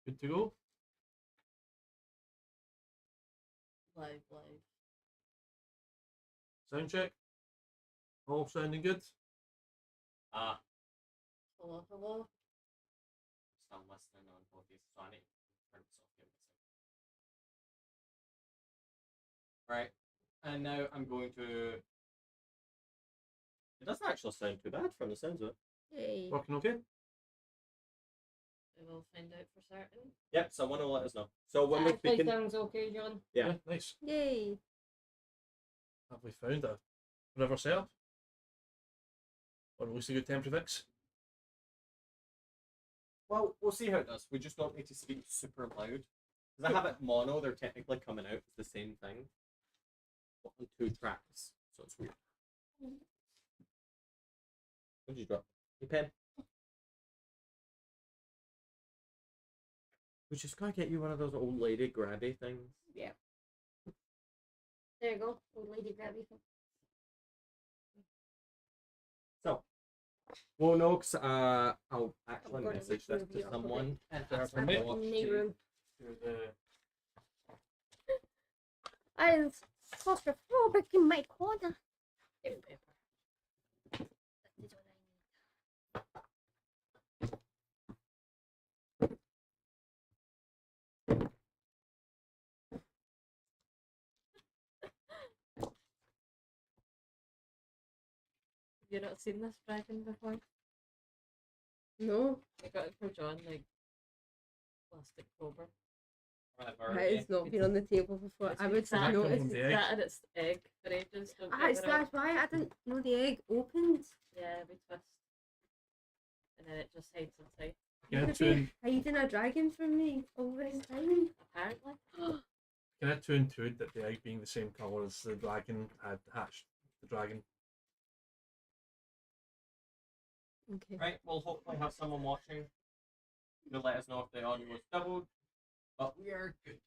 Good to go. Live. Sound check. All sounding good. Hello. Still listening on both these, so I need to turn this off. Right, and now I'm going to. It doesn't actually sound too bad from the sounds of it. Yay. Working okay? We will find out for certain. Yep, someone will let us know. So when we're Actually speaking. sounds okay, John. Yeah. Nice. Yay. Have we found a river setup? Or at least a good temporary fix? Well, we'll see how it does. We just don't need to speak super loud. Because I have it mono, they're technically coming out as the same thing. But on 2 tracks, so it's weird. What did you drop? Your pen? We just gotta get you one of those old lady grabby things. Yeah. There you go. Old lady grabby thing. So, we'll know because I'll actually gonna message get this you to a someone and Fair ask them permit. to watch Neighbor. To the I'm claustrophobic in my corner. Paper. That is what I need. Have you not seen this dragon before? No, I got it for John, like plastic cobra. whatever. that has not been on the table before. It's I been would sat- have Come noticed. on, the egg. Sat in its egg for ages. Don't Ah, get rid of it. that's why I didn't know the egg opened. Yeah, we twist. And then it just hides inside. Can I You could two be and, hiding a dragon from me all this time. Apparently. can I two and two that the egg being the same colour as the dragon had hatched the dragon? Okay. Right, we'll hopefully have someone watching. They'll let us know if the audio was doubled. But we are good.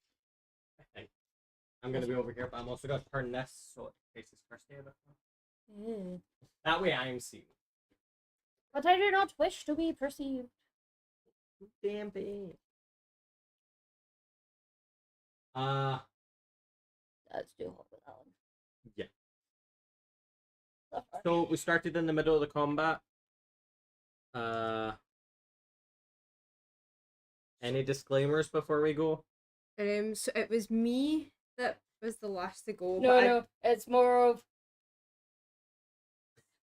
I think. I'm going to be over here, but I'm also going to turn this so it faces Kirsty a bit more. That way I'm seen. But I do not wish to be perceived. Damn big. That's too hot with that one. Yeah. That's harsh. So we started in the middle of the combat. Any disclaimers before we go? So it was me that was the last to go. No, but no, it's more of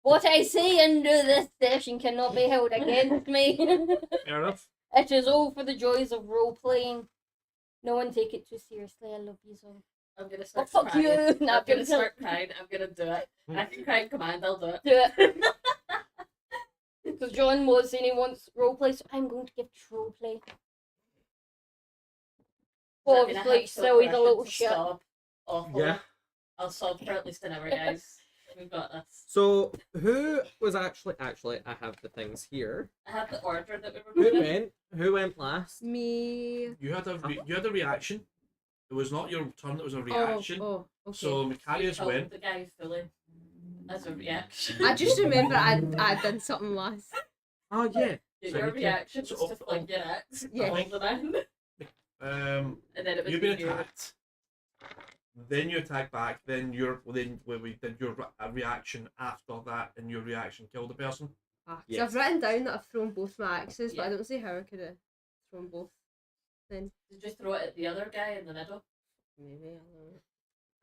what I say under this session cannot be held against me. Fair enough. It is all for the joys of role playing. No one take it too seriously. I love you so. I'm gonna Oh, start fuck crying. you! No, I'm gonna kidding. start crying. I'm gonna do it. I can cry in command. I'll do it. Do it. Because John was saying he wants roleplay, so I'm going to give roleplay. Does that mean I Obviously, have so he's a permission little to shit. sob awfully? Yeah. I'll sob for at least an hour, guys. We've got this. So who was actually I have the things here. I have the order that we were Who going in. went? Who went last? me. You had a reaction. It was not your turn, it was a Oh, reaction. oh, okay. So You Macarius killed went. the guy fully as a reaction. I just remember I done something last. Oh yeah. So Your you can- reaction so was to of- fling your axe. Yeah. Hold the man. And then it was You've been you. attacked. Then you attack back. Then we did your reaction after that, and your reaction killed the person. Ah, 'cause Yes. I've written down that I've thrown both my axes, but I Yeah. don't see how I could have thrown both. Then Did you throw it at the other guy in the middle? maybe I don't know.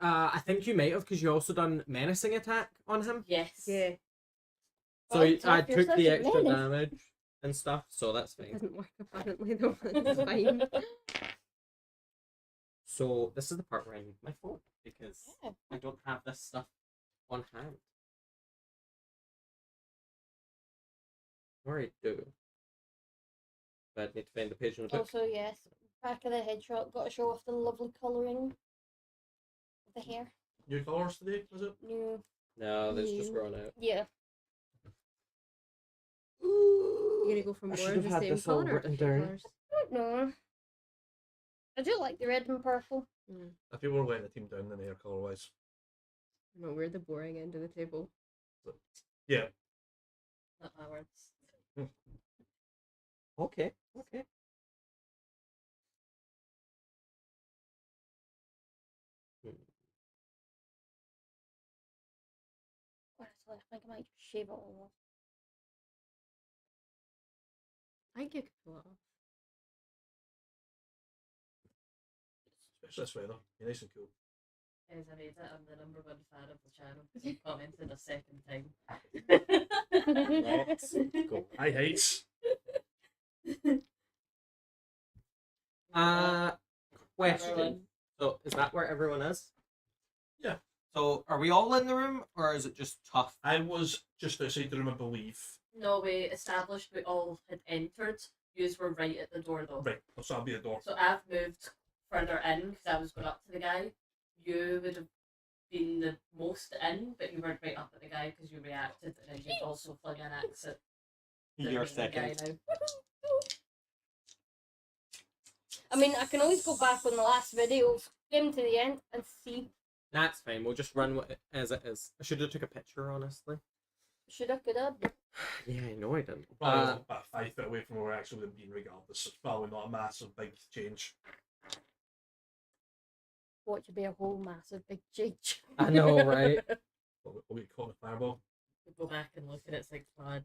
I think you might have because you also done menacing attack on him. Yes. Yeah, So Oh, I Tough, you're took such the a extra menace. damage and stuff, so that's it fine. doesn't work apparently though. It's fine. So this is the part where I need my phone because Yeah. I don't have this stuff on hand. Or I do. But I need to find the page in the book. Also, yes, back of the headshot. Got to show off the lovely colouring of the hair. New colours today, was it? New, No, that's just You- grown out. yeah. You're gonna go for I more should of have the had same this all colour or written different down. colours? I don't know. I do like the red and purple. I think we're letting the team down in the air colour wise. No, we're the boring end of the table. Yeah. Not my words. Okay, okay. Actually, I think I might just shave it all off. I think you could pull it off. Especially this weather. You're nice and cool. Guys, I made it. I'm the number one fan of the channel because I commented a second time. Let's go. High heights. Question. So, is that where everyone is? Yeah. So, are we all in the room, or is it just tough? I was just outside the room, I believe. No, we established we all had entered. Yous were right at the door though. Right, so I'll be at the door. So I've moved further in because I was going up to the guy. You would have been the most in, but you weren't right up at the guy because you reacted, and then you've also flung an axe at the You're main guy second. now. I mean, I can always go back on the last video, skim to the end, and see. That's fine. We'll just run as it is. I should have took a picture, honestly. Should I, could have? Yeah, I know I didn't. Probably about 5 foot away from where we actually would have been regardless. It's probably not a massive big change. What should be a whole massive big change. I know, right? What we call a fireball. Go back and look at it. It's like God.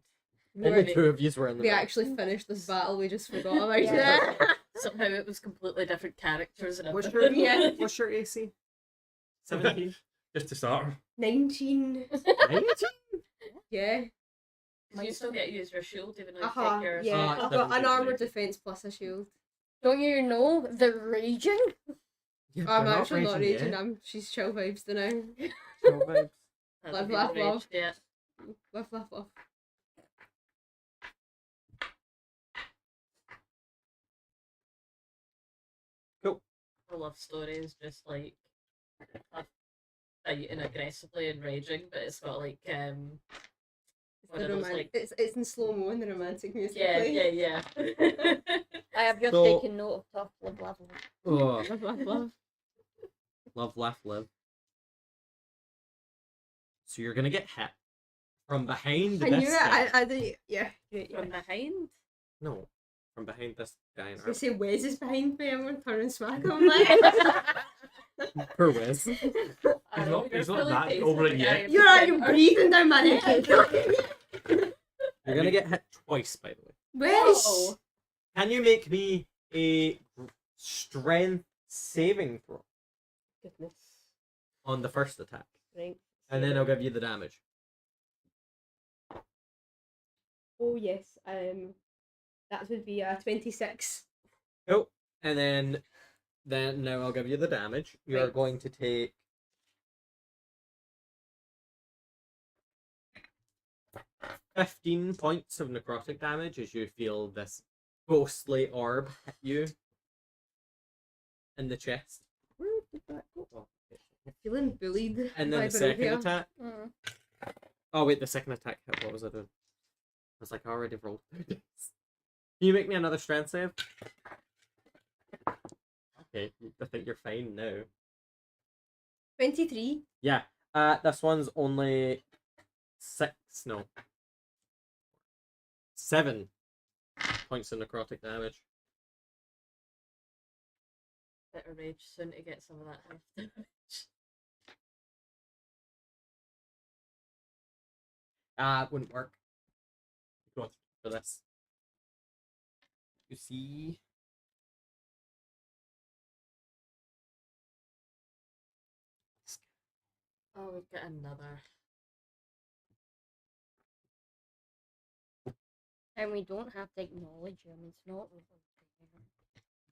Only two of you were in the We room. actually finished this battle. We just forgot about Yeah. it. Somehow it was completely different characters and What's everything. your, what's your AC? 17? Just to start. 19. 19? Yeah. You still get to use your shield even though you Uh-huh. take your. Yeah. it's I've got an 17 armor today. defense plus a shield. Don't you know the raging? Yeah, I'm they're actually not raging. yet. She's chill vibes to now. Chill vibes. Hasn't Love, been love, raged love. yet. Laugh. The love story is just like a fighting aggressively and raging, but it's got like one The of those, roman- like it's in slow mo and the romantic music. yeah, plays. yeah. I have just So- taken note of tough love level. Oh, Love. love, laugh, live. So you're gonna get hit from behind I this knew it. guy. I did. Yeah. From behind. No, from behind this guy in I our say Wes is behind me. I'm gonna turn and smack him. Like, Poor Wiz. I know, not- you're he's not fully that facing over it the yet. guy in you're front of breathing down my neck. You're gonna get hit twice, by the way. Wes. Oh. Can you make me a strength saving throw Goodness. on the first attack? Right. And then I'll give you the damage. Oh yes. That would be 26. Cool. And then now I'll give you the damage. You're Right. going to take 15 points of necrotic damage as you feel this ghostly orb hit you in the chest. Where did that go? Oh, okay. Feeling bullied. And then by the second Barovia. attack. Mm. Oh wait, the second attack hit. What was I doing? I was like, I already rolled 2 dice. Can you make me another strength save? Okay, I think you're fine now. 23. Yeah. This one's only 7 points of necrotic damage. Bit of rage soon to get some of that health damage. Wouldn't work Go for this. You see, Oh, we've got another. And we don't have to acknowledge him. It's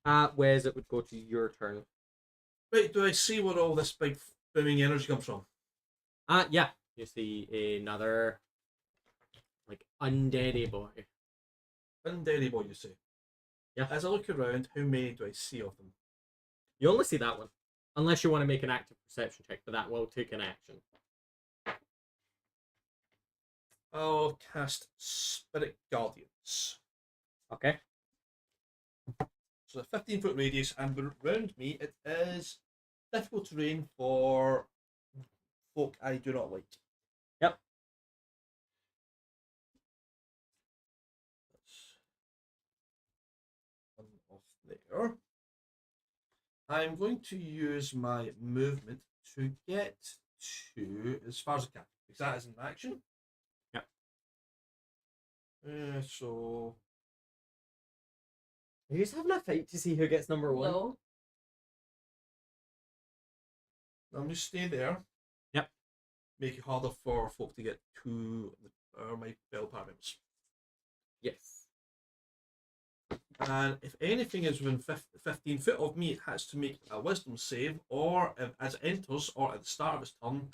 not. Wes, it would go to your turn. Right, do I see where all this big booming energy comes from? Yeah. You see another, like, undeady boy. Undeady boy, you say? Yeah. As I look around, how many do I see of them? You only see that one. Unless you want to make an active perception check, but that will take an action. I'll cast Spirit Guardians. Okay. So a 15-foot radius, and around me it is difficult terrain for folk I do not like. Yep. That's one off there. I'm going to use my movement to get to as far as I can. Because that is an action. Yep. So Are you just having a fight to see who gets number one? No. I'm just stay there. Yep. Make it harder for folk to get to my bell members. Yes. And if anything is within 15 foot of me, it has to make a wisdom save, or if, as it enters, or at the start of its turn,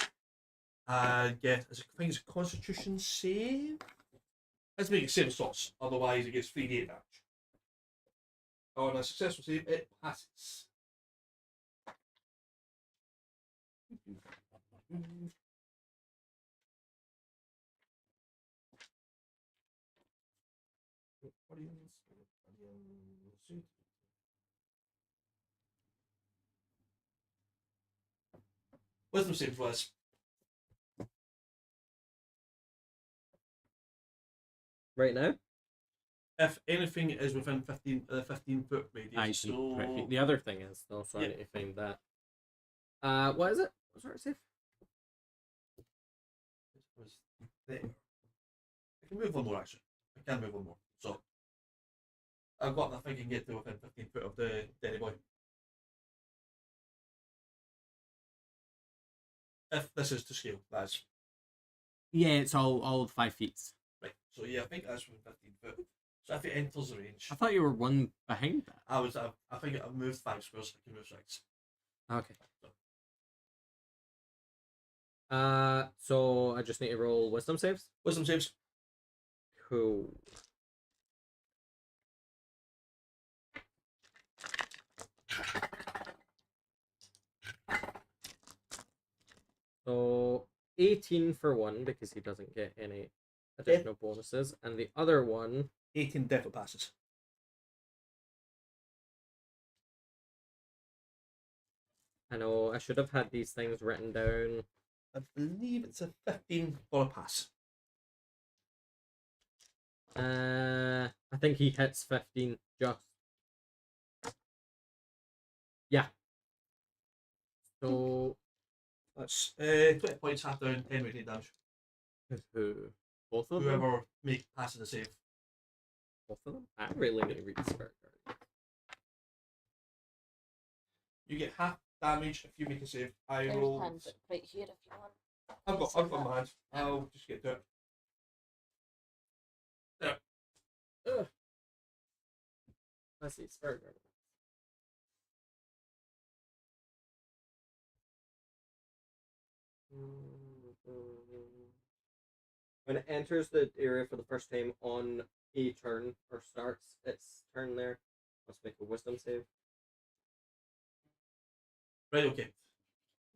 get, I think it's a constitution save. Let's make it save of sorts, otherwise it gets 3d damage. On a successful save, it passes. Wisdom save was Right now? if anything is within 15-foot radius. I see. So Right. The other thing is, though, so I Yeah. need to find that. What is it? What sort of save? it was there. I can move one more actually. I can move one more. So I've got nothing I can get to within 15 foot of the Denny boy. If this is to scale, that's Yeah, it's all 5 feet. right. So yeah, I think that's within 15 foot. So if it enters the range, I thought you were one behind that. I think I've moved 5 squares. I can move 6. Okay. So I just need to roll wisdom saves. Wisdom saves. Cool. So 18 for one because he doesn't get any additional bonuses, and the other one 18 definitely passes. I know I should have had these things written down. I believe it's a 15 for a pass. I think he hits 15 just. Yeah. So That's 20 points, half down, 10 radiant damage. who? Both of them? Whoever passes the save. Both of them? I really need to read the spirit card. You get half damage if you make a save. I There's roll. hands right here if you want. I've got my hand. I'll just get to it. There. Ugh. Let's see, spirit card. When it enters the area for the first time on a turn or starts its turn there, let's make a wisdom save. Right, okay.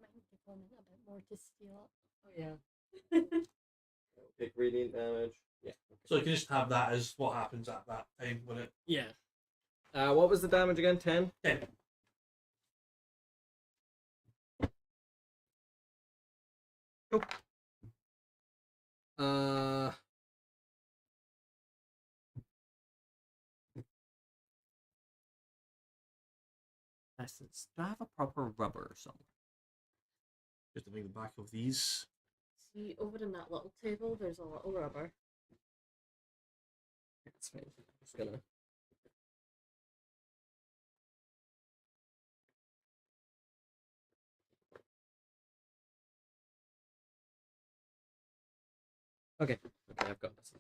Might take one a bit more to steal up. Oh yeah. Take radiant damage. Yeah. So you can just have that as what happens at that time when it. Yeah. What was the damage again? 10? 10. Cool. Uh. Essence. Do I have a proper rubber somewhere? Just to make the back of these. See, over in that little table, there's a little rubber. That's fine. I'm just gonna. Okay, I've got this.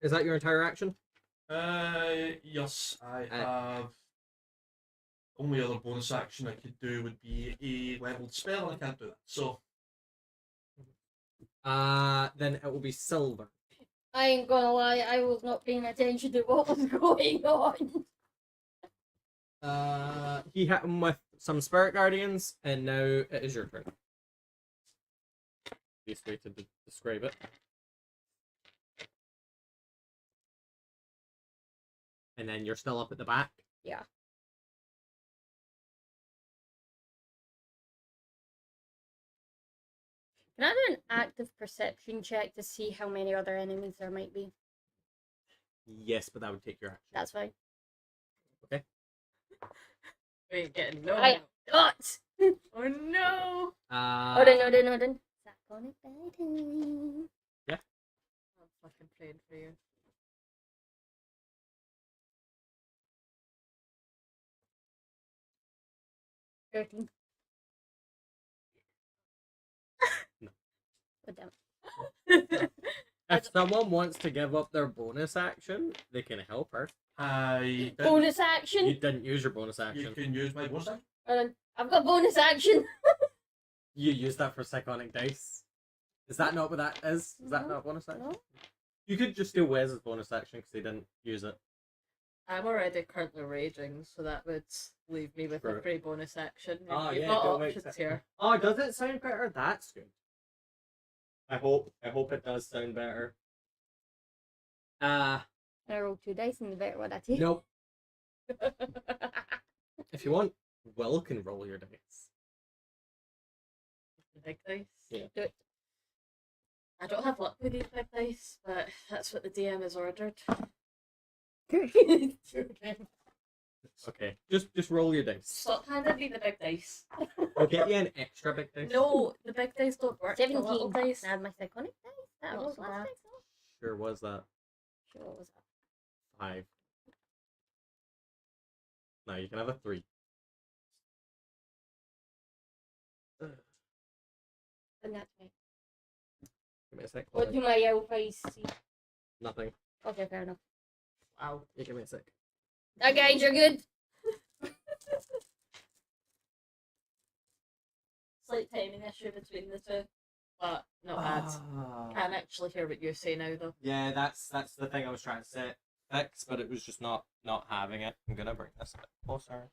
Is that your entire action? Yes, I have. Only other bonus action I could do would be a leveled spell, and I can't do that. So Then it will be silver. I ain't gonna lie, I was not paying attention to what was going on. He hit him with some spirit guardians, and now it is your turn. Best way to describe it. And then you're still up at the back. Yeah. Can I do an active perception check to see how many other enemies there might be? Yes, but that would take your action. That's fine. We're getting no I help. Dots! Oh no! Hold on. Psychonic die time. I'm fucking praying for you. $13. No. Oh, damn. If someone wants to give up their bonus action, they can help her. I didn't. Bonus action. You didn't use your bonus You action. can use my bonus action. Hold on. I've got bonus action. You used that for psychonic dice. Is that not what that is? Is that No. not bonus action? No. You could just do Wes's bonus action because he didn't use it. I'm already currently raging, so that would leave me with True. a free bonus action. Oh, You've yeah, got don't make options sense. here. Oh, does it sound better? That's good. I hope it does sound better. I rolled 2 dice and the better one I take. Nope. If you want, Will can roll your dice. The big dice. Yeah. Do it. I don't have luck with these big dice, but that's what the DM has ordered. Okay, just roll your dice. Stop handing me the big dice. I'll get you an extra big dice. No, the big dice don't work. The 17. little dice. I had my psychonic dice. That Not was so last bad. time. Sure was that Sure, what was that? 5. No, you can have a 3. And that's me. Give me a sec. What do my alphas see? Nothing. Okay, fair enough. Wow. You give me a sec. That guys are good. Slight timing issue between the two, but not bad. Can't actually hear what you say now though. Yeah, that's the thing I was trying to fix, but it was just not having it. I'm gonna bring this a bit closer.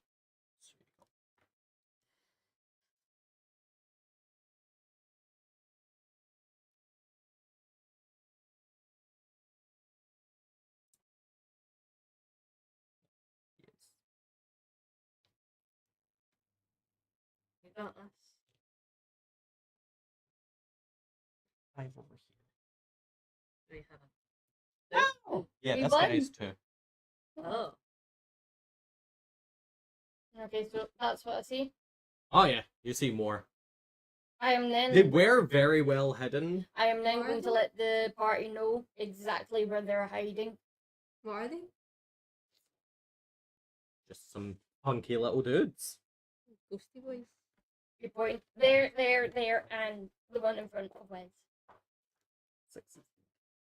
You got this. 5 over here. 3 7. Oh, Yeah, we this won. guy's 2. Oh. Okay, so that's what I see. Oh yeah, you see more. I am They then. were very well hidden. I am then Where are going to they? let the party know exactly where they're hiding. What are they? Just some punky little dudes. Ghosty boys. You're pointing there, and the one in front of Wes. 6.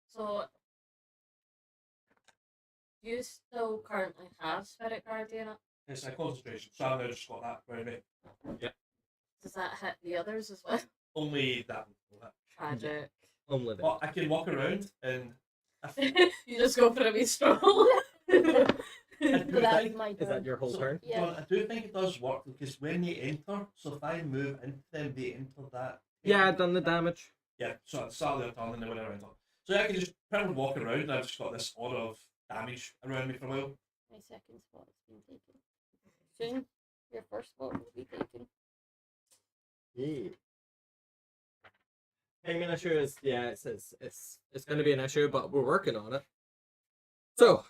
So you still currently have Spirit Guardian up? It's a concentration, so I've now just got that around me. Does that hit the others as well? Only that. Tragic. Only that. But I can walk around and if You just go for a wee stroll. So that's my turn. Is that your whole so, turn? Yeah. John, I do think it does work because when they enter, so if I move into them, they enter that. Yeah, I've done the damage. Yeah, so at the start of their turn and then when around them. So yeah, I can just pretty much walk around and I've just got this aura of damage around me for a while. My second spot has been taken. Soon, your first spot will be taken. Yeah. Payment issue is it's going to be an issue, but we're working on it. So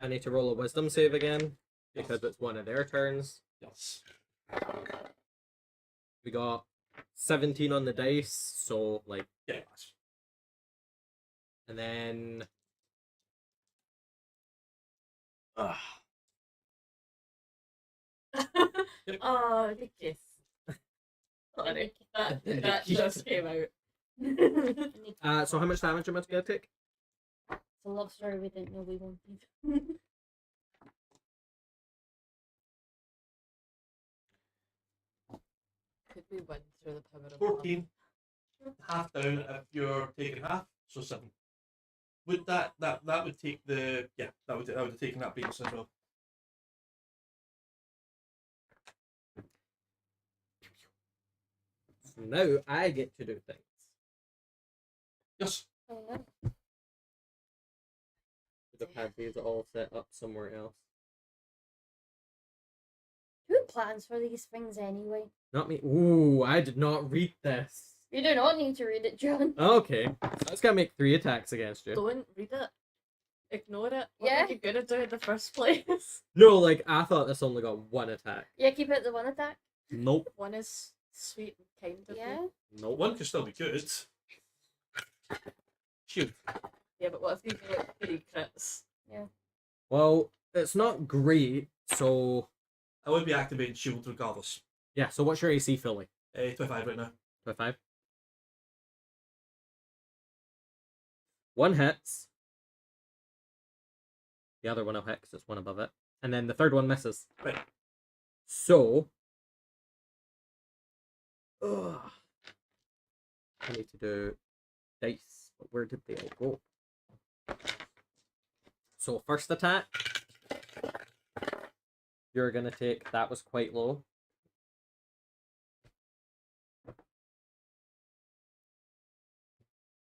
I need to roll a wisdom save again because it's one of their turns. Yes. We got 17 on the dice, so like, Yeah, that's and then Oh, the kiss. Sorry, that just came out. It's so how much damage am I going to take? a love story we didn't know we wanted. Could we win through the power of 14. Half down if you're taking half, so 7. Would that would take the that would have taken that beat as well. So now I get to do things. Yes. Oh, no. Should have had these all set up somewhere else. Who plans for these things anyway? Not me. Ooh, I did not read this. You do not need to read it, John. Okay, so it's gonna make 3 attacks against you. Don't read it. ignore it. What Yeah. were you gonna do in the first place? No, like I thought this only got one attack. Yeah, keep it the one attack. Nope. One is sweet and kind of Yeah. you. Nope. One could still be good. Shield. Yeah, but what if you do like 3 crits? Well, it's not great, so I would be activating shield regardless. yeah, so what's your AC fully? 25 right now. 25. One hits. The other one will hit 'cause it's one above it. And then the third one misses. Right. So ugh, I need to do dice, but where did they all go? So first attack, you're gonna take, that was quite low.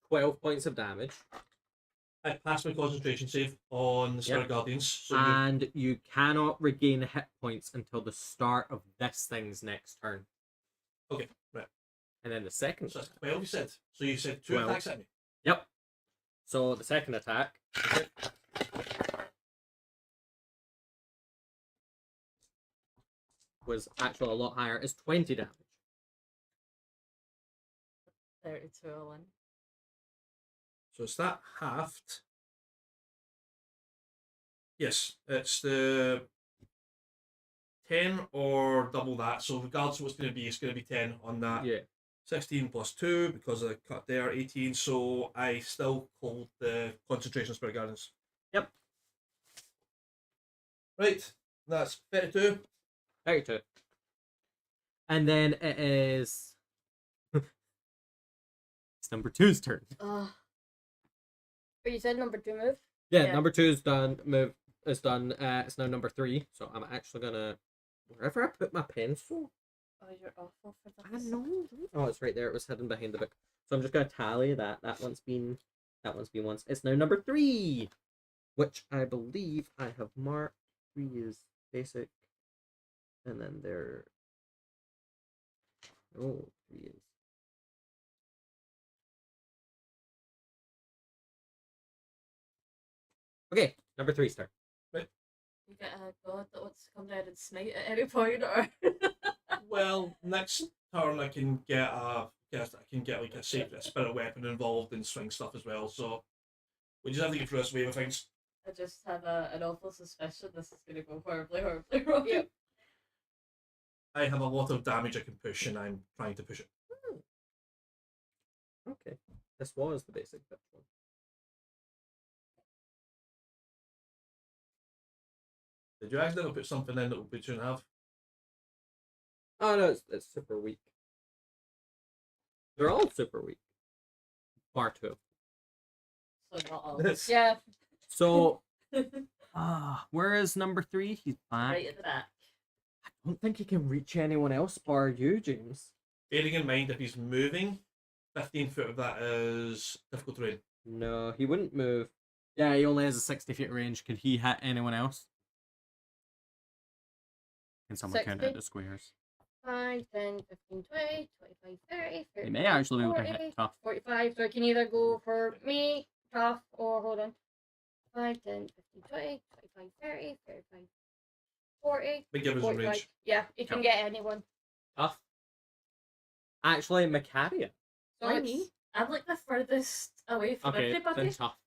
12 points of damage, I passed my concentration save on the Spirit Yep. Guardians. So you, and you cannot regain hit points until the start of this thing's next turn. okay, right. And then the second, So that's 12 you said. So you said 2 12. attacks at me. yep. So the second attack was actually a lot higher. It's 20 damage. 32 all in. So it's that halved. Yes, it's the 10 or double that. So regardless of what's going to be, it's going to be 10 on that. Yeah. 16 plus 2 because I cut there, 18. So I still hold the concentration of Spirit Guardians. Yep. Right, that's 32. 32. And then it is it's number two's turn. But you said number 2 move. Yeah, Yeah. number two's done. Move is done. It's now number 3. So I'm actually gonna, wherever I put my pencil. Oh, you're awful for I this. know. Oh, it's right there. It was hidden behind the book. So I'm just gonna tally that. That one's been once. It's now number 3, which I believe I have marked. 3 is basic, and then there. Oh, 3 is. Okay, number 3 start. You get a god that wants to come down and smite at any point, or Well, next turn I can get like a sacred spirit weapon involved and swing stuff as well. So we just have to get through this wave of things. I just have an awful suspicion this is going to go horribly, horribly wrong. Yep. I have a lot of damage I can push, and I'm trying to push it. Okay, this was the basic bitch one. Did you accidentally put something in that will be 2.5? Oh no, it's super weak. They're all super weak. Bar 2. So not all. It's Yeah. So, where is number 3? He's back. Right at the back. I don't think he can reach anyone else bar you, James. bearing in mind if he's moving, 15 foot of that is difficult terrain. No, he wouldn't move. Yeah, he only has a 60-foot range. Could he hit anyone else? Can someone count 60? out the squares? 5, 10, 15, 20, 25, 30, He may actually be able to 40, hit tough. 45. So I can either go for me, tough, or hold on. 5, 10, 15, 20, 25, 30, 35, 40, Big give us a 45. range. Yeah, you can get anyone. Tough. Actually, Macaria. So Like, it's I'm like the furthest away from Okay, everybody. then tough.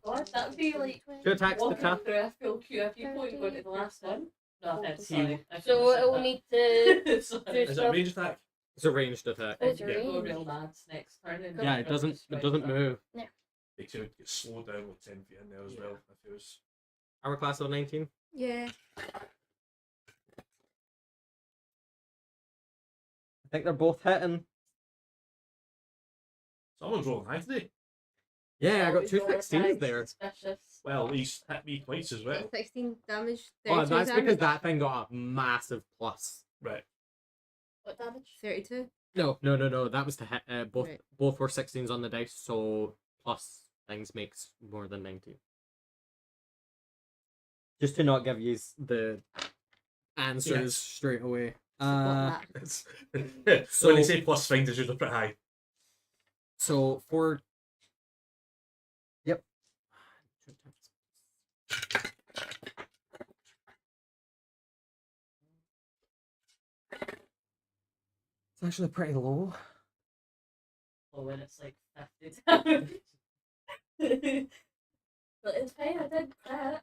God, that would be like Two attacks to walking tough. through a full queue of people and going to the last one. No offense, So sorry. I So shouldn't it will have need to said that. do Is it a stuff. range attack? It's a ranged attack. Oh, it's a Yeah. Go range. real mad next turn. And Yeah, it doesn't move. Makes it get slowed down with 10 feet in there as Yeah. well. If it was... Armor class of 19. Yeah. I think they're both hitting. Someone's rolling high today. Yeah, I got Always two roll 16s attacks, there. Suspicious. Well, he's hit me twice as well. 16 damage. Oh, 32 that's damage. because that thing got a massive plus. Right. What damage? 32. No. That was to hit. Both Right. both were 16s on the dice, so plus things makes more than 19. Just to not give you the answers Yes. straight away. What It's... So- when they say plus things, it's usually pretty high. So for yep. It's actually pretty low. Oh, when it's like 50 damage. But it's fine, I did that.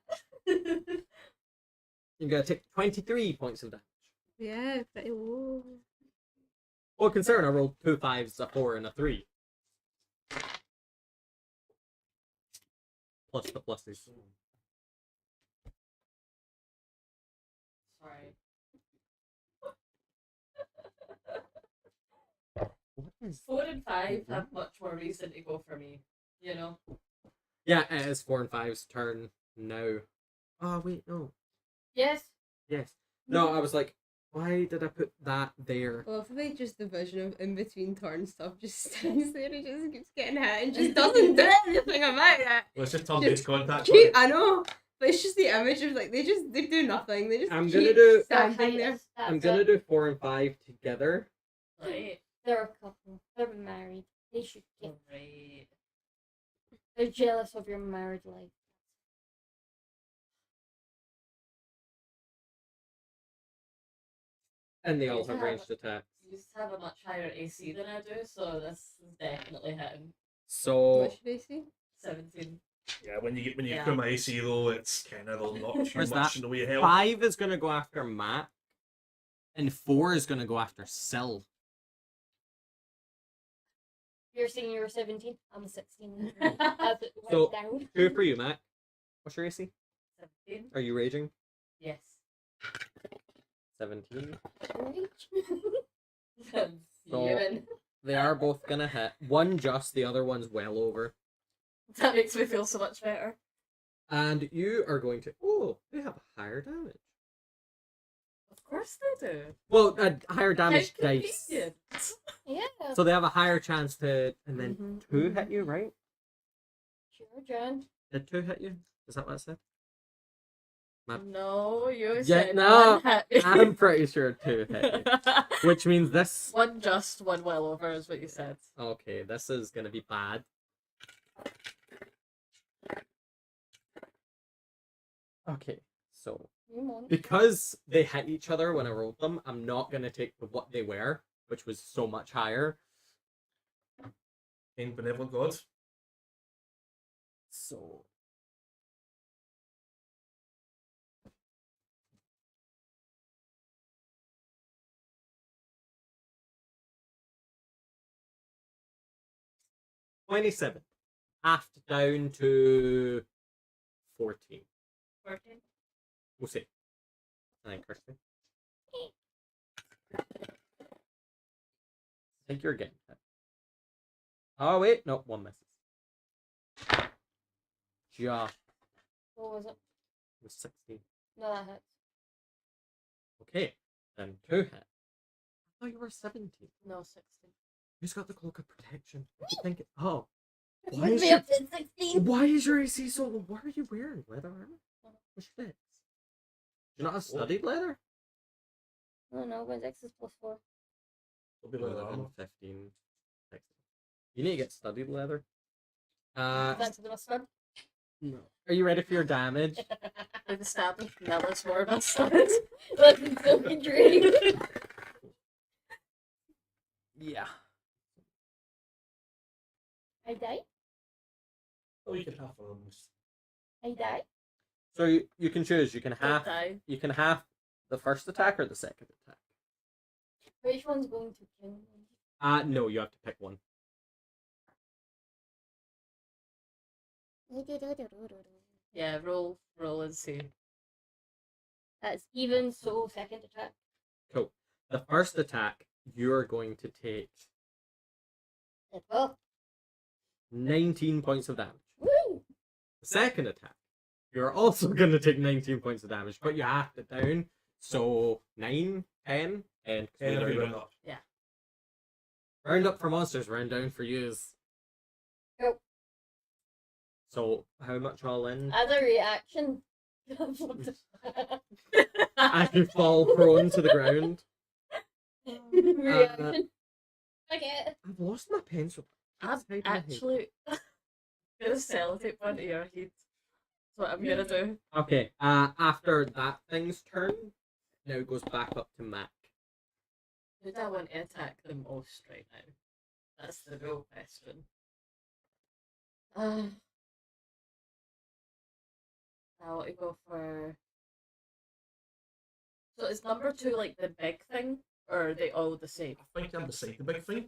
You're gonna take 23 points of damage. Yeah, pretty low. Well, considering I rolled 2 5s, a 4, and a 3. Plus the pluses. Sorry. What is... 4 and 5 have much more reason to go for me, you know? Yeah, it is 4 and 5's turn now. Oh, wait, no. Yes. Yes. No, I was like, why did I put that there? Well, if we just the vision of in between turn stuff just stands there and just keeps getting hit and just doesn't do anything about it. Well, it's just turn Just based contact. Cute, I know, but it's just the image of like they do nothing. They just I'm keep gonna do- standing there. I'm gonna do 4 and 5 together. Right. They're a couple. They're married. They should get. Right. They're jealous of your married life. And they all Yes, I have have ranged attacks. You just have a much higher AC than I do, so this is definitely hitting. So, What should I see? 17. Yeah, when you Yeah. come AC though, it's kind of not too Where's much that? in the way of health. 5 is gonna go after Matt, and 4 is gonna go after Syl. You're saying you were 17? I'm 16. Seventeen. As it went So- down. 2 for you, Matt. What's your AC? Are you raging? Yes. 17. So- Human. They are both gonna hit. One just, the other one's well over. That makes me feel so much better. And you are going to... Oh, they have higher damage. Of course they do. Well, higher damage How dice. convenient. Yeah. So they have a higher chance to... And then Mhm, 2 hit you, right? Sure, John. Did 2 hit you? Is that what I said? No, you Yeah, said no, one hit. I'm pretty sure 2 hit you. Which means this... One just, one well over is what you said. Okay, this is gonna be bad. Okay, so... You won. Because they hit each other when I rolled them, I'm not gonna take what they were, which was so much higher. Kind benevolent god. So... $27. Half down to 14. 14. We'll see. I think Kirsty. I think you're getting hit. Oh wait, no, 1 misses. Just What was it? was 16. No, that hits. Okay, then 2 hit. I thought you were 17. No, 16. Who's got the cloak of protection? I keep thinking, oh, You why is may your, have been 16. why is your AC so low? What are you wearing? Leather armor? Which fits? Do you not have studied leather? No, but X is +4. It'll be like 11, that. 15, 16. You need to get studied leather. That's the mustard. No. Are you ready for your damage? We've established Nella's more about studs. That's a silky dream. Yeah. I die? Oh, you can have them. I die? So you can choose. You can half. Die. You can half the first attack or the second attack. Which one's going to kill me? No, you have to pick one. Yeah, roll and see. That's even, so second attack. Cool. The first attack, you're going to take Oh, 19 points of damage. woo! The second attack, you're also going to take 19 points of damage, but you half it down. So 9, 10, and Every round up. round up for monsters, round down for yous. Go. So how much all in? As a reaction. As you fall prone to the ground. reaction. Okay. I've lost my pencil. I'm It's hiding my head. actually gonna sellotape one to your head. That's what I'm gonna do. Okay, after that thing's turn, now it goes back up to Mac. Who do I want to attack the most right now? That's the real question. I want to go for. So is number 2 like the big thing, or are they all the same? I think I'm beside the big thing.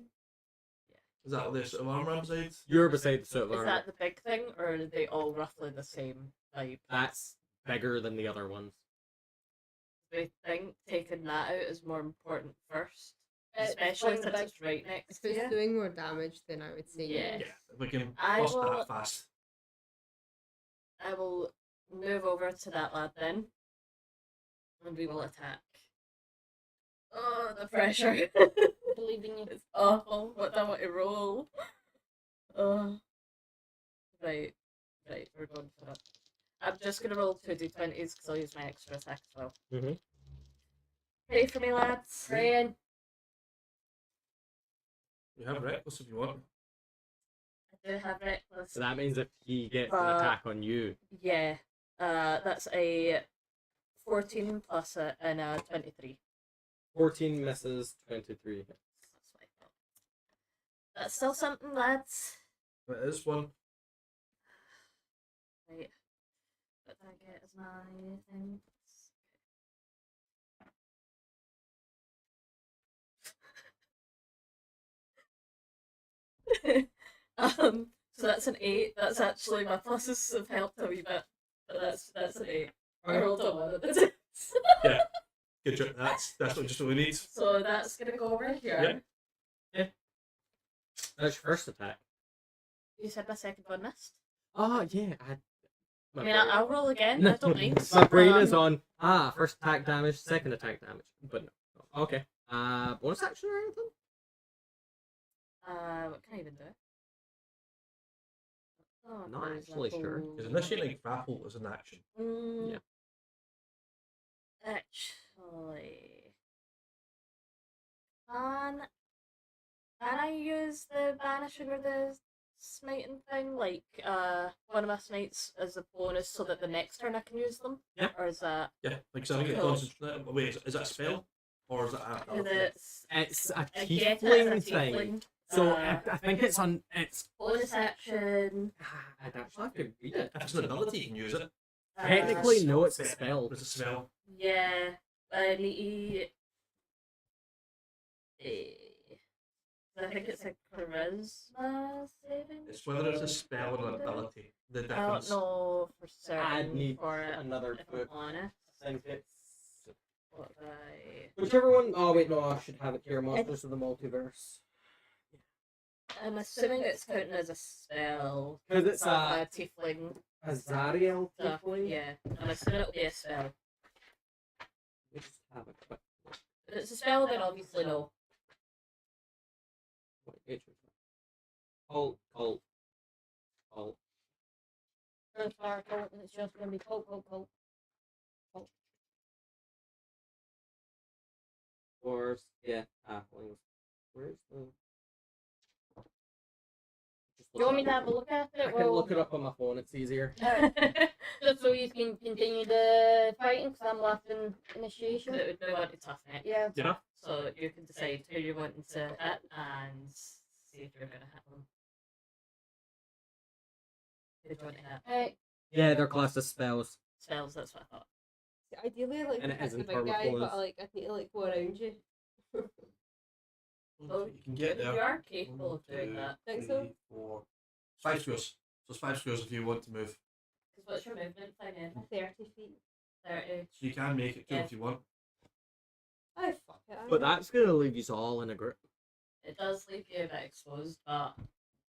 Yeah. Is that the sort of armor I'm beside? You're beside the suit of Is armor. that the big thing, or are they all roughly the same type? That's bigger than the other ones. I think taking that out is more important first, It's especially fine, since but- it's right If next to it's you. doing more damage, then I would say Yeah. Yeah, we can I bust will- that fast. I will move over to that lad then, and we will attack. Oh, the pressure! Believe in you. It's awful. What do I want to roll? Oh. Right, we're going for it. I'm just gonna roll 2d20s because I'll use my extra attack as well. Mm-hmm. Pray for me, lads. Praying. You have reckless if you want. I do have reckless. So that means if he gets an attack on you, Yeah. That's a 14 plus and a 23. 14 misses, 23 hits. That's what I thought. That's still something, lads. It is one. Right. What did I get as my things? So that's an 8. That's actually my pluses have helped a wee bit. But that's an 8. I rolled a 1 at the tits. Yeah. Good job. That's what just what we need. So that's gonna go over here. Yep. That's your first attack. You said my second one missed. Oh, yeah. I mean, I'll roll again. I don't mind. My brain is on, first attack damage, second attack damage. But no. Okay. Bonus action or anything? What can I even do? Oh, Not there's actually a sure. whole- Because initiating grapple is an action. Yeah. Actually, can I use the banishing or the smiting thing? Like, one of my smites as a bonus so that the next turn I can use them? Yeah. Or is that. Yeah, like so I get Cool. concentration. Wait, is that a spell? Or is that a. Because It's a I get it tiefling as a thing. tiefling. So I think it's on. It's. Bonus action. I'd actually have to read it. If it's an ability, you can use it. Technically, no, it's a spell. It's a spell. Yeah, I need. I think it's a charisma saving. It's whether it's a spell or an ability. The I don't difference. know for certain. I'd need for it, another if I'm book. honest. I think it's. What have I... Whichever one. Oh, wait, no, I should have it here. Monsters of the Multiverse. I'm assuming it's counting as a spell. 'Cause it's a tiefling. A Zariel stuff. tiefling? Yeah, I'm assuming it'll be a spell. Let me just have a quick look. If it's a spell, then obviously no. Wait, Cult. So far, cult, and it's just going to be cult. Dwarves. Yeah, halflings. Where's the. Do you want me to have a look at it? I can look it up on my phone, it's easier. Just so you can continue the fighting, because I'm left in initiation. It would be one to toughen it. Yeah. Yeah. So you can decide who you're wanting to hit and see if you're going to hit them. Who do you want to hit? Hey, Yeah, they're classed as spells. Spells, that's what I thought. Ideally, I like And to it hit isn't the big form of guy, bonus. but like I need to like go around you. Oh, You can get there. You are capable of doing that. Think so? 3, 4, 5 squares. So it's 5 squares if you want to move. Because what's your movement thing in? 30 feet. 30. So you can make it too Yeah. if you want. Oh fuck it. But that's gonna leave you all in a group. It does leave you a bit exposed, but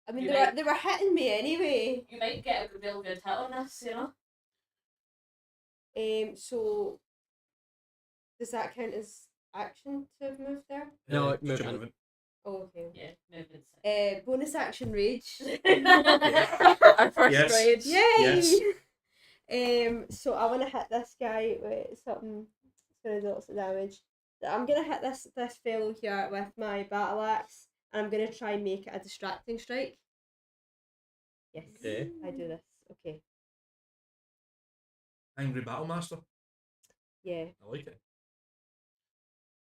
I mean, you they were, might- they were hitting me anyway. you might get a real good hit on this, you know? So does that count as action to have moved there? No, Just your movement. Oh, okay. Yeah, movement's Bonus action rage. Our first Yes. rage. Yay! So I want to hit this guy with something that's going to do lots of damage. I'm going to hit this fellow here with my battle axe, and I'm going to try and make it a distracting strike. Yes, Okay. I do this. Okay, Angry Battle Master. yeah. I like it.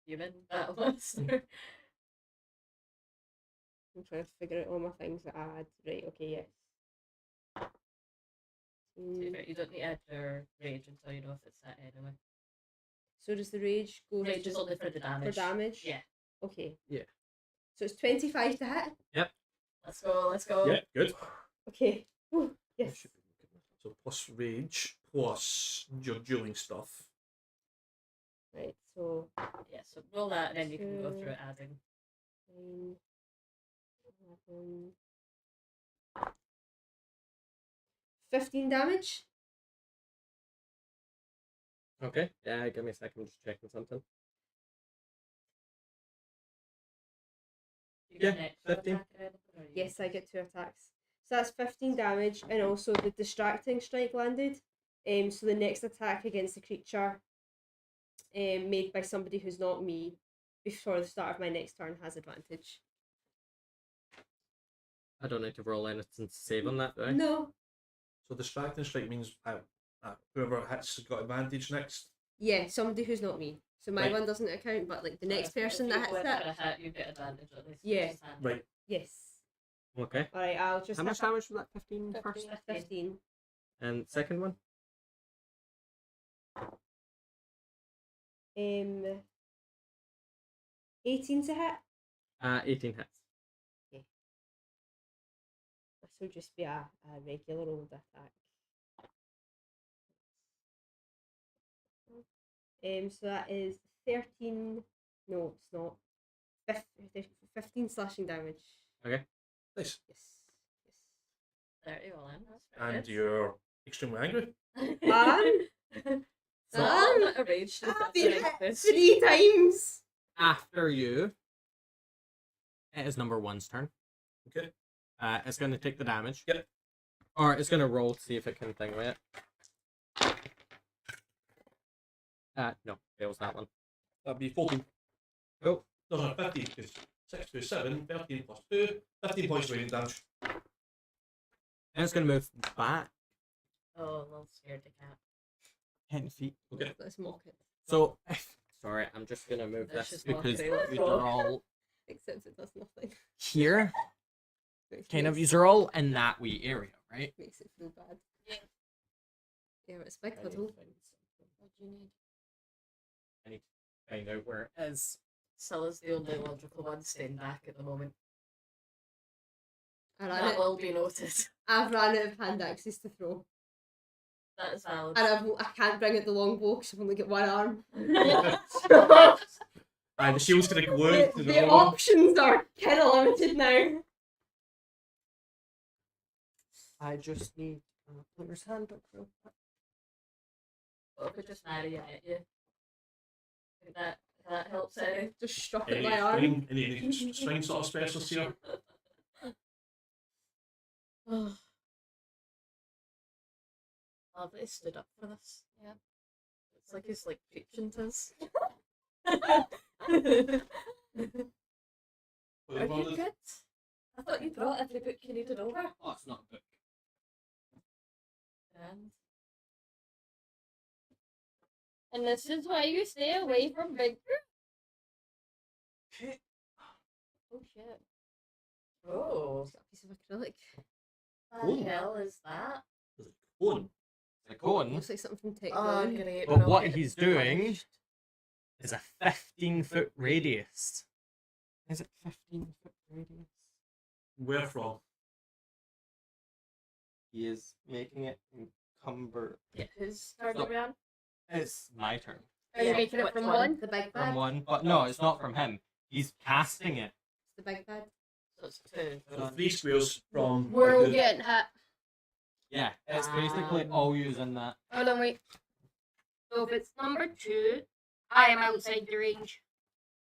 human battle monster. I'm trying to figure out all my things that I add. Right, okay, yes. You don't need to add your rage until you know if it's that anyway. So does the rage go Rage is just only for the damage. for damage? Yeah. Okay. Yeah. So it's 25 to hit? Let's go, let's go. Yeah, good. Okay. Whew, yes. So plus rage, plus your dueling stuff. Right, so Yeah, so roll that and then you can go Two. through adding. 9, 11, 15 damage? Okay. Yeah, give me a second. I'm just checking something. You get Yeah, an extra 15. attack or anything, or you Yes, I just- get 2 attacks. So that's 15 damage, and also the distracting strike landed. So the next attack against the creature made by somebody who's not me before the start of my next turn has advantage. I don't need to roll anything to save on that, do I? No. So distracting strike means whoever hits has got advantage next. Yeah, somebody who's not me. So my Right. one doesn't account, but like the So next if person you that go hits in for it. a hit, you get advantage at least. Yeah. which is handy. Right. Yes. Okay. Alright, I'll just How much hit damage was that? 15 first? 15. And second one? 18 to hit. 18 hits. This will just be a regular old attack. So that is 13. No, it's not. 15 slashing damage. Nice. Yes. Yes. 30 all in. That's very And good. you're extremely angry. So I'm not a rage. I've That's been like hit this. 3 times. After you, it is number one's turn. Okay. It's going to take the damage. Yep. Or it's going to roll to see if it can thing with it. No, fails that one. That'd be 14. Cool. No, 15. Because 6 to 7, 13 plus 2, 15 points of radiant damage. And it's going to move back Oh, a little scared to cat. 10 feet. Okay. Let's mock it. So, sorry, I'm just going to move That's this just not because great. these are all Except it does nothing. here. Which Kind of, makes- these are all in that wee area, right? Makes it feel bad. Yeah. Yeah, but it's big I need to little. find something. What do you need? I need to find out where it is. Silla's the only logical one staying back at the moment. I've That will be noted. ran out of hand axes to throw. That is valid. And I can't bring out the longbow because I've only got one arm. And the shield's going to glue the to the the options are kind of limited now. I just need player's handbook real quick. What if we just marry it at you? Think that helps any? Just struck at Any my arm. string sort of specialists here. Oh, they stood up for this. Yeah. It's like he's like preaching to us. Are you good? I thought you brought every book you needed over. Oh, it's not a book. And this is why you stay away from big Okay. oh shit. Oh. It's got a piece of acrylic. What the hell is that? Cone. The cone. Looks like something from Tech Oh, Brown. great. But what he's doing is a 15-foot radius. Is it 15-foot radius? Where from? He is making it encumber. Yeah, whose turn Stop. are we on? It's my turn. Are you Yeah, making it which from one? one? The big From bad. one, but no, it's not from him. He's casting it. It's the big bad. So it's two. So 3 squares from. We're all the- getting hit. Yeah, it's basically all using that. Hold on, wait. So if it's number 2, I am outside the range.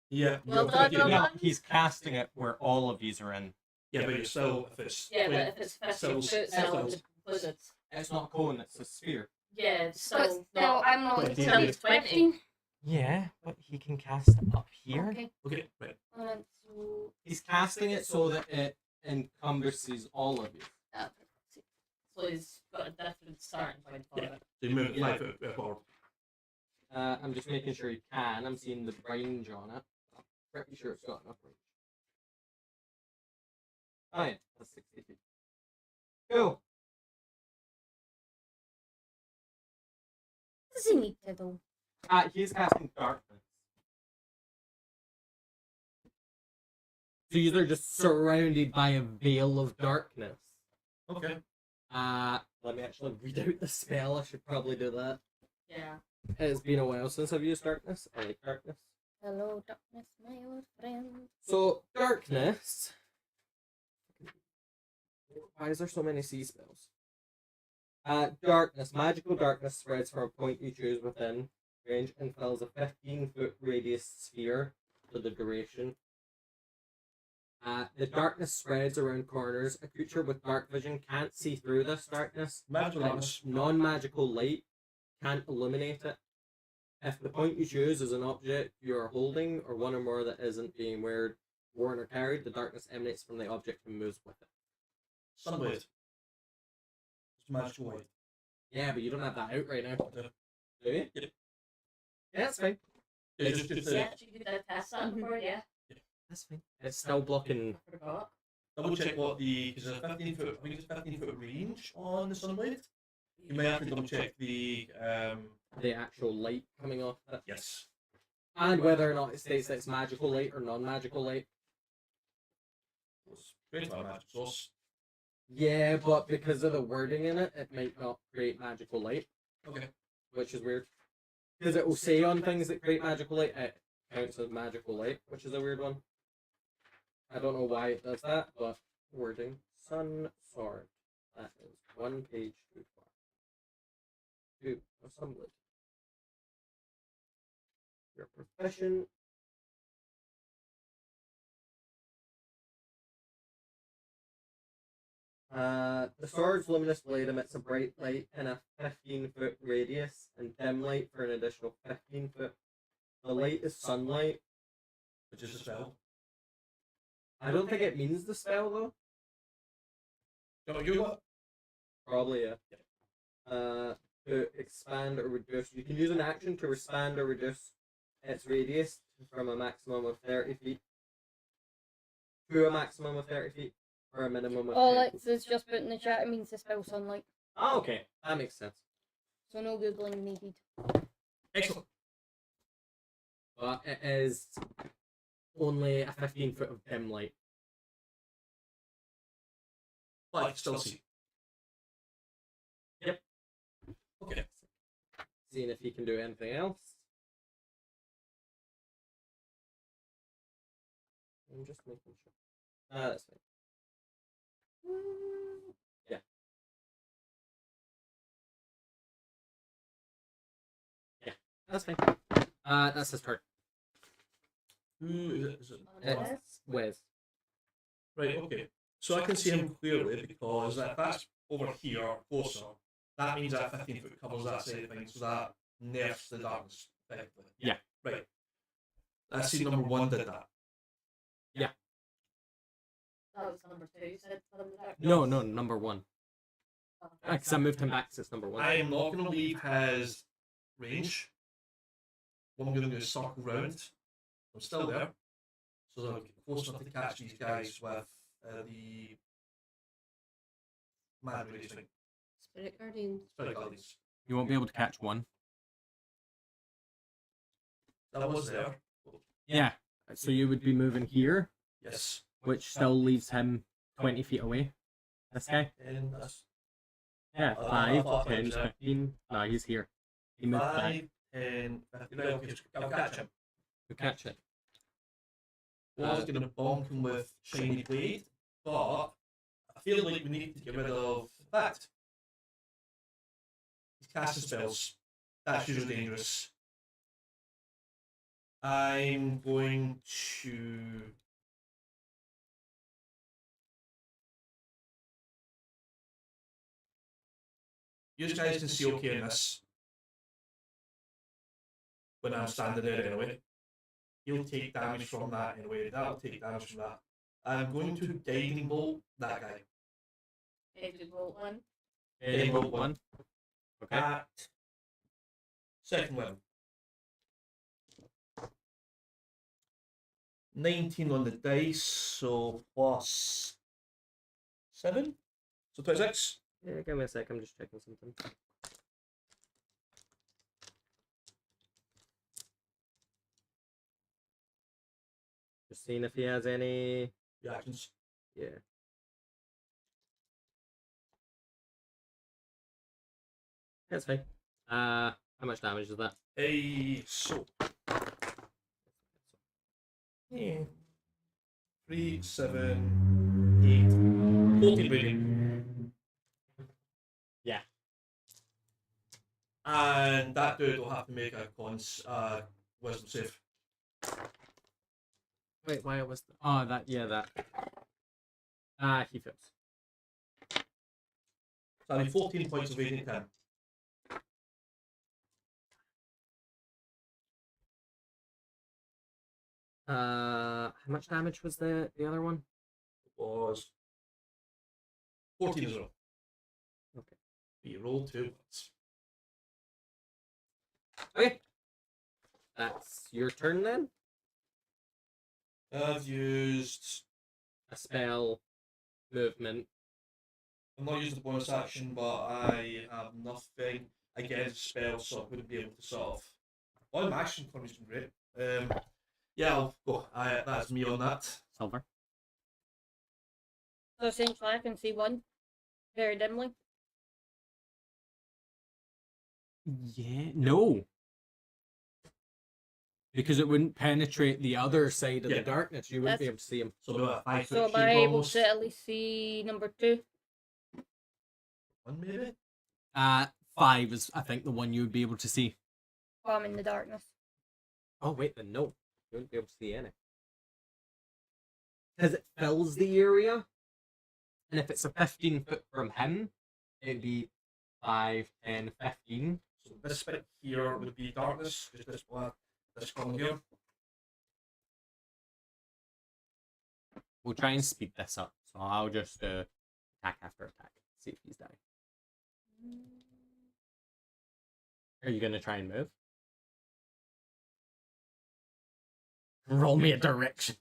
Yeah. Well you're done, thinking well about- done. He's casting it where all of these are in. Yeah, but you're still, if it's. Yeah, but if it's 15 Cells- foot, cells. it's included. It's not a cone, it's a sphere. Yeah, But still still, not. I'm not 20. until It's 20. 15. Yeah, but he can cast it up here. Okay. Okay, right. So, He's casting it so that it encompasses all of you. So he's got a different starting point for Yeah. it. So you move it Yeah. 5 foot forward. I'm just making sure you can. I'm seeing the range on it. I'm pretty sure it's got enough range. Oh yeah, that's 60 feet. Cool. What does he need to do? He's casting darkness. So you're just surrounded by a veil of darkness. Okay. Let me actually read out the spell. I should probably do that. Yeah. It's been a while since I've used darkness. I like darkness. Hello, darkness, my old friend. So, darkness. Why is there so many C spells? Darkness. Magical darkness spreads from a point you choose within range and fills a 15-foot radius sphere for the duration. The darkness spreads around corners. A creature with dark vision can't see through this darkness. Magical darkness. Non-magical light can't illuminate it. If the point you choose is an object you are holding, or one or more that isn't being worn or carried, the darkness emanates from the object and moves with it. Sunblade. It's magical light. Yeah, but you don't have that out right now. Yeah. Do you? Yep. Yeah, that's fine. Yeah, just Yeah, you did that test that before, yeah. That's fine. It's still blocking. I forgot. double check what the, because there's a 15-foot, I think it's 15-foot range on the Sunblade. You may have to double check the, The actual light coming off it. yes. And whether or not it states that it's magical light or non-magical light. It's created by a magic source. Yeah, but because of the wording in it, it might not create magical light, Okay. which is weird. Because it will say on things that create magical light, it counts as magical light, which is a weird one. I don't know why it does that, but wording. Sun Sword. That is one page too far. Two. Assembly. Your profession. The sword's luminous blade emits a bright light in a 15-foot radius and dim light for an additional 15 foot. The light is sunlight. Which is a spell. I don't think it means the spell though. No, you got Probably, yeah. To expand or reduce. You can use an action to expand or reduce its radius from a maximum of 30 feet to a maximum of 30 feet or a minimum of All 10 it says just put in the chat, it means the spell sunlight. Oh, okay. That makes sense. So no googling needed. excellent. But it is only a 15 foot of dim light. But I can still see. Yep. Okay. Seeing if he can do anything else. I'm just making sure. That's fine. Yeah. Yeah, that's fine. That's his turn. Who is it? Is it? It's Wes. Right, okay. So I can see him clearly because if that's over here or closer, that means that 15-foot covers that side of things, so that nerfs the darkness effectively. Yeah. Right. I see number one did that. That was number 2, said for them there. No, number one. Oh, Because I moved him back since number one. I am not going to leave his range. What I'm going to do is circle round. I'm still there. So that I'm close enough to catch these guys with the mad rage thing. Spirit Guardian. Spirit Guardians. You won't be able to catch one. That was there. Yeah. So you would be moving here, Yes. which still leaves him 20 feet away. This guy? And that's Yeah, I 5, thought 10, so. 15. No, he's here. He moved back 5, 10, 15. Right, okay, I'll catch him. to catch it. I was going to bonk him with Shiny Blade, but I feel like we need to get rid of that. He's casting spells. That's usually dangerous. I'm going to. You guys can see okay in this. When I'm standing there anyway. He'll take damage from that anyway. That'll take damage from that. I'm going to guiding bolt that guy. David Bolt one. Guiding bolt one. Okay. At second level. 19 on the dice, so plus 7. So 26. Yeah, give me a sec. I'm just checking something. Just seeing if he has any. Reactions. Yeah. That's fine. How much damage is that? So. Yeah. 3, 7, 8, 14 radiant. Yeah. And that dude will have to make a wisdom save. Wait, why it was? That. Yeah, that. He fails. So I need 14 points of radiant him. How much damage was the other one? Was 14 as well. Okay. We rolled 2 once. Okay. That's your turn then. I've used. A spell, movement. I'm not using the bonus action, but I have nothing against spells, so I wouldn't be able to sort of. Well, my action for me has been great. Yeah, I'll go. That's me on that. Silver. So essentially, I can see one very dimly. Yeah. No. Because it wouldn't penetrate the other side of Yeah. the darkness. You wouldn't be That's- able to see him. So about a 5 So foot am I cube able almost. to at least see number 2? 1 maybe? 5 is, I think, the one you would be able to see. Oh, I'm in the darkness. Oh, wait, then no. You wouldn't be able to see any. Because it fills the area. And if it's a 15 foot from him, it'd be 5, 10, 15. So this bit here would be darkness, just this column here. We'll try and speed this up. So I'll just attack after attack. See if he's dying. Are you going to try and move? Roll me a direction.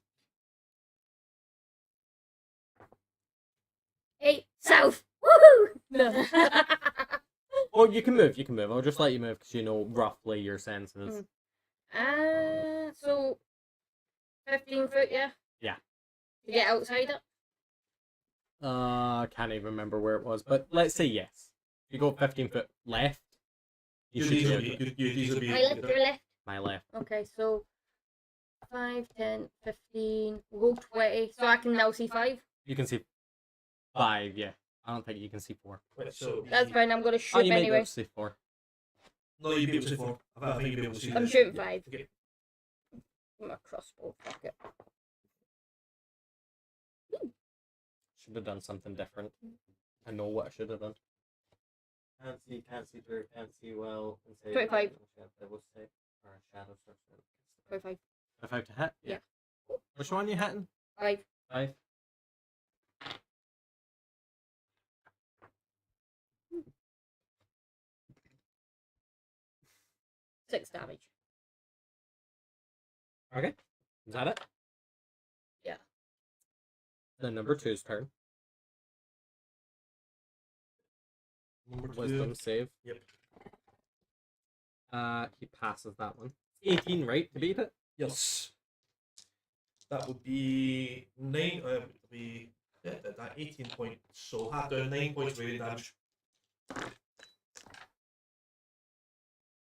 8 south. Woohoo! No. Oh, you can move. You can move. I'll just let you move because you know roughly your senses. So 15 foot, yeah. Yeah. To get outside it. Can't even remember where it was, but let's say yes. If you go 15 foot left, you should be able to. These will be. My left or left? My left. Okay, so 5, 10, 15, we'll go 20. So I can now see 5. You can see 5, yeah. I don't think you can see 4. Wait, so That's fine, I'm going to Oh, shoot you might be able anyway. to see 4. No, you'd be able to see 4. I think you'd be able to see. I'm this. shooting Yeah. 5. Okay. My crossbow, fuck it. Should have done something different. I know what I should have done. Can't see through, can't see well. 25. Or a shadow starts. 25. 25 to hit? Yeah. Which one are you hitting? 5. 5. Six damage. Okay. Is that it? Yeah. Then number 2's turn. Number 2. Wisdom save. Yep. He passes that one. 18, right, to beat it? Yes. That would be 9. Would be that 18 points. So half down 9 points radiant damage.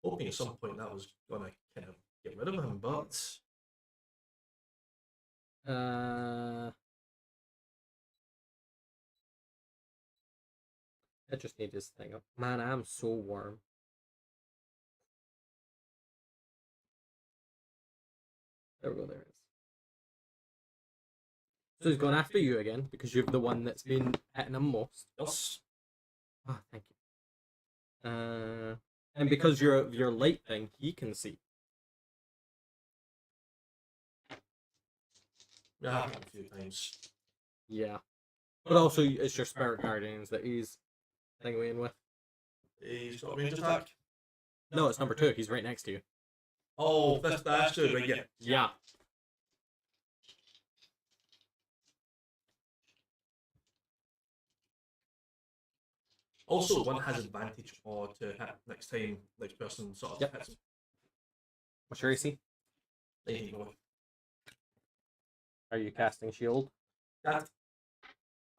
Hoping at some point that was gonna kind of get rid of him, but I just need this thing up. Man, I'm so warm. There we go, there it is. So he's going after you again, because you're the one that's been hitting him most. yes. Oh, thank you. And because you're of your light thing, he can see. Yeah, happened a few times. Yeah. But also, it's your spirit guardians that he's thinking with. He's got a range attack. No, it's number 2. He's right next to you. Oh, that's true, right? Yeah. Yeah. Also, one has advantage or to hit next time next person sort of Yep. hits. What's your AC? 19 boy. Are you casting shield? That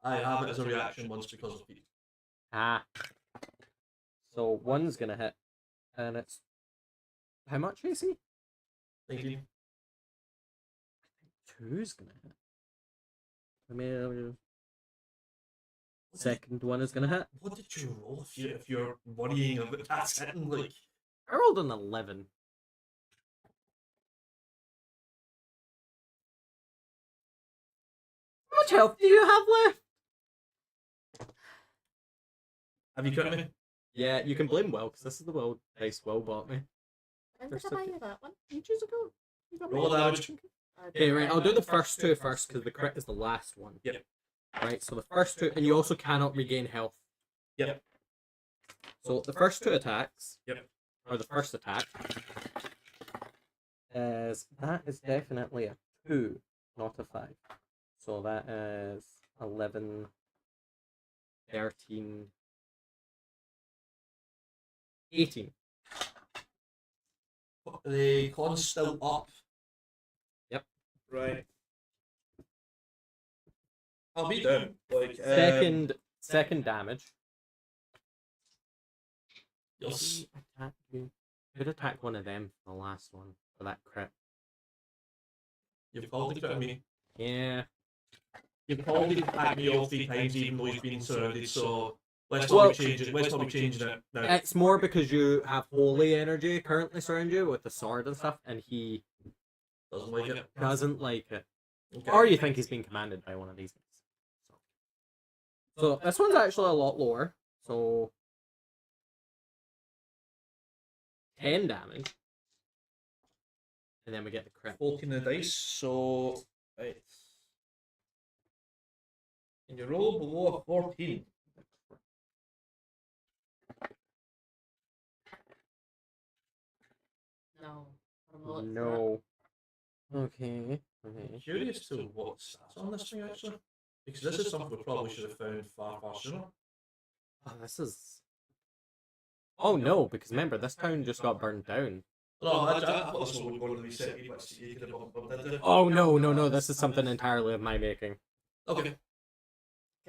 I have it as a reaction once because of feet. Ah. So one's gonna hit, and it's how much AC? 19. Two's gonna hit. Second one is gonna hit. What did you roll if you're worrying about that hitting? Like, I rolled an 11. How much health do you have left? have you cut me? Yeah, you can blame Will, because this is the Will dice Will bought me When There's did I buy something- you that one? ages ago. You got me Roll a damage. Okay, right, I'll do the first two first, because the crit is the last one. Yep. Right, so the first two, and you also cannot regain health. Yep. So the first two attacks, Yep. or the first attack, that is definitely a 2, not a 5. So that is 11, 13, 18. The con's still up. Yep. Right. I'll be down. Like Second damage. Yes. Attack you. Could attack one of them for the last one for that crit. You've called the crit on me. Yeah. You've called the attack me all 3 times, even though he's been surrounded. So let's Well- not be changing. Let's not be changing it now. It's more because you have holy energy currently surround you with the sword and stuff, and he Doesn't like it. doesn't like it. Okay. Or you think he's being commanded by one of these guys. So this one's actually a lot lower. So 10 damage. And then we get the crit. 14 the dice. So right. And you roll below a 14. No. I'm gonna look for it. No. Okay. I'm Okay. curious to what stats on this thing actually. Because this is something we probably should have found far, far sooner. Oh, this is. Oh no, because remember, this town just got burned down. No, I thought this one would go to the reset, but you could have bumped into. Oh no, this is something entirely of my making. Okay.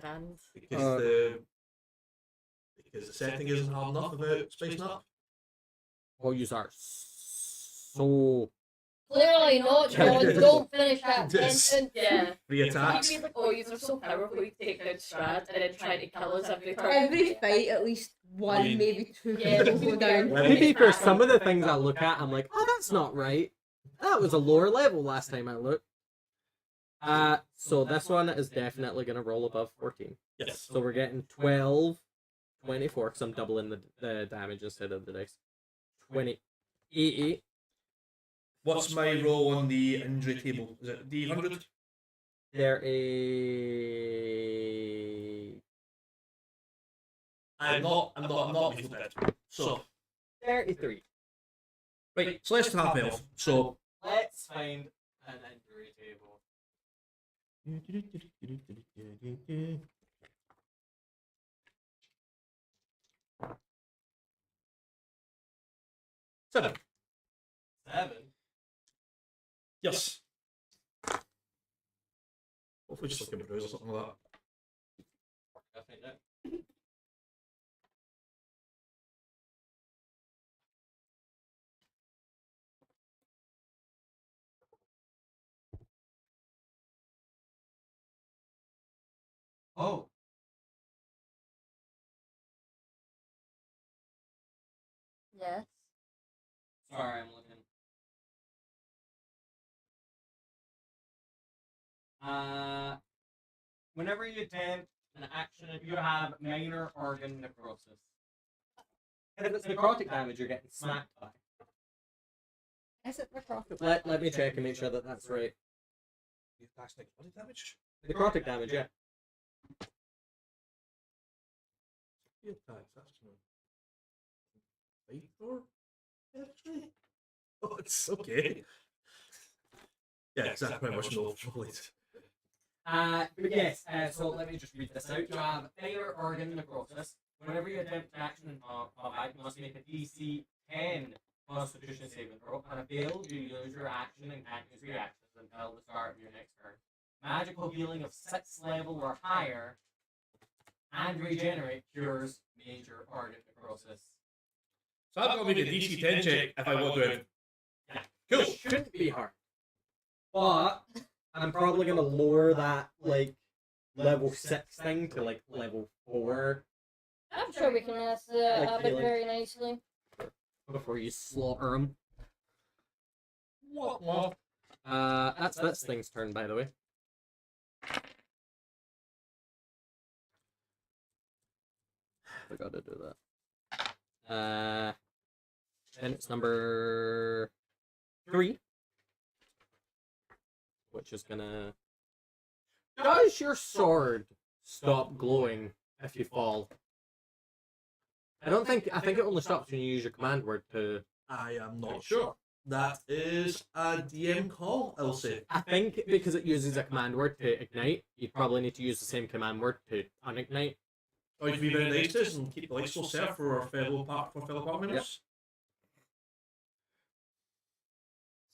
Grand. Because the setting isn't hard enough about spacing up. Oh, you are so. Clearly not, John. Don't finish that Yes. sentence. Yeah. Three You attacks. mean like, oh, you're so powerful, you take down Strad and then try to kill us every turn. Every fight, at least one, I mean- maybe two Yeah, people go down. Well, Maybe for some of the things I look at, I'm like, oh, that's not right. That was a lower level last time I looked. So this one is definitely going to roll above 14. Yes. So we're getting 12, 24, because I'm doubling the damage instead of the dice. 28. What's my roll on the injury table? Is it D100? There is I'm not lethal dead. So 33. right, so less than half health. So Let's find an injury table. 7. 7. Yes. Hopefully just like a bruise or something like that. I'll find out. Oh. Yes. Sorry, I'm looking. Whenever you attempt an action, if you have minor organ necrosis, if it's necrotic damage, you're getting smacked by. Is it necrotic? Let me check and make sure that that's right. That's like body damage. Necrotic damage, yeah. Fear attacks, that's no. 5 actually? Oh, it's okay. Yeah, exactly. Pretty much no probably. But yes, so let me just read this out. You have minor organ necrosis. Whenever you attempt an action in combat, you must make a DC 10 Constitution saving throw. On a fail, you lose your action and can't use reactions until the start of your next turn. Magical healing of 6th level or higher and regenerate cures major organ necrosis. So I've got to make a DC 10 check if I want to do it. Yeah. Cool. It shouldn't be hard. But I'm probably gonna lower that like level 6 thing to like level 4 I'm sure we can mess that Like up feeling. very nicely. before you slaughter them. What? That's this thing's turn, by the way. Forgot to do that. And it's number 3, which is gonna. Does your sword stop glowing if you fall? I don't think. I think it only stops when you use your command word to. I am not sure. That is a DM call, I'll say. I think because it uses a command word to ignite, you'd probably need to use the same command word to unignite. Or you can be very nice to us and keep the lights so set for our fellow party members.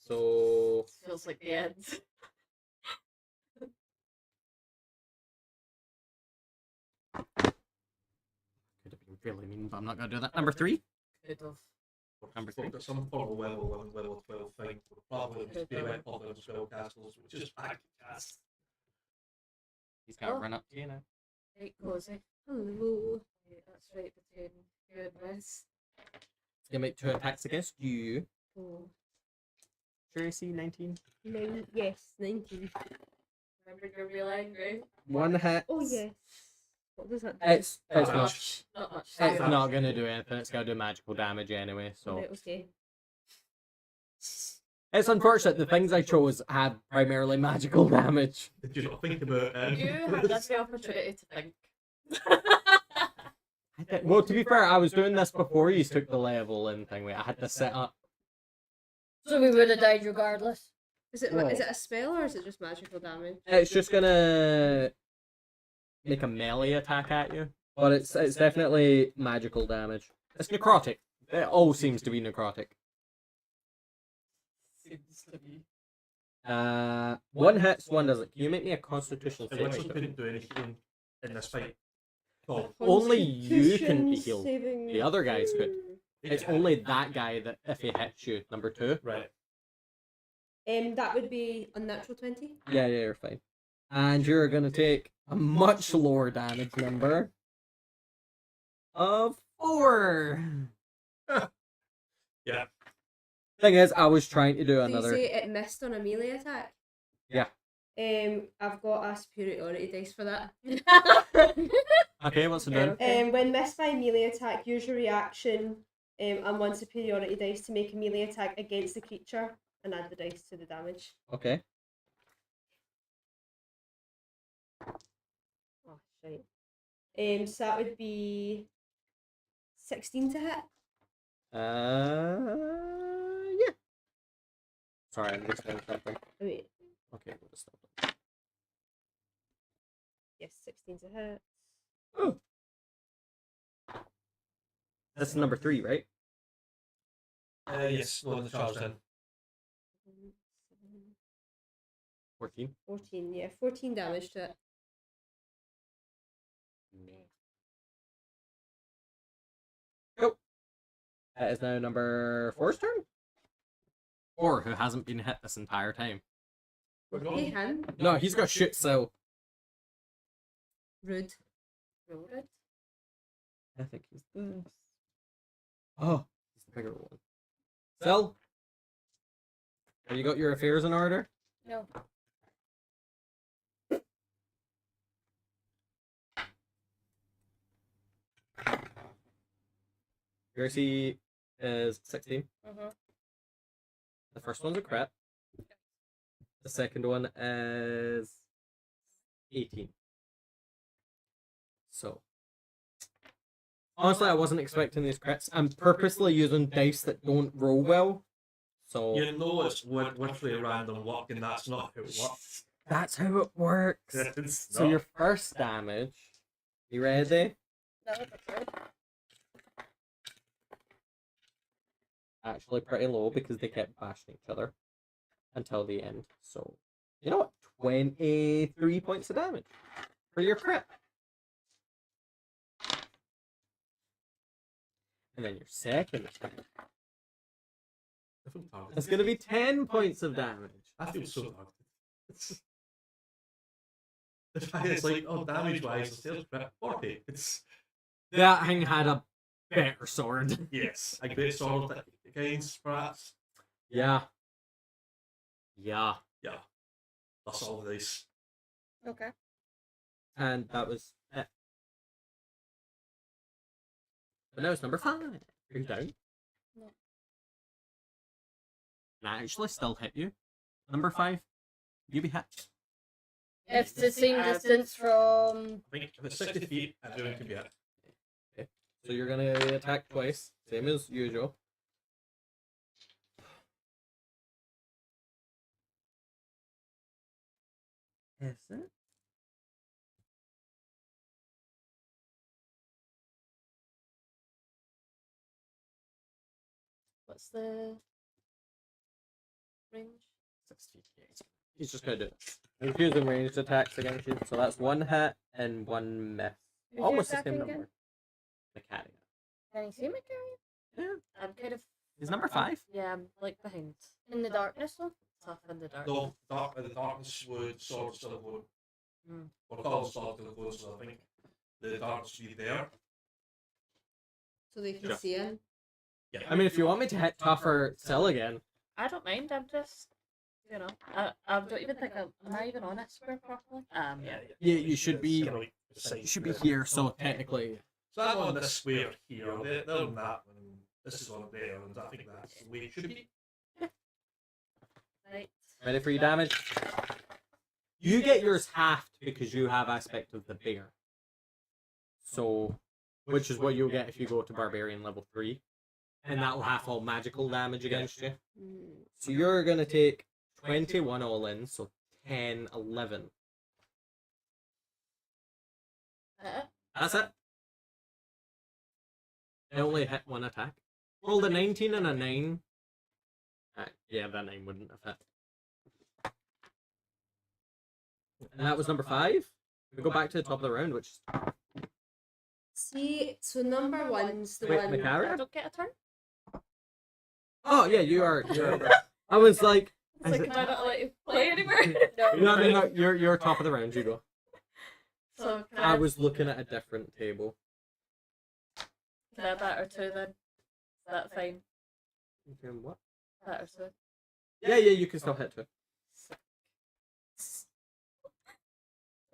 So Feels like the end. could have been really mean, but I'm not gonna do that. Number 3. Could have. Number We've 3. got some form of level 11, level 12 thing. Probably just be went public on spell castles, which is back cast. He's got to Oh. run up to you now. Right, cozy. Hello. Right, that's right between you and Miss. He's gonna make 2 attacks against you. Oh. Sure, AC 19. Yes, 19. Remember you're real angry? 1 hit. Oh, yes. What does that do? It's Not not. much. Not much. It's damage. not gonna do anything. It's gonna do magical damage anyway. So Right, okay. it's unfortunate. The things I chose had primarily magical damage. Did you not think about it? You had this the opportunity to think. Well, to be fair, I was doing this before you took the level and thing. I had to set up. So we would have died regardless. Is it Whoa. is it a spell or is it just magical damage? It's just gonna make a melee attack at you, but it's definitely magical damage. It's necrotic. It all seems to be necrotic. Seems to be. 1 hits, 1 doesn't. Can you make me a Constitution I saving literally throw? couldn't do anything in this fight. Oh, Only you can be Constitution healed. saving The other guys could. throw. It's only that guy that if he hits you, number 2. right. That would be unnatural 20. Yeah, you're fine. And you're gonna take a much lower damage number of 4. Yeah. Thing is, I was trying to do So you another. say it missed on a melee attack? Yeah. I've got a superiority dice for that. Okay, what's it doing? When missed by melee attack, use your reaction and 1 superiority dice to make a melee attack against the creature and add the dice to the damage. Okay. Oh, shite. So that would be 16 to hit. Yeah. Sorry, I'm just doing something. Wait, Okay, we'll just stop. yes, 16 to hit. That's number 3, right? Yes, no, the charge then. 14. 14, yeah, 14 damage to it. Cool. That is now number 4's turn. 4, who hasn't been hit this entire time. We're Hey, gone. Han. No, he's got shit, so. Rude. Rolled it. I think he's this. Oh, he's the bigger one. Sel, have you got your affairs in order? No. Your AC is 16. Mm-hmm. The first one's a crit. The second one is 18. So, honestly, I wasn't expecting these crits. I'm purposely using dice that don't roll well. So, You know it's literally a random luck, and that's not how it works. that's how it works. It's So, not. your first damage. You ready? that's good. Actually, pretty low because they kept bashing each other until the end. So, you know what? 23 points of damage for your crit. And then your second attack. I feel targeted. It's going to be 10 points of damage. I feel so targeted. It's like, oh, damage wise, the sales crit 40. It's That thing had a better sword. yes, a great sword against perhaps. Yeah. Yeah. Yeah, that's all of this. Okay. And that was it. But now it's number 5. Are you down? No. And I actually still hit you. Number 5. You be hit. It's the same distance from. I think if it's 60 feet, everyone can be it. So you're gonna attack twice, same as usual. Is it? What's the range? 60. He's just gonna do it. He's using ranged attacks against you, so that's 1 hit and 1 miss. Who's Almost the your same attacking number. again? The cat. Can you see me, Carrie? Yeah. I'm kind of. He's number 5. Yeah, I'm like behind. In the darkness, though? Tough in the dark. No, the darkness would sword still glowing. Mm. Or call sword still glowing, so I think the darkness would be there. So they can Sure. see in. Yeah. I mean, if you want me to hit tougher still again, I don't mind. I'm just, you know, I don't even think am I even on it square properly? Yeah. yeah, you should be. It's kinda like the side You should be square. here. So technically, So I'm on this square here, they're on that one, and this is on there, and I think that's the way it should be. Right. ready for your damage. You get yours halved because you have aspect of the bear. So, which is what you'll get if you go to Barbarian level 3. And that will have all magical damage against you. So you're going to take 21 all in, so 10, 11. That's it. I only hit 1 attack. Rolled a 19 and a 9. Yeah, that 9 wouldn't have hit. And that was number 5. We go back to the top of the round, which is See, so number one's the Wait, one. Macari? I don't get a turn. oh yeah, you are. I was like, It's like, Is it- can I not let you play anymore? no, you're top of the round. You go. So can I was looking at a different table. Can I have that or 2 then? Is that fine? You can what? That or 2. Yeah, you can still hit 2.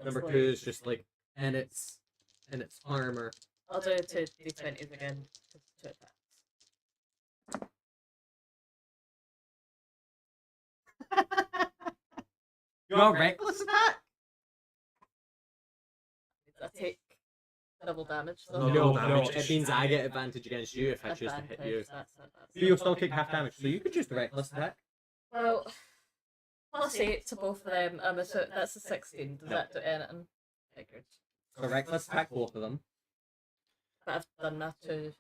Number 2 is just like, and it's armor. I'll do 2 d20s again. 2 attacks. You got reckless attack? I take double damage. So No, No, damage. it means I get advantage against you if I choose to hit you. Advantage, that's So you'll still take half damage, so you could choose the reckless attack. Well, +8 to both of them. I'm assuming that's a 16. Does that do anything? Figured. So reckless attack both of them. But I've done that to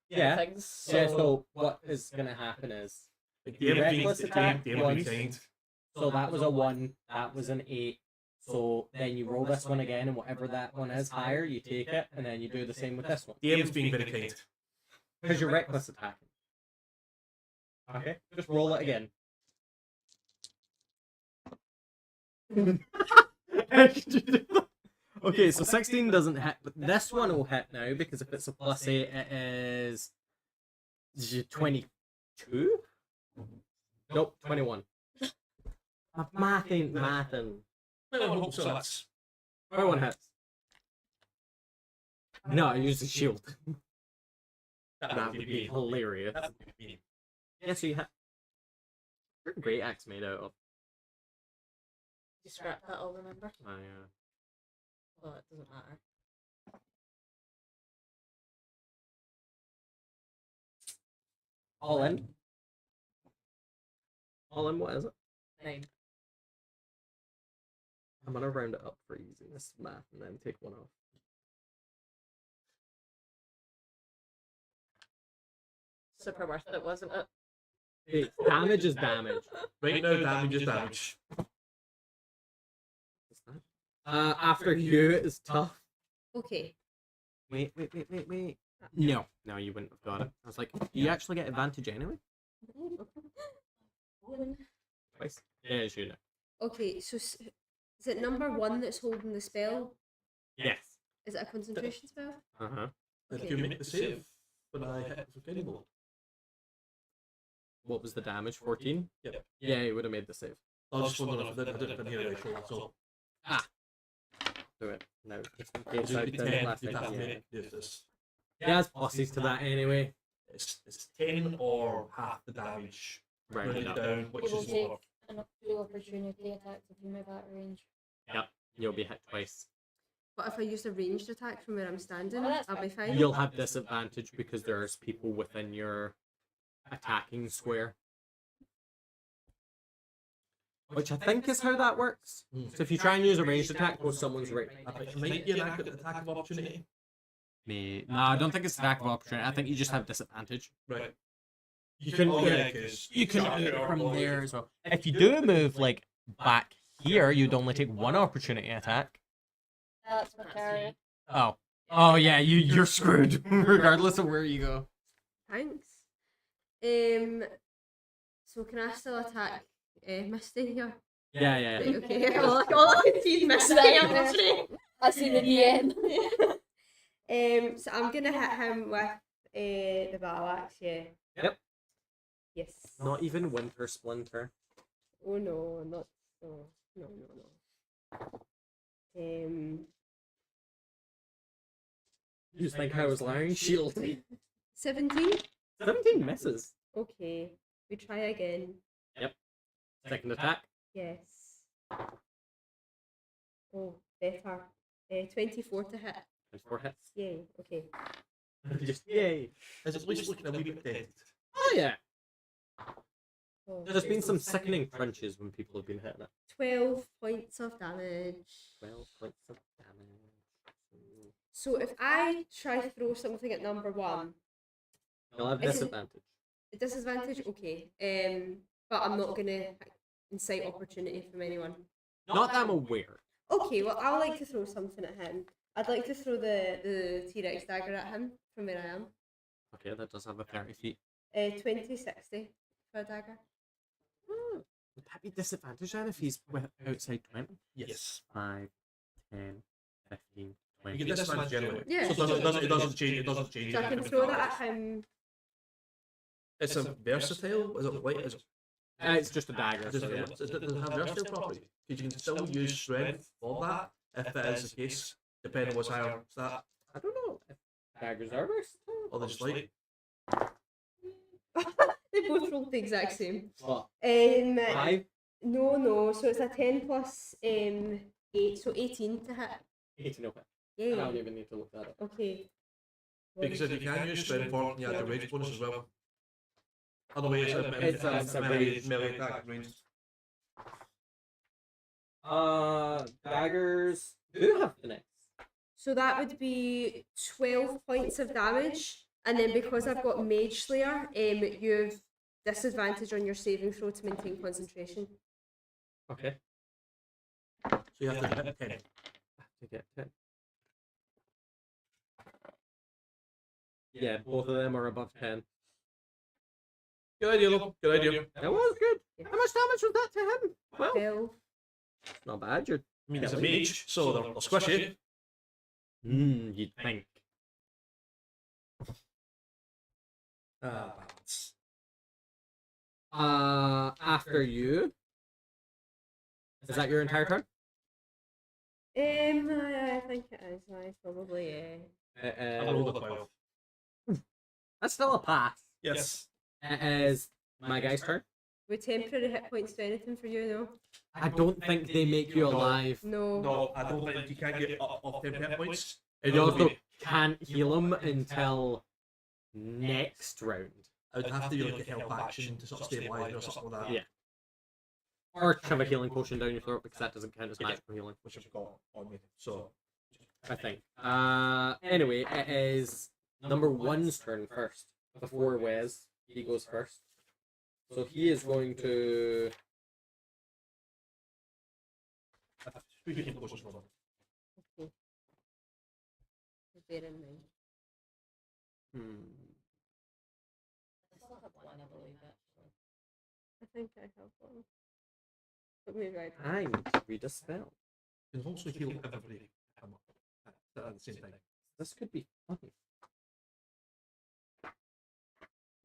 Yeah. things. So, Yeah, so what is going to happen is, The reckless attack once. behind. so that was a 1, that was an 8. So then you roll this one again, and whatever that one is higher, you take it, and then you do the same with this one. The aim's being very kind. Because you're reckless attacking. Okay, just roll it again. Okay, so 16 doesn't hit, but this one will hit now because if it's a +8, it is 22. Nope, 21. Math ain't mathin'. Well, I hope so. That's 21 hits. No, I use the shield. That would be hilarious. That would be Yeah, so you have. Where's the great axe made out of? you scrap that, I'll remember. Well, it doesn't matter. All in? All in, what is it? 9. I'm gonna round it up for easiness math and then take 1 off. super worth it, wasn't it? Hey, damage is damage. Right now, damage is damage. After you is tough. Okay. Wait. No, you wouldn't have got it. I was like, you actually get advantage anyway? Twice. Yeah, you know. Okay, so is it number 1 that's holding the spell? Yes. Is it a concentration spell? Uh-huh. If Okay. you make the save when I hit with a guiding bolt. What was the damage? 14? Yep. Yeah, you would have made the save. I was just wondering if I didn't hear right, so Do it. No. Just in it's case I be did 10 last you'd have time. to Yeah. make this. He has pluses to that anyway. It's 10 or half the damage. Right. Round it down, which You will is take more. an full opportunity attacks if you move out of range. You'll be hit twice. But if I use a ranged attack from where I'm standing, Oh, that's I'll be fine. fine. You'll have disadvantage because there's people within your attacking square. Which I think is how that works. So if you try and use a ranged attack, well, someone's right. I think it might be an accurate attack of opportunity. Me. No, I don't think it's attack of opportunity. I think you just have disadvantage. Right. You can Oh, yeah, 'cause you can shot do it or from volley. there as well. If you do move like back here, you'd only take one opportunity attack. That's Macaria. Oh yeah, you're screwed regardless of where you go. Thanks. So can I still attack Misty here? Yeah. Right, okay. All I can see is Misty. I see the DM. So I'm gonna hit him with the Vallaks, yeah. Yep. Yes. Not even Winter Splinter. Oh no, not no. You just think I was lying? Shield. 17? 17 misses. Okay. We try again. Second attack. Yes. Oh, better. 24 to hit. And 4 hits. Yay. Okay. Just yay. Is it at least looking a wee bit dead? Oh yeah. Oh, There's been some sickening crunches when people have been hitting it. 12 points of damage. 12 points of damage. So if I try to throw something at number 1, You'll have Is it- disadvantage. disadvantage? Okay. But I'm not gonna incite opportunity from anyone. Not that I'm aware. Okay, well I'll like to throw something at him. I'd like to throw the T-Rex dagger at him from where I am. Okay, that does have a 30 feet. 20-60 for a dagger. Would that be disadvantage then if he's outside 20? Yes. 5, 10, 15, 20. You get disadvantage anyway. Yeah. So it doesn't change. It doesn't change. So I can throw that at him. It's a versatile. Is it light? Is it? It's just a dagger. Does So yeah. it have versatile property? Because you can still use strength for that if that is the case, depending on what's higher stat. I don't know if daggers are versatile. Or they just light. They both rolled the exact same. What? 5? 5? No. So it's a 10 plus 8, so 18 to hit. 18 okay. I Yay. don't even need to look that up. Okay. Because if you can use strength for it, you have the range bonus as well. Otherwise, It's a melee attack range. Daggers do have finesse. So that would be 12 points of damage, and then because I've got Mage Slayer, you've disadvantage on your saving throw to maintain concentration. Okay. So you have to hit 10. To get 10. Yeah, both of them are above 10. Good idea, though. Good idea. That was good. How much damage was that to him? Well, 12. not bad. You're. I mean, it's a mage, so they'll squish you. You'd think. Balance. After you. Is that your entire turn? I think it is. Probably, yeah. I rolled a 12. That's still a pass. Yes. It is my guy's turn. Would temporary hit points do anything for you, no? I don't think they make you alive. No. No, I don't think you can get off 10 hit points. And you also can't heal him until next round. I would have to do like a help action to sort of stabilize or something like that. Yeah. Or shove a healing potion down your throat because that doesn't count as magical healing. Which I've got on me. So, I think. Anyway, it is number 1's turn first before Wes, He goes first. So he is going to. Okay. Bear in mind. I still have one, I believe it. I think I have one. But maybe I don't. I need to read a spell. You can also heal every hammer at the same time. This could be funny.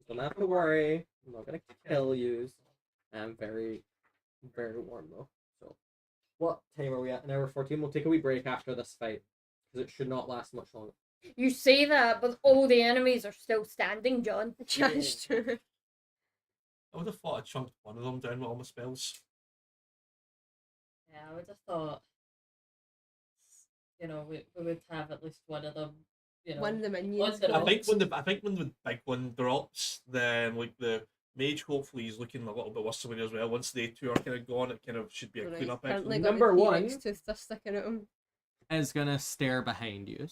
Don't have to worry. I'm not gonna kill you. I'm very, very warm though. So, what time are we at? An hour 14. We'll take a wee break after this fight because it should not last much longer. You say that, but all the enemies are still standing, John. That's true. I would have thought I chunked one of them down with all my spells. Yeah, I would have thought, you know, we would have at least one of them, you know. One of the minions. One's gonna- I think when the big one drops, then like the mage hopefully is looking a little bit worse than as well. Once they two are kind of gone, it kind of should be a clean up. Apparently Number got a one. T-Rex tooth sticking at him. Is gonna stare behind you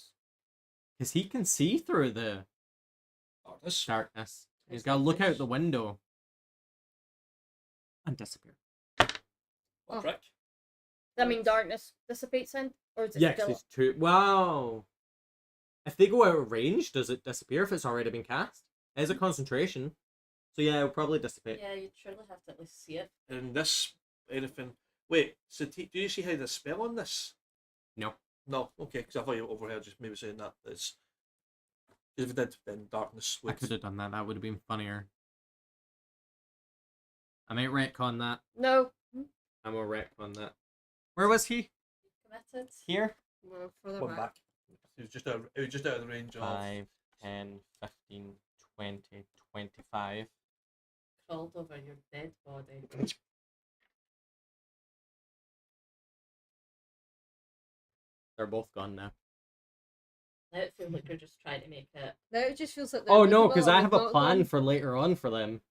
because he can see through the darkness. He's got to look out the window and disappear. What Oh. trick? Does that mean darkness dissipates in? Or is it Yes, still... it's true. Wow. If they go out of range, does it disappear if it's already been cast? It is a concentration. So yeah, it'll probably dissipate. Yeah, you'd surely have to at least see it. And this anything? Wait, so do you see how the spell on this? No. No, okay, because I thought you overheard just maybe saying that. It's if it did, then darkness I would. could have done that. That would have been funnier. I might retcon that. No. I'm gonna retcon that. Where was he? Committed. Here? Well, further One back. back. It was just out of the range of. 5, 10, 15, 20, 25. Crawled over your dead body. They're both gone now. Now it feels like you're just trying to make it. Now it just feels like they're Oh no, movable because I and have a not plan gone. for later on for them.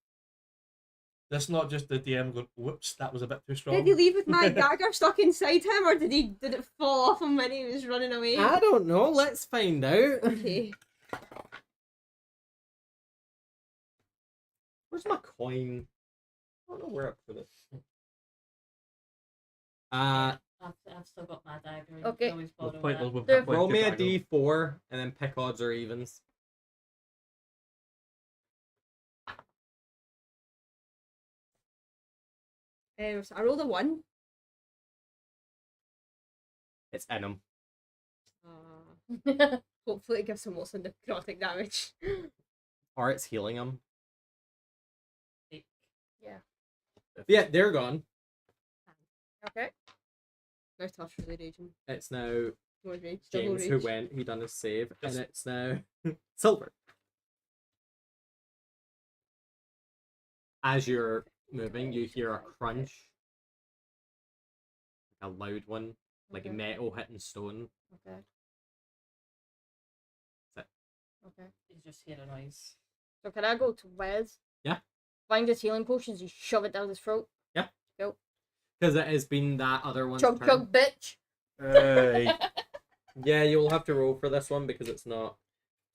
That's not just the DM going, whoops, that was a bit too strong. Did he leave with my dagger stuck inside him, or did it fall off him when he was running away? I don't know. Let's find out. Okay. Where's my coin? I don't know where I put it. I've still got my dagger. You Okay. can always borrow that. The- Roll me a d4 and then pick odds or evens. So I rolled a 1. It's in him. Hopefully it gives him lots of necrotic damage. Or it's healing him. Yeah. Yeah, they're gone. Okay. Now Tosh really raging. It's now More rage. Double James rage. who went. He done his save. Yes. And it's now Silver. As you're moving, you hear a crunch. Like a loud one. Like Okay. metal hitting stone. Okay. That's Okay. You just hear a noise. So can I go to Wes? Yeah. Find his healing potions and shove it down his throat? Because it has been that other one's Chug turn. chug, bitch! Hey, Yeah, you'll have to roll for this one because it's not.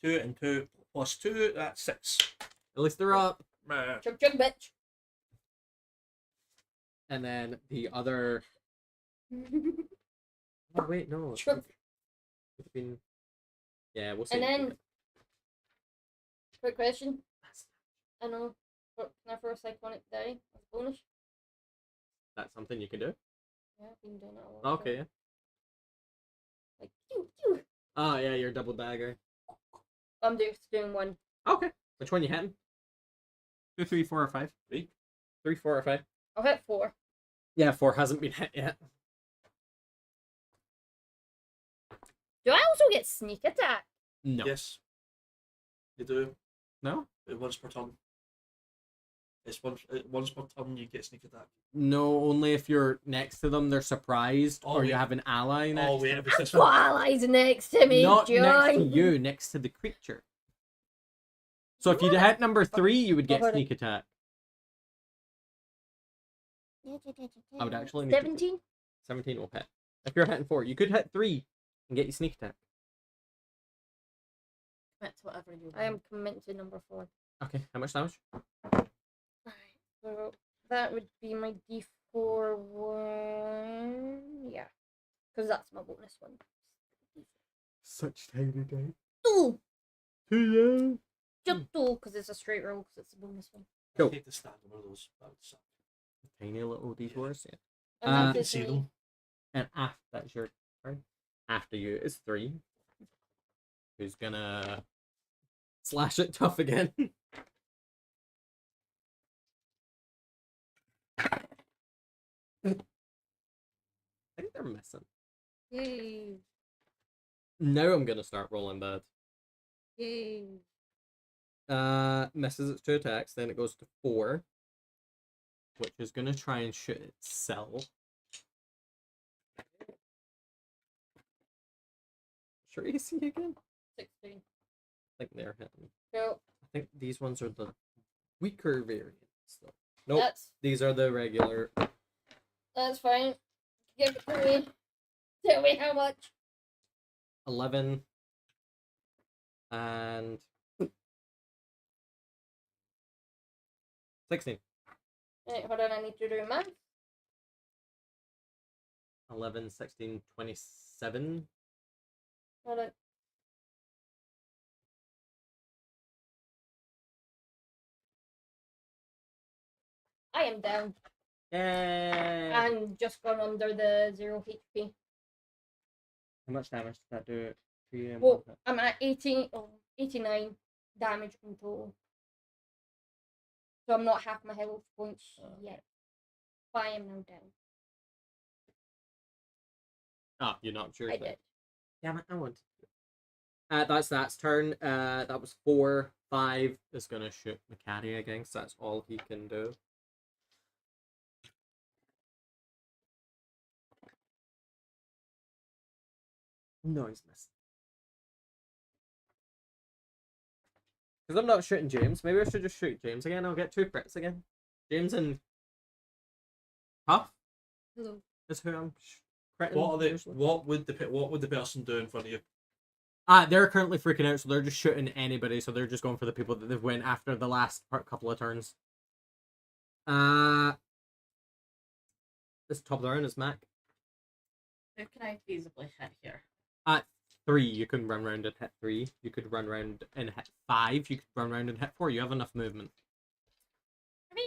2 and 2 plus 2, that's 6. At least they're up. Meh. Chug chug, bitch! And then the other. Oh wait, no. It Chug. would have been. Yeah, we'll see. And then, quick question. I know. Can I throw a cyclonic die as a bonus? That's something you can do. Yeah, I've been doing it a lot. Okay. Yeah. Like, pew, pew. Oh yeah, your double dagger. I'm just doing one. Okay. Which one you hitting? 2, 3, 4, or 5? 3. 3, 4, or 5? I'll hit 4. Yeah, 4 hasn't been hit yet. Do I also get sneak attack? No. Yes. You do. No. Once per turn. It's once per turn you get sneak attack. No, only if you're next to them, they're surprised, Oh, or you wait. have an ally next. Oh to wait, them. if it's this I've one. got allies next to me, Not John. next to you, next to the creature. So if you'd hit number 3, you would get heard it. sneak attack. I would actually need to- 17? 17 will hit. If you're hitting 4, you could hit 3 and get your sneak attack. Commit to whatever you want. I am committed to number 4. Okay, how much damage? Alright, so that would be my D4 one. Yeah. Because that's my bonus one. Such tiny die. Two! Yeah. Just two, because it's a straight roll, because it's a bonus one. Cool. I hate the stand on one of those. That would suck. Tiny little d4s, yeah. And Uh, You that can is see me. them. And after that's your turn. After you is 3. Who's gonna slash it tough again? I think they're missing. Yay. Now I'm gonna start rolling bad. Yay. Misses its 2 attacks, then it goes to 4. Which is gonna try and shoot itself. Sure AC again? 16. I think they're hitting. So, I think these ones are the weaker variants though. Nope. that's These are the regular. fine. Give it to me. Tell me how much. 11 and 16. Right, hold on, I need to do math. 11, 16, 27. Hold on. I am down. Yay! And just gone under the 0 HP. How much damage did that do to you? in Well, one hit? I'm at 89 damage in total. So I'm not half my health points yet. But I am now down. Ah, you're not sure. I did. Damn it, I wanted to. That's turn. That was 4. 5 is gonna shoot McCarry again, so that's all he can do. No, he's missed. Because I'm not shooting James. Maybe I should just shoot James again. I'll get 2 crits again. James and Huff Hello. is who I'm critting. What are they? usually. What would the person do in front of you? They're currently freaking out, so they're just shooting anybody. So they're just going for the people that they've went after the last couple of turns. This top of the round is Mac. Who can I feasibly hit here? 3, you can run round and hit 3. You could run round and hit 5. You could run round and hit 4. You have enough movement. Me.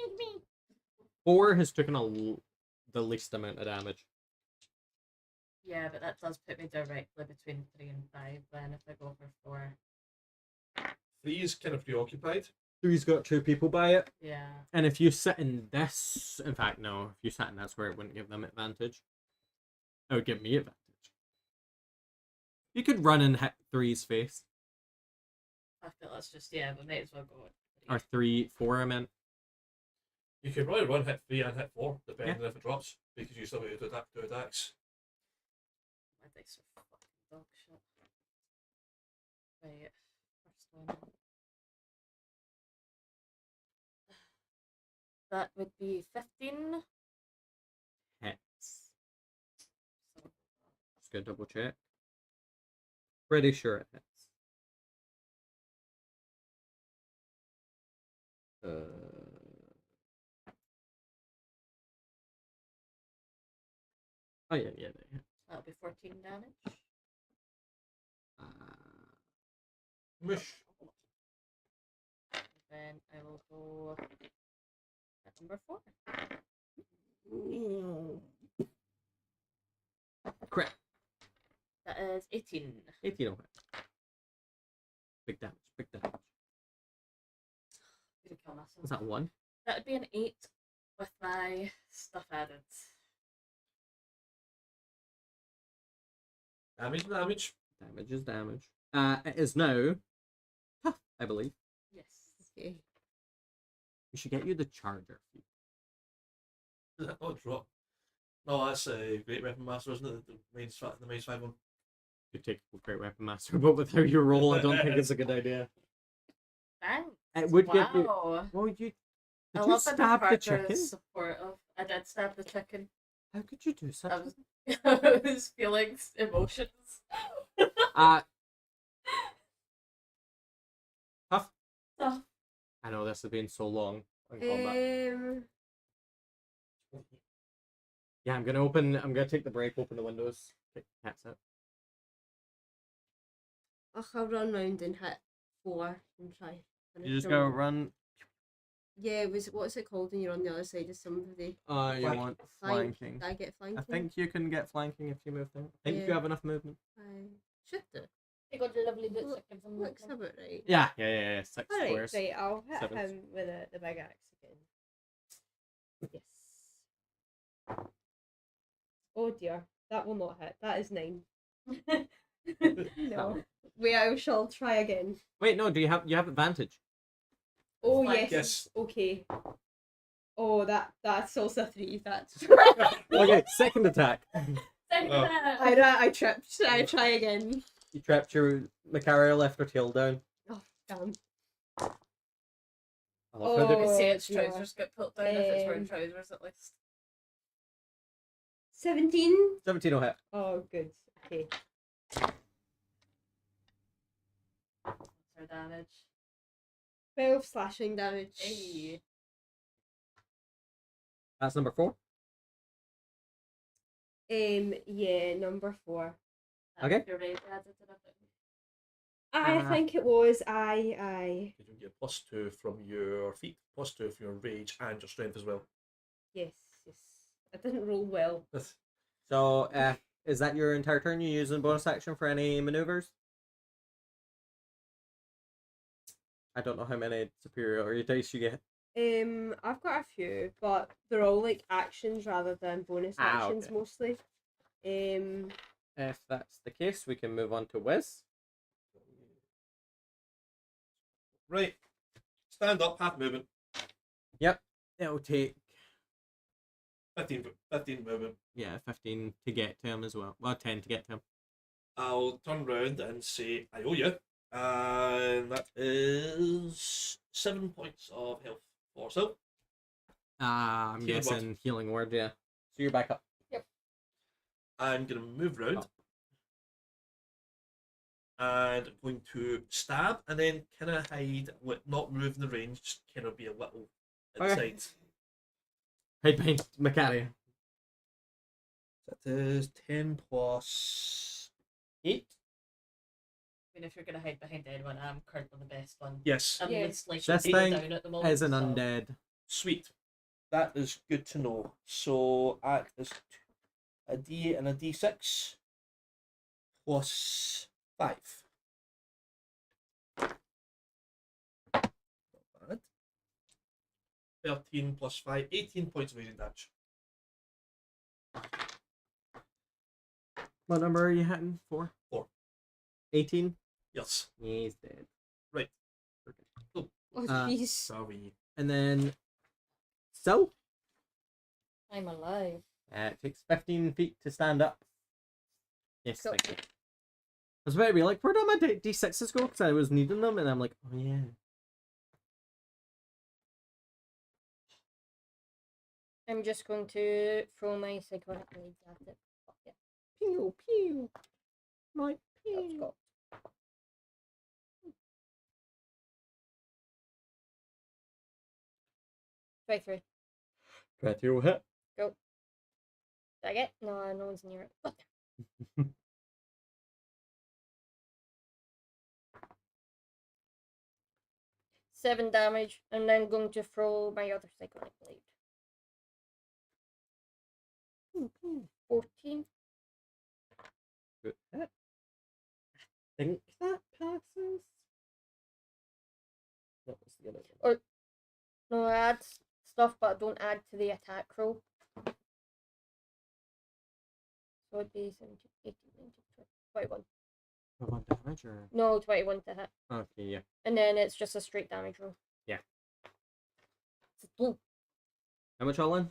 4 has taken the least amount of damage. Yeah, but that does put me directly between 3 and 5 then if I go for 4. 3 is kind of preoccupied. 3's got 2 people by it. Yeah. And if you sit in this... In fact, no. If you sat in that's where it wouldn't give them advantage. It would give me advantage. You could run and hit 3's face. I feel that's just, yeah, we might as well go with 3. Or 3, 4, I meant. You could probably run hit 3 and hit 4, depending if it drops, because you still get to attack 2 attacks. My dice are fucking dog shit. Right, first one. That would be 15. Hits. So, Just gonna double check. Pretty sure it hits. Oh yeah, they hit. that'll be 14 damage. Uh, Mush. Then I will go at number 4. Crit. That is 18. 18 will hit. Big damage. Big damage. Gonna kill myself. Was that 1? That would be an 8 with my stuff added. Damage. Damage is damage. It is now tough, I believe. Yes. Okay. We should get you the charger. Oh, drop. No, that's a Great Weapon Master, isn't it? The main 5 one. You take a Great Weapon Master, but with how you roll, I don't think it's a good idea. Thanks. It would get you. Wow. Well, you did I you love that stab the partner chicken? is supportive. I did stab the chicken. How could you do such? I was, I was feeling emotions. Uh, tough. Oh, I know this has been so long in combat. Yeah, I'm gonna take the break, open the windows, kick the cats out. I'll run round and hit 4 and try. You just gotta run. Yeah, what's it called when you're on the other side of somebody? You Flank. want Flank. flanking. Did I get flanking? I think you can get flanking if you move down. I think you Yeah. have enough movement. I should do. They got the lovely boots that give them Looks movement. about right. Yeah. 6 Alright, squares. right, I'll hit 7. him with the big axe again. Yes. Oh dear, that will not hit. That is 9. No. Wait, I shall try again. Wait, no. Do you have advantage? Oh Flank. yes. Okay. Oh, that's also 3. That's. Okay, second attack. Second Oh. attack. I tripped. I try again. You trapped your Macaria, left her tail down. Oh damn. I love how Oh. they- You see its dear. trousers get put down if it's wearing trousers at least. 17. 17 will hit. Oh good. Okay. What's her damage? 12 slashing damage. Hey. That's number 4. Yeah, number 4. Okay. Your rage added to that. I think it was I. You get +2 from your feet, +2 from your rage, and your strength as well. Yes. I didn't roll well. So, is that your entire turn? You using bonus action for any maneuvers? I don't know how many superiority dice you get. I've got a few, but they're all like actions rather than bonus actions okay. mostly. If that's the case, we can move on to Wiz. Right. Stand up, half movement. Yep. It'll take 15 movement. 15 to get to him as well. Well, 10 to get to him. I'll turn round and say, I owe you. And that is 7 points of health for Sil. I'm Healing guessing healing word, yeah. So you're back up. I'm going to move round. Oh. And going to stab and then kind of hide, not move in the range, just kind of be a little Okay. inside. Hide behind Macaria. That is 10 plus 8. I mean, if you're going to hide behind anyone, I'm currently the best one. Yes. I'm Yeah. least likely This to go thing down at the moment. Is an so- undead. Sweet. That is good to know. So that is a D8 and a D6 plus 5. Not bad. 13 plus 5, 18 points of radiant damage. What number are you hitting for? 4. 18? Yes. He's dead. Oh Uh, jeez. Sorry. And then so I'm alive. it takes 15 feet to stand up. Yes, Cool. thank you. I was about to be like, where did my D6s go? Because I was needing them, and I'm like, oh yeah. I'm just going to throw my psychotic blades at it. Fuck it. Pew pew. My Let's pew. go. Try 3. 20 will hit. Did I get? No, no one's near it. What? 7 damage, and then going to throw my other psychotic blade. 14. Good hit. I think that passes. What was the other one? No, I add stuff, but I don't add to the attack roll. So it'd be 17, 18, 19, 20, 21. 1 damage or? No, 21 to hit. Okay, yeah. And then it's just a straight damage roll. Yeah. Ooh, How much all in?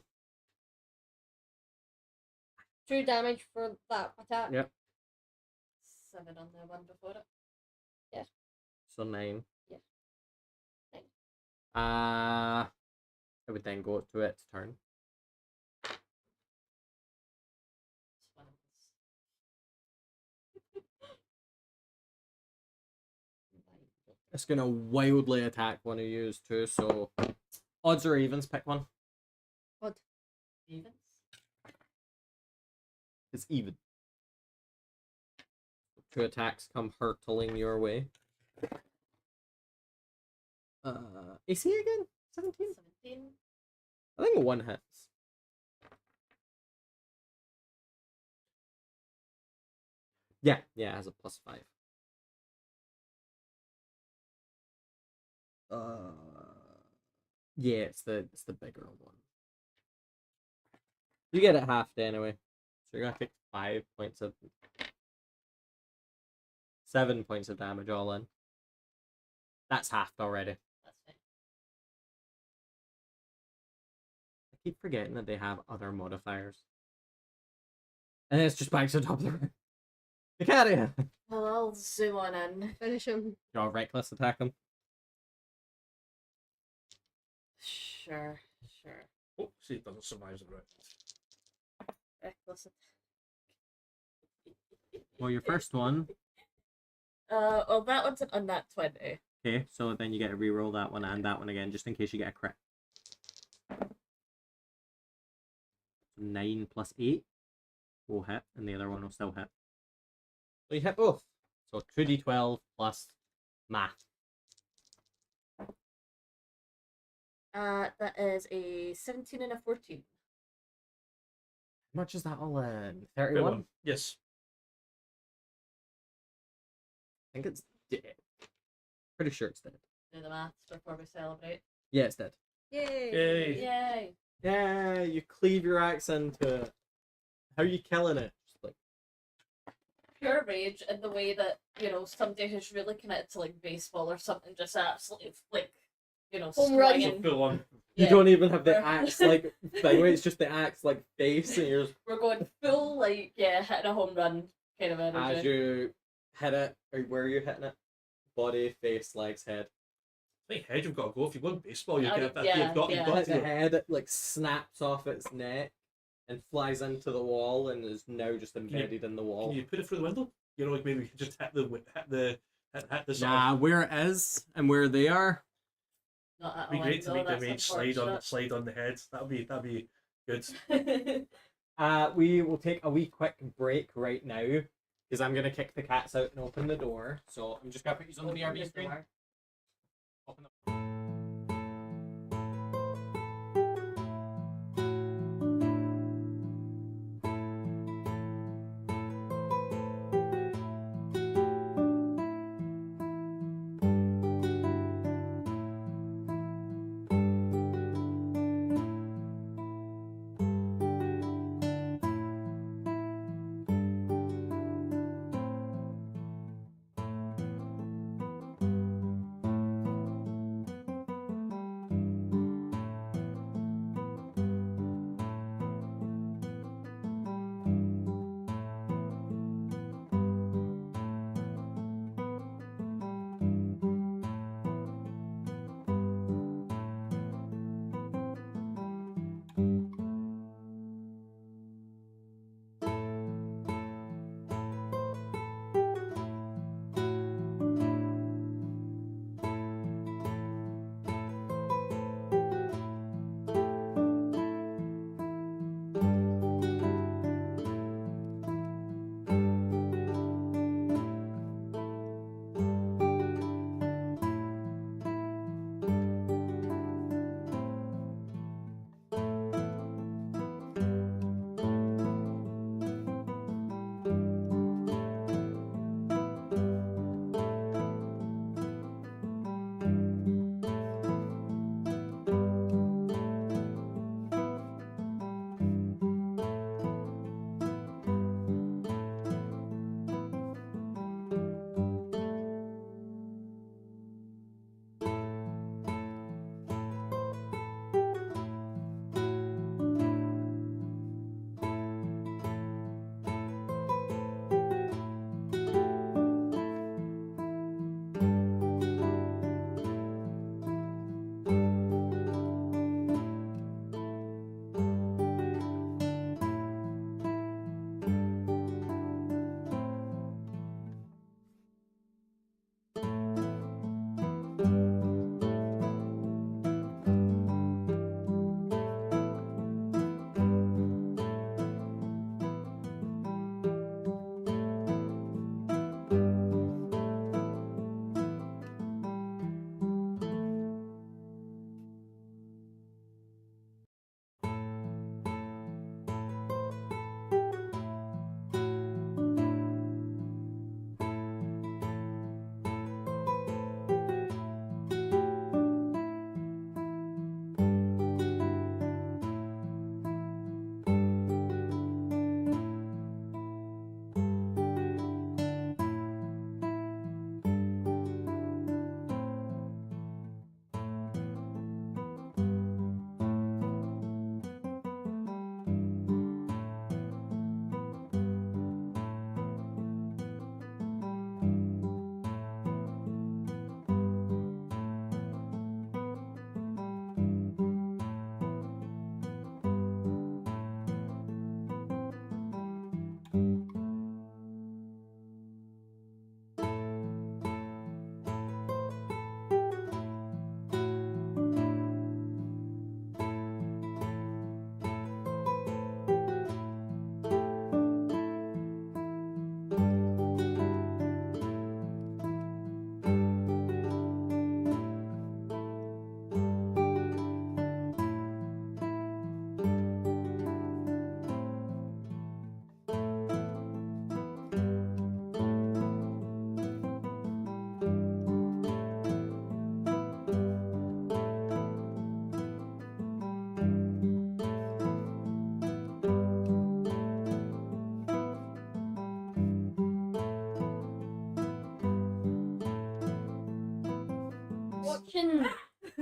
2 damage for that attack. Yep. 7 on the one before it. So 9. Yeah. 9. It would then go to its turn. It's one of It's gonna wildly attack one of you too. So, odds or evens, pick one. Evens. It's even. Two attacks come hurtling your way. AC again? 17? 17. I think one hits. Yeah, it has a +5. Yeah, it's the bigger one. You get it halved anyway. So you're gonna take 7 points of damage all in. That's halved already. That's fine. I keep forgetting that they have other modifiers. And it's just back to the top of the room. Get out of here! Well, I'll zoom on in. Finish him. Y'all reckless attack him. Sure. Oh, see, it doesn't survive the round. Reckless. Well, your first one. Well, that one's an unnat 20. Okay, so then you get to reroll that one and that one again, just in case you get a crit. 9 + 8 will hit, and the other one will still hit. So you hit both. So 2d12 plus math. That is a 17 and a 14. How much is that all in? 31? Yes. I think it's dead. Pretty sure it's dead. Do the maths before we celebrate. Yeah, it's dead. Yay! Yay. Yay! Yeah, you cleave your axe into it. How are you killing it? Just like, Pure rage in the way that, somebody who's really connected to like baseball or something just absolutely Home run. swinging. Full on. you Yeah. don't even have the axe like thing, where it's just the axe like face, and you're just, We're going full hitting a home run kind of energy. as you hit it, or where are you hitting it? Body, face, legs, head. I think head you've got to go. If you go in baseball, you get that. yeah, You've got Hit to the go. head, it like snaps off its neck and flies into the wall and is now just embedded in the wall. Can you put it through the window? Like maybe we could just hit the sort Nah, where it is and where they are. Not at of, be a great to window, make the that's mage slide on the head. That'd be good. unfortunate. We will take a wee quick break right now because I'm gonna kick the cats out and open the door. So I'm just gonna put these on the BRB screen. Open the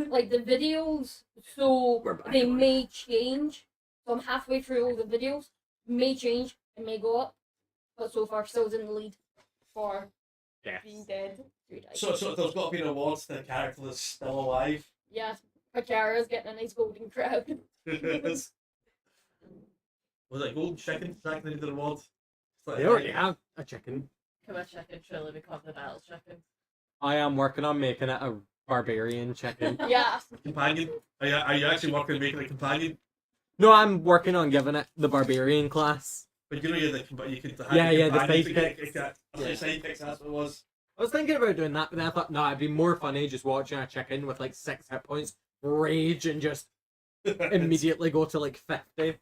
like the videos, so We're back they on. may change. So I'm halfway through all the videos, may change and may go up, but so far still in the lead for Yes. being dead. 3 dice. So there's got to be an award to the character that's still alive. Yeah, Hakara's getting a nice golden crown. Was it golden chicken? Is that going to be the reward? It's like- They already have a chicken. Can my chicken truly become the battle chicken? I am working on making it a barbarian chicken. Yeah. Companion? Are you actually working on making a companion? No, I'm working on giving it the barbarian class. But you know you're the you could have Yeah, a yeah, the companion to sidekicks. get- Yeah. sidekicks, that's what it was. I was thinking about doing that, but then I thought, no, it'd be more funny just watching a chicken with like 6 hit points rage and just immediately go to like 50.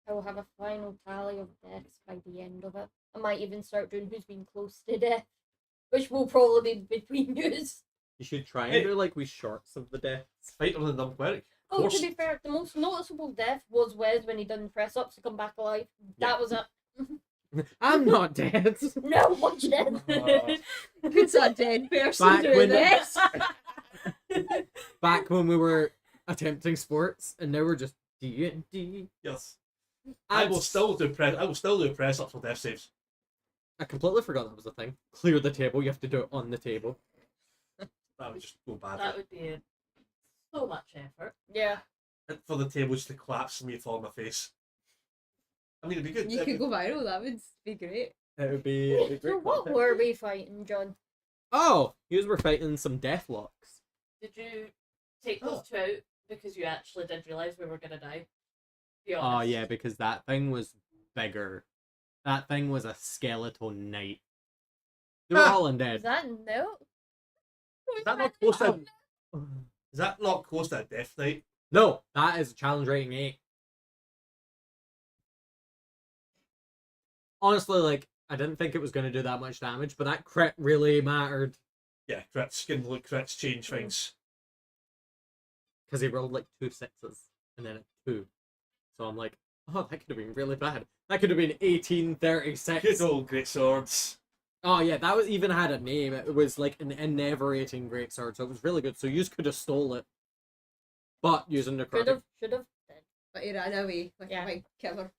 I will have a final tally of deaths by the end of it. I might even start doing who's been close to death, which will probably be between yous. You should try and Hey. do like wee shorts of the deaths. Fighter than dumb cleric. Of Oh, course. to be fair, the most noticeable death was Wes when he done press ups to come back alive. That Yeah. was it. I'm not dead. No, watch it. Who's a dead person Back doing when- this? Back when we were attempting sports, and now we're just D&D. Yes. I will And still do press ups for death saves. I completely forgot that was a thing. Clear the table. You have to do it on the table. That would just go bad. That would be so much effort. Yeah. For the table just to collapse and me fall on my face. I mean, it'd be good. You could go viral. That would be great. It would be, it'd be So great. what content. were we fighting, John? Oh, you were fighting some deathlocks. Did you take those two out because you actually did realise we were gonna die? Be Oh honest. yeah, because that thing was bigger. That thing was a skeletal knight. They were Ah. all Is undead. that no? Is that not close to? Is that not close to a death knight? No, that is challenge rating 8. Honestly, like, I didn't think it was going to do that much damage, but that crit really mattered Yeah, crits can look crits change things. because he rolled like 2 6s and then a 2. So I'm like, oh, that could have been really bad. That could have been 1836. Good old great swords. Oh yeah, that was even had a name. It was like an enervating greatsword, so it was really good. So you could have stole it, but using the Should correct. have. But he ran away with Yeah. a big killer.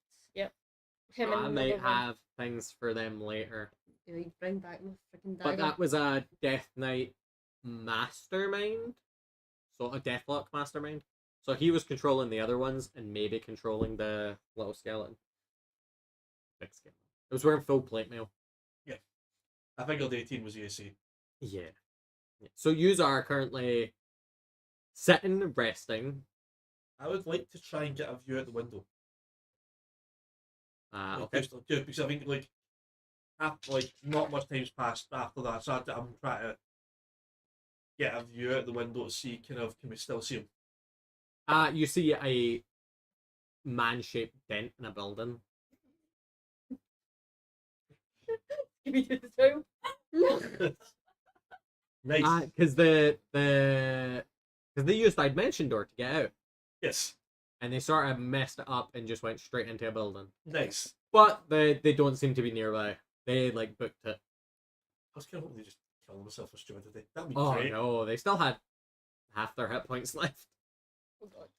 Him I and might another one. have things for them later. Do we bring back my freaking But dagger? that was a Death Knight mastermind, so a Deathlock mastermind. So he was controlling the other ones and maybe controlling the little skeleton. Big skeleton. It was wearing full plate mail. I figured 18 was EAC. Yeah. So yous are currently sitting, resting. I would like to try and get a view out the window. Like, Okay. just because I think not much time's passed after that, so I'm trying to get a view out the window to see can we still see him. You see a man-shaped dent in a building. Give me the two. Nice. Because they used dimension door to get out, Yes. and they sort of messed it up and just went straight into a building. Nice. But they don't seem to be nearby. They like booked it. I was kind of hoping they just kill themselves for stupidity. That'd be Oh great. no, they still had half their hit points left. Oh god.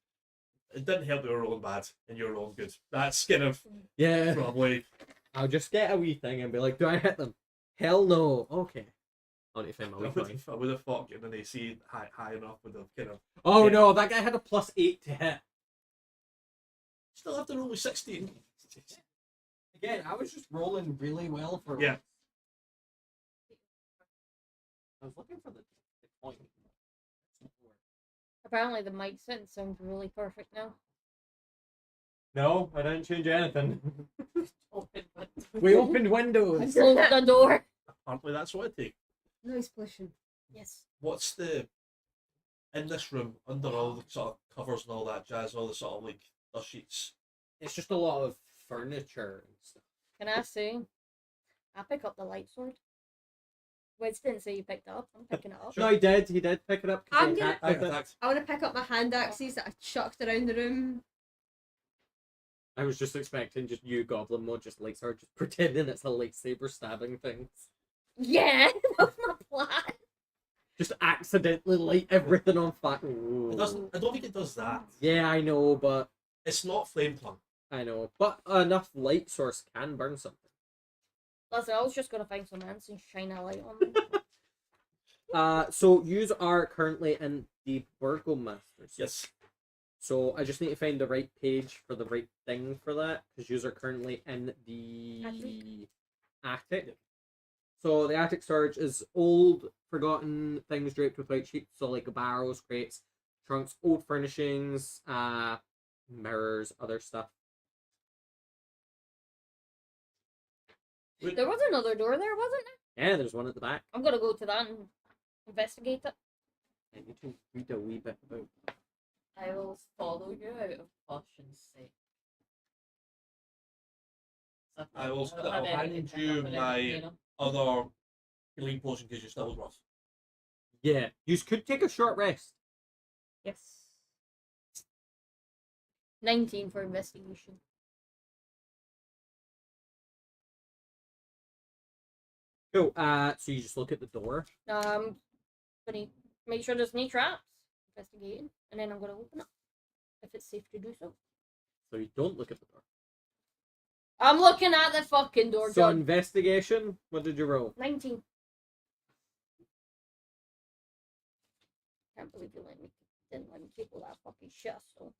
It didn't help they were rolling bad and you were rolling good. That's kind of Yeah. probably. I'll just get a wee thing and be like, do I hit them? Hell no. Okay. I'll need to find my wee coin. I would have thought getting an AC high enough would have kind of. Oh Yeah. no, that guy had a +8 to hit. Still have to roll with 16. Again, I was just rolling really well for Yeah. once. I was looking for the coin. Apparently the mic setting sounds really perfect now. No, I didn't change anything. Open window. We opened I windows. closed the door. Apparently that's what it takes. Noise pollution. Yes. What's in this room under all the sort of covers and all that jazz, all the sort of like the sheets? It's just a lot of furniture and stuff. Can I say? I pick up the light sword. Wes didn't say you picked it up. I'm picking it up. No, he did. He did pick it up. 'Cause I'm he gonna- attacked with it. Attacked. I want to pick up my hand axes that I chucked around the room. I was just expecting just you goblin mode, just lightsaber, just pretending it's a lightsaber stabbing things. Yeah, that was my plan. Just accidentally light everything on fire. It doesn't. I don't think it does that. Yeah, I know, but It's not flame tongue. I know, but enough light source can burn something. Listen, I was just gonna find some ants and shine a light on them. So yous are currently in the Burgomasters. Yes. So I just need to find the right page for the right thing for that, because yous are currently in the attic. So the attic storage is old, forgotten things draped with white sheets, so like barrels, crates, trunks, old furnishings, mirrors, other stuff. There was another door there, wasn't there? Yeah, there's one at the back. I'm gonna go to that and investigate it. I need to read a wee bit about. I will follow you out of caution's sake. I will. don't have I'll anything hand to you happen, my you know. other healing potion because you're still rough. Yeah, yous could take a short rest. Yes. 19 for investigation. Cool. So you just look at the door. Gonna make sure there's no traps. Investigating, and then I'm gonna open it if it's safe to do so. So you don't look at the door. I'm looking at the fucking door, So John. investigation. What did you roll? 19. Can't believe you didn't let me keep all that fucking shit. So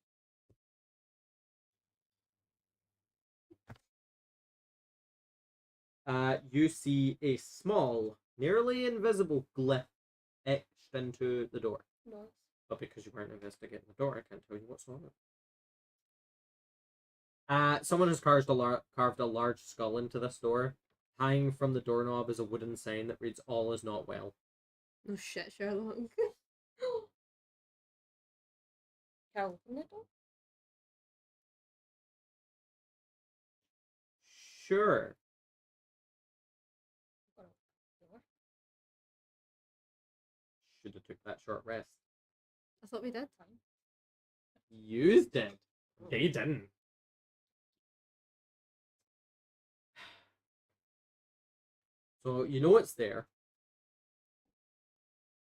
You see a small, nearly invisible glyph etched into the door. nice. But because you weren't investigating the door, I can't tell you what's on it. Someone has carved a large skull into this door. Hanging from the doorknob is a wooden sign that reads, "All is not well." Oh shit, Sherlock. Can I open the door? Sure. I'm gonna open the door. Should have took that short rest. I thought we did. Fine. Yous did. They didn't. So you know it's there.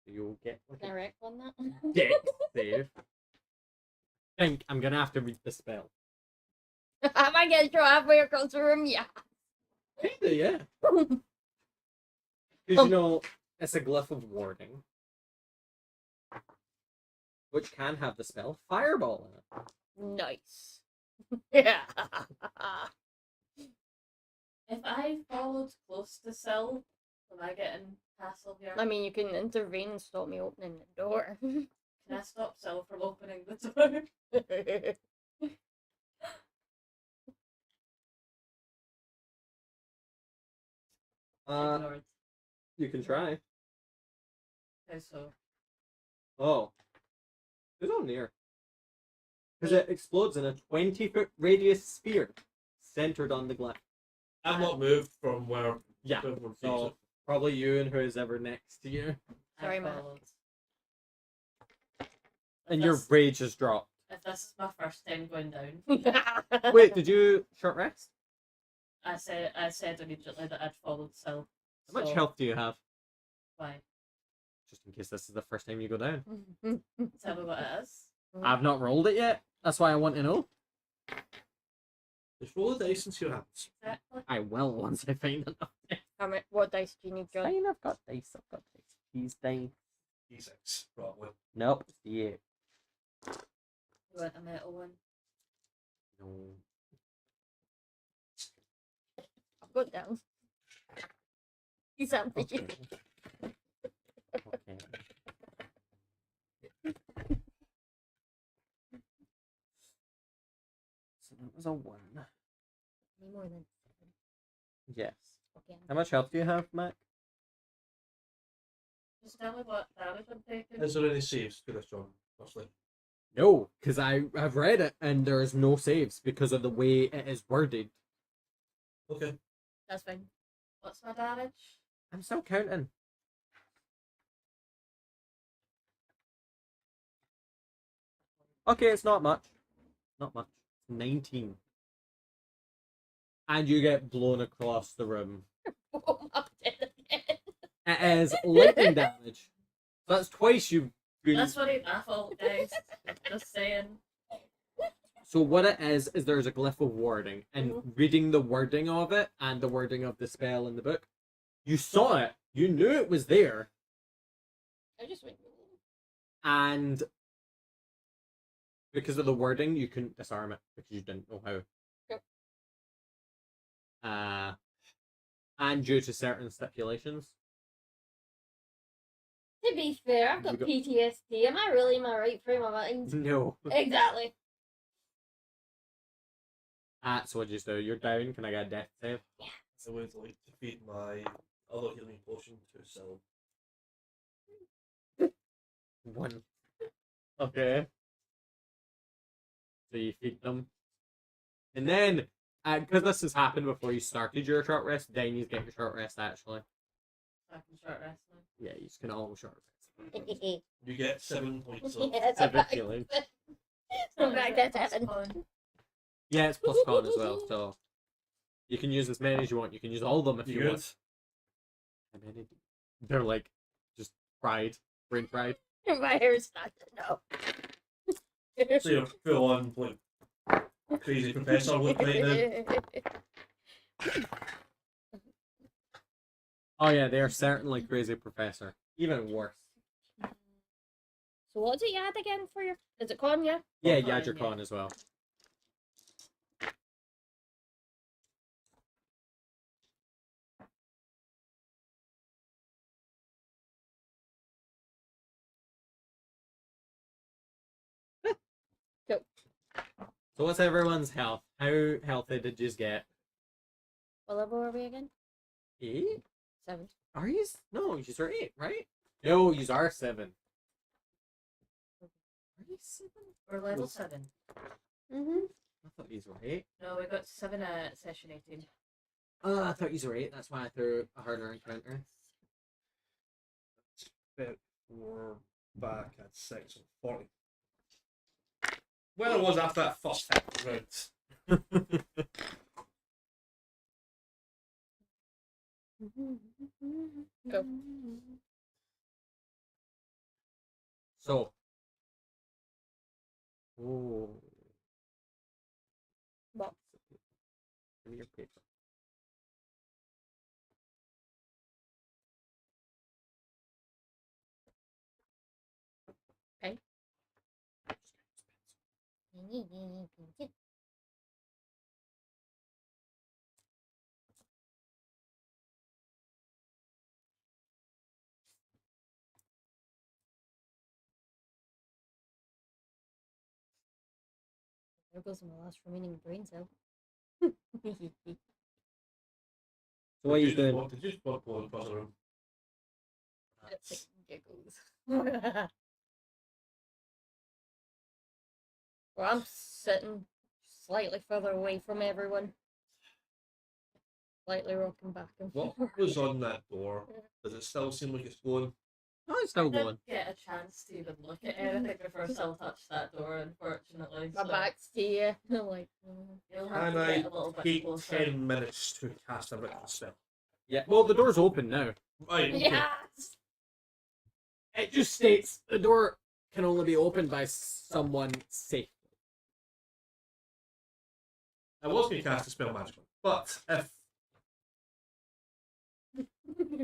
You'll get like Can I a wreck on that? dex save. I think I'm gonna have to read the spell. Am I getting through halfway across the room? Yeah. Kinda, yeah. Because you know, it's a glyph of warding, which can have the spell Fireball in it. Nice. Yeah. If I followed close to Syl, am I getting hassled here? I mean, you can intervene and stop me opening the door. Can I stop Syl from opening the door? Ignored. You can try. How so? Oh. It's on near. Because it explodes in a 20-foot radius sphere centered on the glyph. I'm not moved from where. Yeah. everyone So faces. probably you and who's ever next to you. Sorry, I Matt. followed. And your This- rage has dropped. If this is my first time going down, Wait, did you short rest? I said immediately that I'd followed Syl. How much So, health do you have? Why? Just in case this is the first time you go down. Tell me what it is. I've not rolled it yet. That's why I want to know. Just roll the dice and see what happens. Exactly. I will once I find enough. What dice do you need, John? Fine, I've got dice. I've got dice. These dice. D6, probably. Nope, it's the 8. You want a metal one? No. I've got down. You sound bitchy. Okay. So that was a 1. Any more than Yes. okay. How much health do you have, Mac? Just tell me what damage I'm taking. Is there any saves to this, John? Firstly. No, because I've read it and there's no saves because of the way it is worded. Okay. That's fine. What's my damage? I'm still counting. Okay, it's not much. Not much. 19. And you get blown across the room. Boom, I'm dead again. It is lightning damage. That's twice you've been. That's what ain't my fault, guys. Just saying. So what it is there's a glyph of wording, and reading the wording of it and the wording of the spell in the book, you saw it, you knew it was there, I just went. and because of the wording, you couldn't disarm it because you didn't know how. Yep. And due to certain stipulations. To be fair, I've got You got- PTSD. Am I really in my right frame of mind? No. Exactly. So what did you do? You're down. Can I get a death save? I would like to feed my other healing potion to Sil. 1. Okay. So you feed them. And then, because this has happened before you started your short rest, then you get your short rest actually. I can short rest now. Yeah, you can all short rest. You get 7 points of Yes, 7 healing. I'm back at 7. Fun. Yeah, it's plus con as well, so you can use as many as you want. You can use all of them if you good. want. How many? They're like just fried, brain fried. My hair's stuck. No. So you're full on like crazy professor look right now. Oh yeah, they are certainly crazy professor. Even worse. So what's it you had again for your? Is it con? Yeah. Yeah, Con, you had your yeah. con as well. Cool. So what's everyone's health? How healthy did you get? What level are we again? 8? 7. Are you? No, you are 8, right? No, you are 7. Are you 7? We're level Was- 7. Mm-hmm. I thought you were 8. No, we got 7 at session 18. Oh, I thought you were 8. That's why I threw a harder encounter. But we're back at 6 and 40. Where I was after that first hit round. Go. So. Oh. What? Give me your paper. There goes my last remaining brain cell. So what are you doing? Did you just walk across the room? It's like giggles. Well, I'm sitting slightly further away from everyone. Slightly rocking back and What forth. was on that door? Does it still seem like it's glowing? Oh, it's still I didn't going. get a chance to even look at anything before Sil touched that door, unfortunately. My so back's to you. I'm like, You'll have Can to I get a little bit take closer. 10 minutes to cast a ritual spell? Yeah. Well, the door's open now. Right, okay. yes! It just states the door can only be opened by someone safe. I was going to cast a spell magically, but if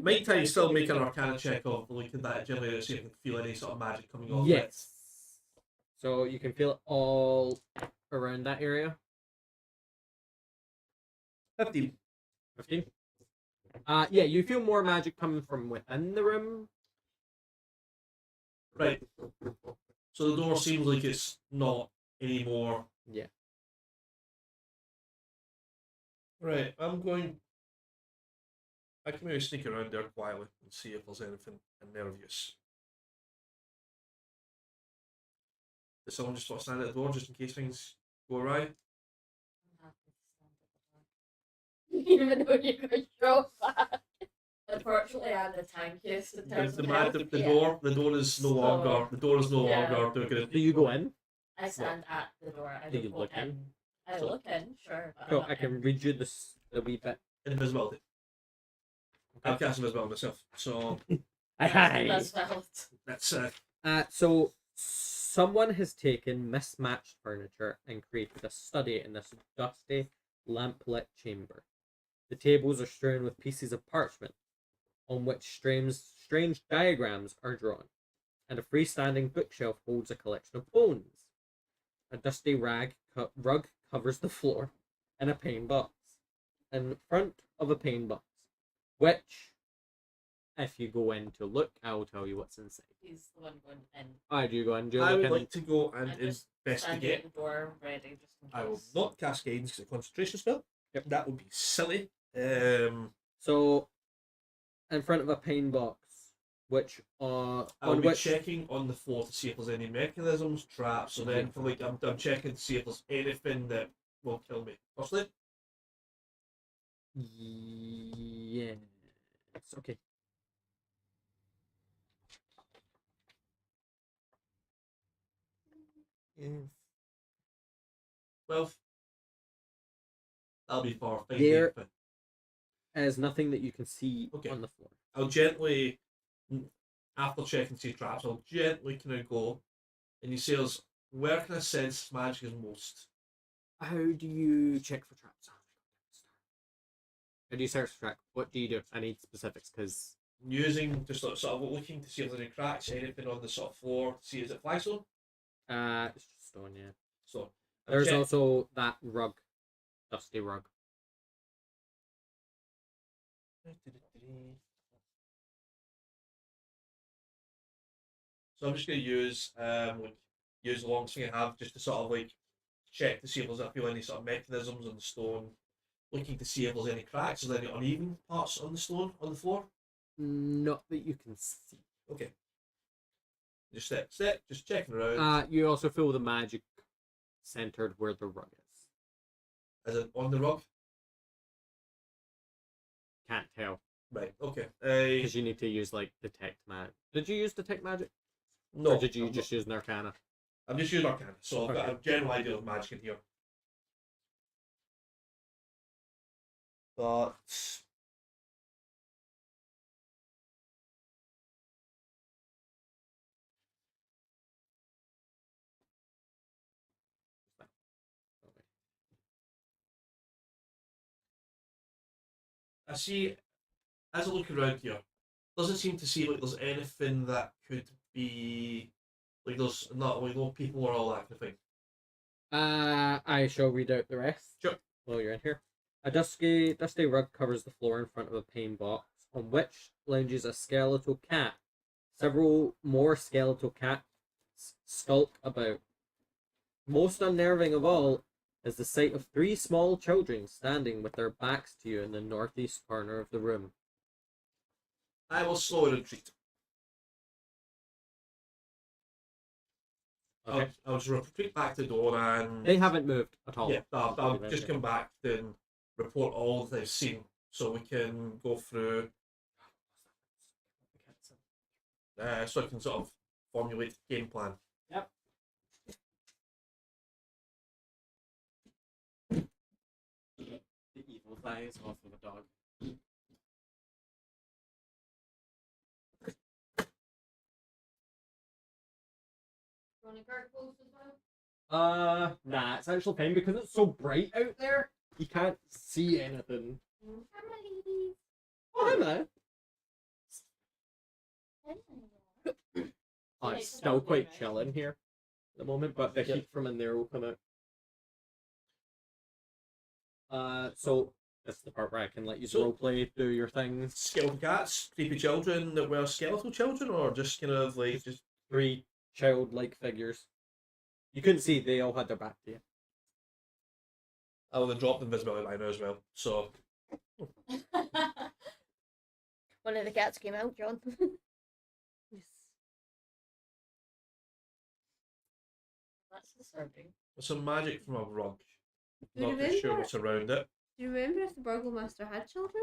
Might I still make an arcana check of looking at that generator to see if I can feel any sort of magic coming off Yes. So you can feel it all around that area. it? 15. 15. Yeah, you feel more magic coming from within the room. Right. So the door seems like it's not anymore. Yeah. Right, I can maybe sneak around there quietly and see if there's anything in there of use. Does someone just want to stand at the door just in case things go awry? I'm happy to stand at the door. Even though you could show back. Unfortunately, I'm the tankiest in terms The of door is no longer Yeah. doing it. Do you go in? I stand at the door. I Do don't you go look in? in. I So- look in, sure. But So I'm not I can in. read you this the wee bit. Invisibility. I've cast invisibility myself, so That's valid. That's So someone has taken mismatched furniture and created a study in this dusty, lamplit chamber. The tables are strewn with pieces of parchment on which strange diagrams are drawn, and a freestanding bookshelf holds a collection of bones. A dusty rug covers the floor in a pine box, in front of a pine box, which, if you go in to look, I will tell you what's inside. He's the one going in. I do go in. Do you I look would in? like to go and I'm just standing investigate. at the door, ready, just in case. I will not cast Guidance because it's a concentration spell. Yep. That would be silly. So, in front of a pine box, which I'll on be which checking on the floor to see if there's any mechanisms, traps, and then for like I'm checking to see if there's anything that will kill me. Firstly, yes, okay. well, that'll be for finding There- anything. There's nothing that you can see Okay. on the floor. I'll gently, after checking to see traps, I'll gently kind of go, and he says, "Where can I sense magic is most?" How do you check for traps? How do you search for traps? What do you do? I need specifics because Using just sort of looking to see if there's any cracks, anything on the sort of floor, to see is it flagstone. it's just stone. Yeah. So There's also that rug, dusty rug. So I'm just going to use use the long thing I have just to sort of like check to see if there's any sort of mechanisms on the stone, looking to see if there's any cracks, is there any uneven parts on the stone on the floor. Not that you can see. Okay. Just just checking around. You also feel the magic centered where the rug is. Is it on the rug? Can't tell Right. Okay. because you need to use like detect magic. Did you use detect magic? No. Or did you I'm just use an arcana? I'm just using Arcana, so I've got a Okay. general idea of magic in here. But I see, as I look around here, doesn't seem to see like there's anything that could be like there's not like no people or all that kind of thing. I shall read out the rest. Sure. While you're in here. A dusty rug covers the floor in front of a pine box, on which lounges a skeletal cat. Several more skeletal cats skulk about. Most unnerving of all is the sight of 3 small children standing with their backs to you in the northeast corner of the room. I will slow retreat. Okay. I'll just retreat back to the door and They haven't moved at all. yeah, I'll just come back and report all that I've seen so we can go through so I can sort of formulate a game plan. Yep. The evil eyes off of a dog. Nah, it's actually fine because it's so bright out there. You can't see anything. Oh, hello. Oh, it's still quite chill in here at the moment, but the heat from in there will come out. So that's the part where I can let you roleplay, do your things. Skeletal cats, creepy children that were skeletal children, or just kind of like just 3 childlike figures. You couldn't see; they all had their back to you. oh, they dropped invisibility liner as well. So One of the cats came out, John. That's disturbing. there's some magic from a rug. Do you Not too sure remember? what's around it. Do you remember if the Burgomaster had children?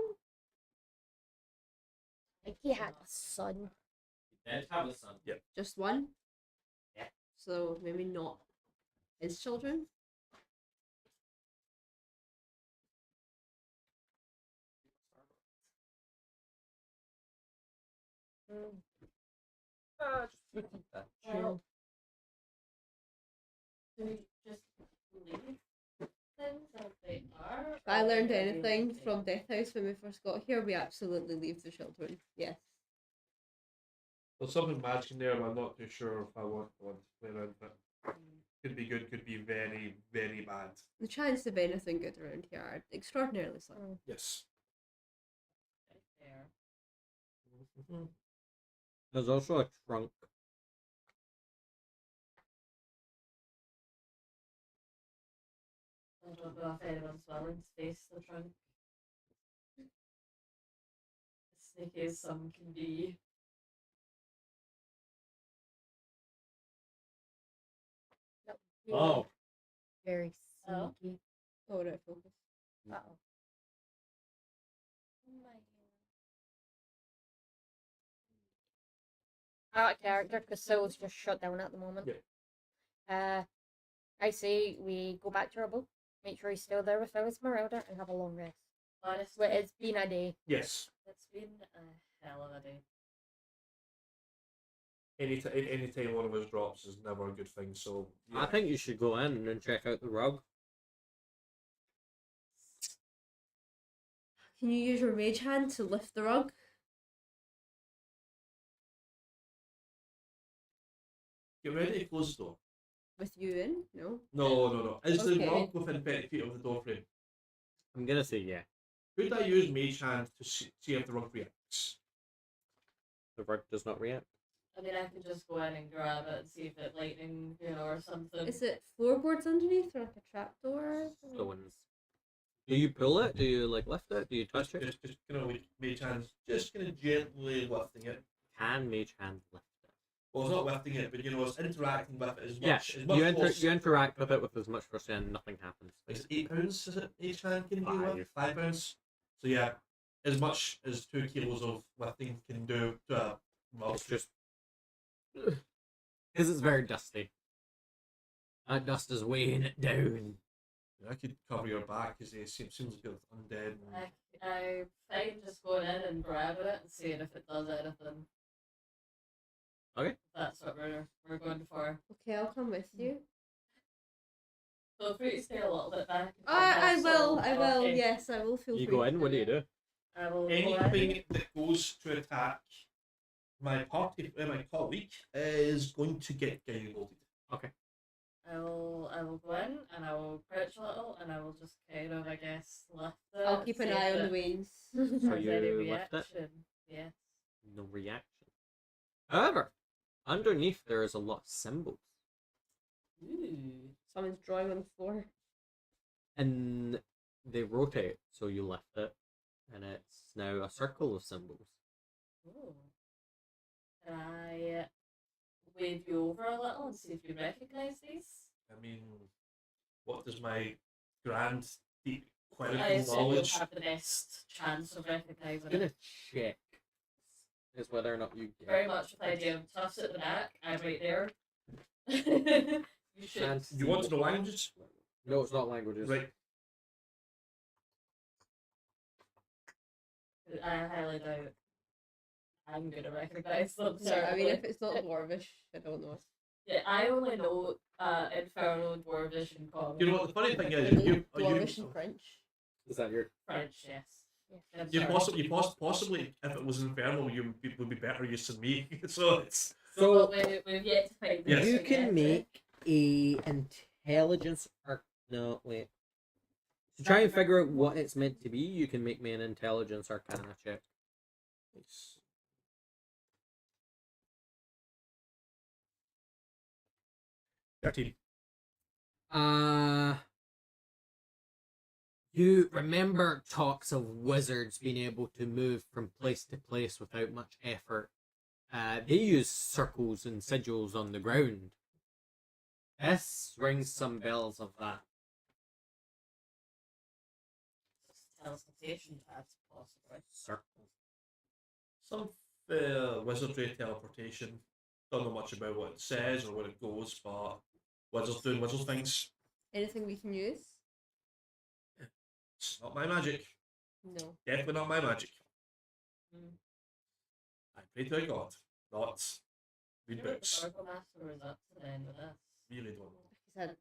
Like he had a son. Did have a son. Just one? Yeah. So maybe not his children? Just that. Well, do we just leave things as they are? If I or learned do we anything leave from things? Death House when we first got here, we absolutely leave the children. Yes. There's something magic in there, but I'm not too sure if I want to play around with it. Could be good, could be very, very bad. The chance of anything good around here are extraordinarily slim. Yes. Right there. There's also a trunk. I don't know if anyone's willing to face the trunk. As sneaky as some can be. Oh, Very Oh. sneaky. Oh, right, focus. Uh-oh. Out of character, because Syl's just shut down at the moment. I say we go back to our boat, make sure he's still there with our Esmeralda, and have a long rest. Honestly, Well, it's been a day. Yes. it's been a hell of a day. Any time one of us drops is never a good thing. So I think you should go in and check out the rug. Can you use your mage hand to lift the rug? Get ready to close the door. With you in? No. No. Is the Okay. rug within 30 feet of the door frame? I'm gonna say yeah. Could I use mage hand to see if the rug reacts? The rug does not react. I mean, I could just go in and grab it and see if it lightning, or something. Is it floorboards underneath or like a trapdoor? Stones. Do you pull it? Do you like lift it? Do you touch it? Just like mage hands, just gently lifting it. Can mage hand lift it? Well, it's not lifting it, but it's interacting with it as Yeah, much. As much you force. you interact with it with as much force and nothing happens. Like, is it £8? Is it each hand can do Five. £5? So yeah, as much as 2 kilos of lifting can do to a well, It's just because it's very dusty. That dust is weighing it down. I could cover your back because it seems like it's undead. I fine just going in and grabbing it and seeing if it does anything. Okay. That's what we're going for. Okay, I'll come with you. Feel free to stay a little bit back. if I you will, want, I will, okay. yes, I will feel You free go to in. What do you do? I will go in. Anything that goes to attack my my colleague is going to get guided. I will go in and I will crouch a little and I will just kind of, I guess, lift it. I'll keep an see eye if on the it wings. So has you any lift it? reaction. Yes. No reaction. However, underneath there is a lot of symbols, Ooh. Someone's drawing on the floor. and they rotate. So you lift it, and it's now a circle of symbols. Ooh. Can I wave you over a little and see if you recognise these? I mean, what does my grand deep I clerical assume you'll knowledge? have the best chance of recognising I'm gonna it. check is whether or not you get. Very much with the idea of tufts at the back. I'm right there. You should. Can't You see want to know what- languages? No, it's not languages. Right. I highly doubt I'm gonna recognise them. No, I mean, certainly. if it's not Dwarvish, I don't know. Yeah, I only know Infernal, Dwarvish, and Common. You know what the funny thing is? Dwarvish and French. Is that your? French, yes. I'm You sorry. possibly, if it was infernal, you would be better used than me. So it's So We've yet to find Yes. this you yet, can right? make a intelligence no wait. To try and figure out what it's meant to be, you can make me an intelligence arcana check. nice. 13. You remember talks of wizards being able to move from place to place without much effort. They use circles and sigils on the ground. This rings some bells of that. Teleportation paths, possibly. Circle. Some wizardry teleportation. Don't know much about what it says or where it goes, but wizards doing wizard things. Anything we can use? It's not my magic. No. Definitely not my magic. I pray to a god, not read You know what books. the Burgomaster was up to the end of this? Really don't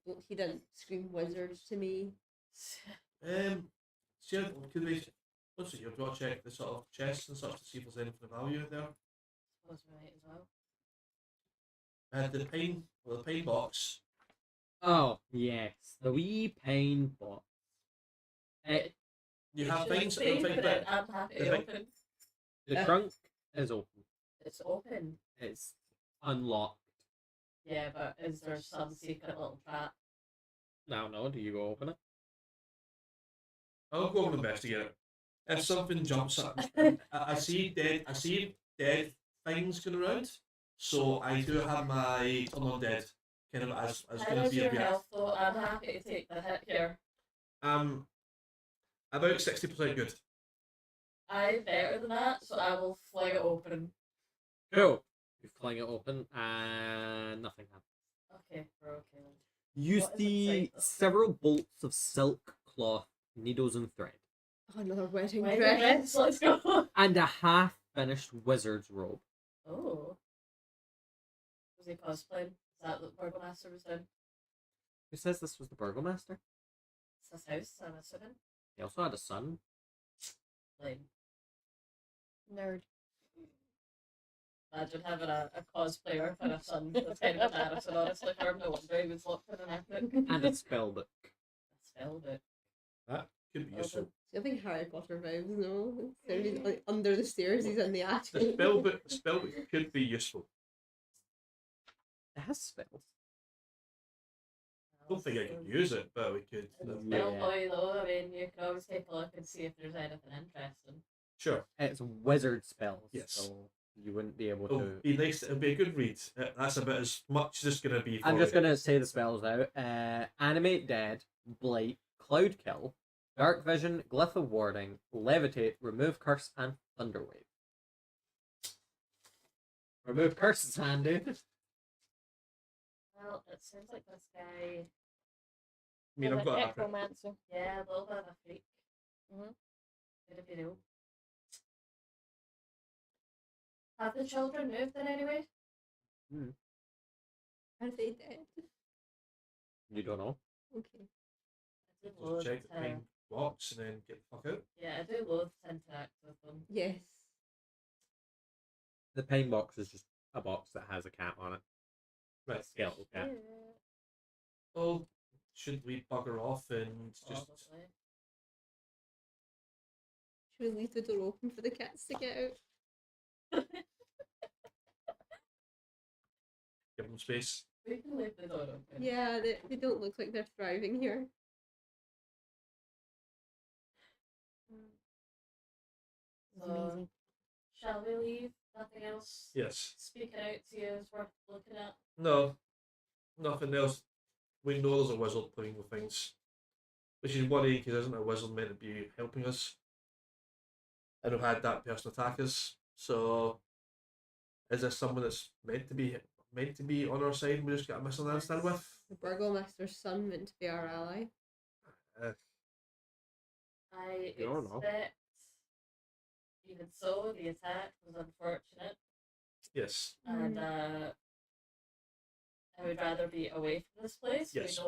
know. He didn't scream wizards to me. See, could we? Let's see here. Do you want to check the sort of chests and such to see if there's anything of value there? Suppose we might as well. The pine box. Oh, yes. The wee pain box. You have should things. pay for Things it. but I'm happy the to thing- open. The trunk is open. It's open. It's unlocked. Yeah, but is there some secret little trap? Now, no, do you go open it? I'll go and investigate it. If something jumps up, I see dead things going around. So I do have my turn on dead, kind of as How going to is be a your react. health though? I'm happy to take the hit here. About 60% good. I'm better than that, so I will fling it open. Cool. You fling it open and nothing happens. Okay, we're okay then. You What is see inside this? several bolts of silk, cloth, needles, and thread, Oh, another wedding Wedding dress. dress, let's go. and a half-finished wizard's robe. Oh. Was he cosplaying? Is that what Burgomaster was doing? Who says this was the burgomaster? It's his house, I'm assuming. He also had a son. Lame. Nerd. Imagine having a cosplayer and a son that's kind of embarrassing, honestly, for him. No wonder he was locked in an attic. And a spell book. A spell book. That could be useful. I think Harry Potter vibes, no? Instead of he's like under the stairs, he's in the attic. The spell book could be useful. It has spells. Don't think I could use it, but we could. Spell Yeah. boy though, I mean, you can always take a look and see if there's anything interesting. Sure. It's wizard spells. Yes. So you wouldn't be able It'll to. be nice. It'll be a good read. That's about as much as it's going to be. I'm for just you. gonna say the spells out. Animate Dead, Blight, Cloud Kill, Dark Vision, Glyph of Warding, Levitate, Remove Curse, and Thunderwave. Remove Curse is handy. Well, it seems like this guy, I mean, I've got. necromancer. yeah, a little bit of a freak. Mhm. Good if you know. Have the children moved in any way? Are they dead? You don't know. Okay. I do Just loathe check the to, pine box and then get the fuck out. yeah, I do loathe to interact with them. Yes. The pain box is just a box that has a cat on it. Right. A skeletal cat. Well, should we bugger off and just? Probably. Should we leave the door open for the cats to get out? Give them space. We can leave the door open. Yeah, they don't look like they're thriving here. It's So, amazing. shall we leave? Nothing else Yes. speaking out to you is worth looking at? No. Nothing else. We know there's a wizard playing with things, which is worrying because isn't a wizard meant to be helping us? And we've had that person attack us. So, is this someone that's meant to be on our side? And we just got a misunderstanding with. The Burgomaster's son meant to be our ally. I You don't know. expect, even so, the attack was unfortunate, Yes. and I would rather be away from this place. Yes. You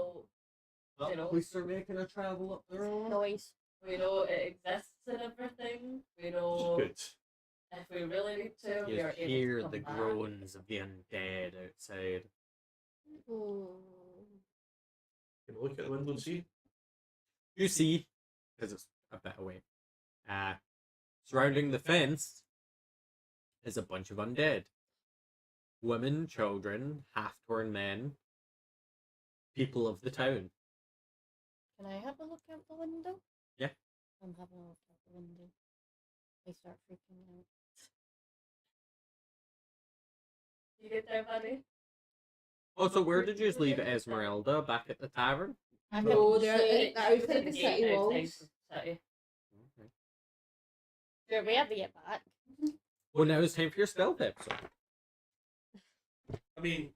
know, Police are making a travel up their own. Noise. we know it exists and everything. We know Good. if we really need to, we You are able hear to come the back. groans of the undead outside. Oh. Can we look at the window and see? You see, because it's a bit away, surrounding the fence is a bunch of undead. Women, children, half-torn men, people of the town. Can I have a look out the window? Yeah. I'm having a look out the window. I start freaking out. You get there, buddy? Also, where did you leave Esmeralda? Back at the tavern? I No, can they're see. outside the gate city outside walls. the city. Okay. Sure, we have to get back. Well, now it's time for your spell tip. So. I mean,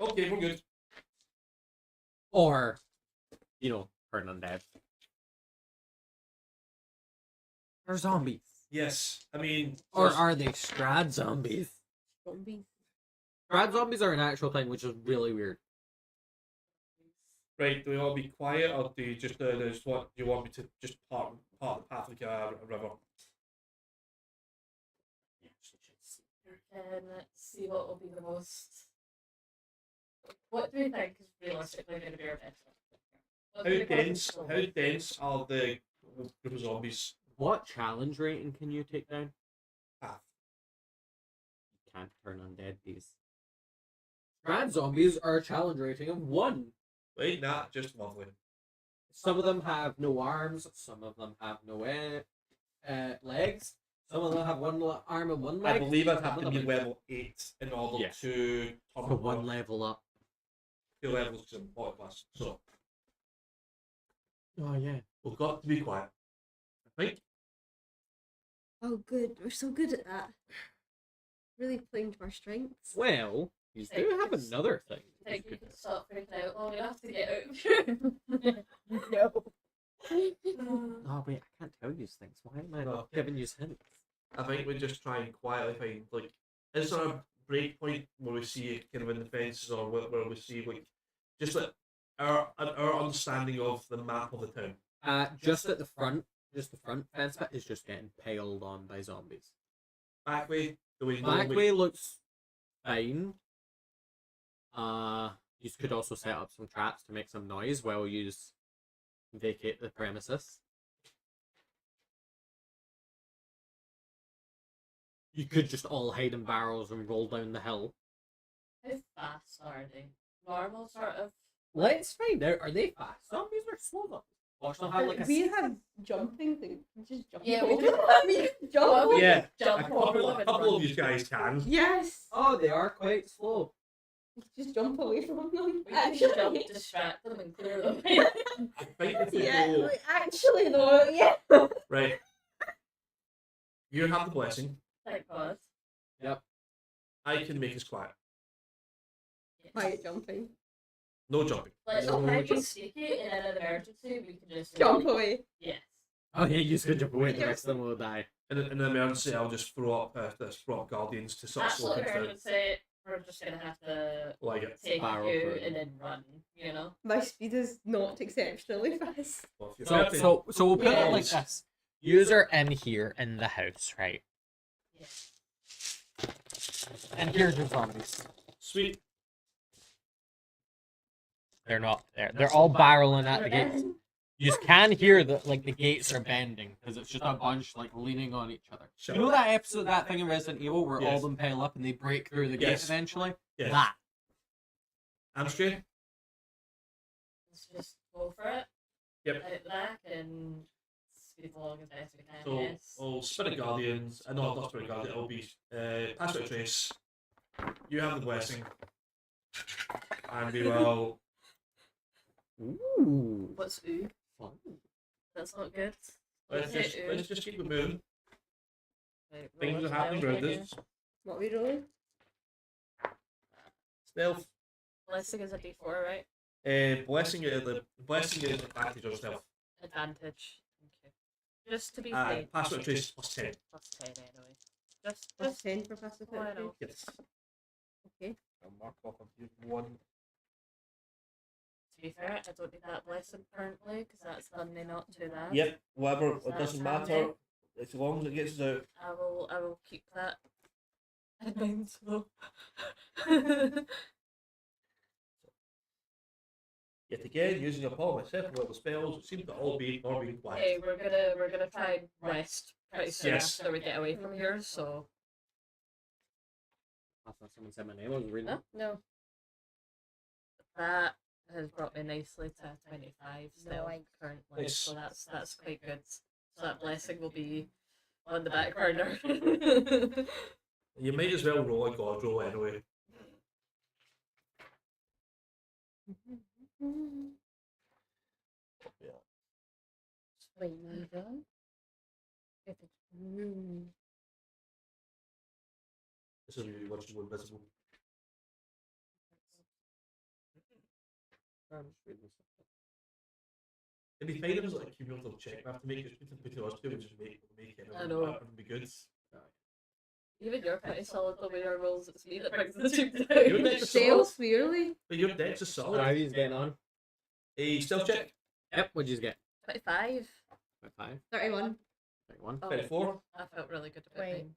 okay, we're good. Or, hurt undead. They're zombies. Yes, I mean, Or are they Strad zombies? Zombies. Strad zombies are an actual thing, which is really weird. right? Do we all be quiet, or do you just want do you want me to just part the path like a river? And let's see what will be the most. What do we think is realistically going to be our best? How dense are the group of zombies? What challenge rating can you take down? Half. You can't turn undead these. Strad zombies are a challenge rating of 1. Wait, nah, just lovely. Some of them have no arms, some of them have no legs, some of them have one arm and one leg. I believe I'd some have of to them be are- level 8 in order Yeah. to for one level up. 2 levels to bottom class. So Oh yeah. we've got to be quiet. I think. Oh, good. We're so good at that. Really playing to our strengths. Well, you do have another thing. I think you can stop freaking out long enough to get out of here. No. Oh wait, I can't tell you things. Why am I No. not giving you hints? I think we just try and quietly find like is there a break point where we see it kind of in the fences or where we see like just like our understanding of the map of the town. Just at the front, just the front fence bit is just getting piled on by zombies. Back way, do we know Back way looks fine. You could also set up some traps to make some noise while you vacate the premises. You could just all hide in barrels and roll down the hill. How fast are they? Normal sort of. Let's find out. Are they fast zombies or slow zombies? Watch them have like a. We have jumping things. Just jump Yeah, over we do. them. We can jump Well, over Yeah, a Jump over couple, them a and couple run. of you guys can. Yes. Oh, they are quite slow. Just jump away from them. We can just jump, Actually. distract them, and clear them. I think if we Yeah, go like, actually though, yeah. right, you have the blessing. Thank God. Yep. I can make us quiet. Quiet jumping. No jumping. Let's No, not hide just- and seek it in an emergency. We can just Jump away. Yes. Oh yeah, you could jump away. The rest of them will die. In an emergency, I'll just throw up guardians to sort of slow Absolutely things down. emergency. We're just gonna have to Like it. take Barrel you through. and then run. You know. My speed is not exceptionally fast. Well, if you're So, hurting- so we'll put it like Yes. this. User in here in the house, right? Yeah. And here's your zombies. Sweet. They're not there. They're all barreling at the gates. You just can hear that like the gates are bending because it's just a bunch like leaning on each other. Shut You know up. that episode, that thing in Resident Evil where all Yes. of them pile up and they break through the gate Yes. eventually? Yes. That. I'm straight. Let's just go for it. Yep. Out the back and speed along as best we can. So Yes. I'll Spirit Guardians. No, not Spirit Guardian. It'll be Pass Out Trace. You have the blessing. And we will. Ooh. What's ooh? Fun. That's not good. Let's just keep it moving. Right, Things roll are a happening spell around here. us. What are we rolling? Stealth. Blessing is a D4, right? Blessing is advantage on stealth. Advantage. Okay. Just to be And safe. Pass Out Trace plus 10. Plus 10 anyway. Just, Plus 10 for passive Why attack. not? Yes. Okay. I'll mark off of you one. to be fair, I don't need that blessing currently because that's done me not too bad. Yep, whatever, it That's doesn't handy. matter. As long as it gets us out. I will keep that in mind though. Yet again, using a power myself with the spells, it seems to all be more being quiet. Okay, we're gonna try and rest pretty soon Yes. after we get away from here. So I thought someone said my name. I was reading. no, no, that has brought me nicely to 25 still Nice. currently. Nice. So that's quite good. So that blessing will be on the back burner. You might as well roll a god roll anyway. Wait, no, you don't? If it's This is really what's invisible. I'm just reading stuff. It'd be fine if it was like a cumulative check. We have to make it between us two and just make it. I know. It'd be good. Even you're pretty solid the way your rolls. It's me that brings the team Your down. deck's a Sales, solid. really? But your deck's a solid. How are you getting on? A stealth check. Yep, what'd you get? 25. 5. 31. 31. Oh, 24. I felt really good about Wait. mine.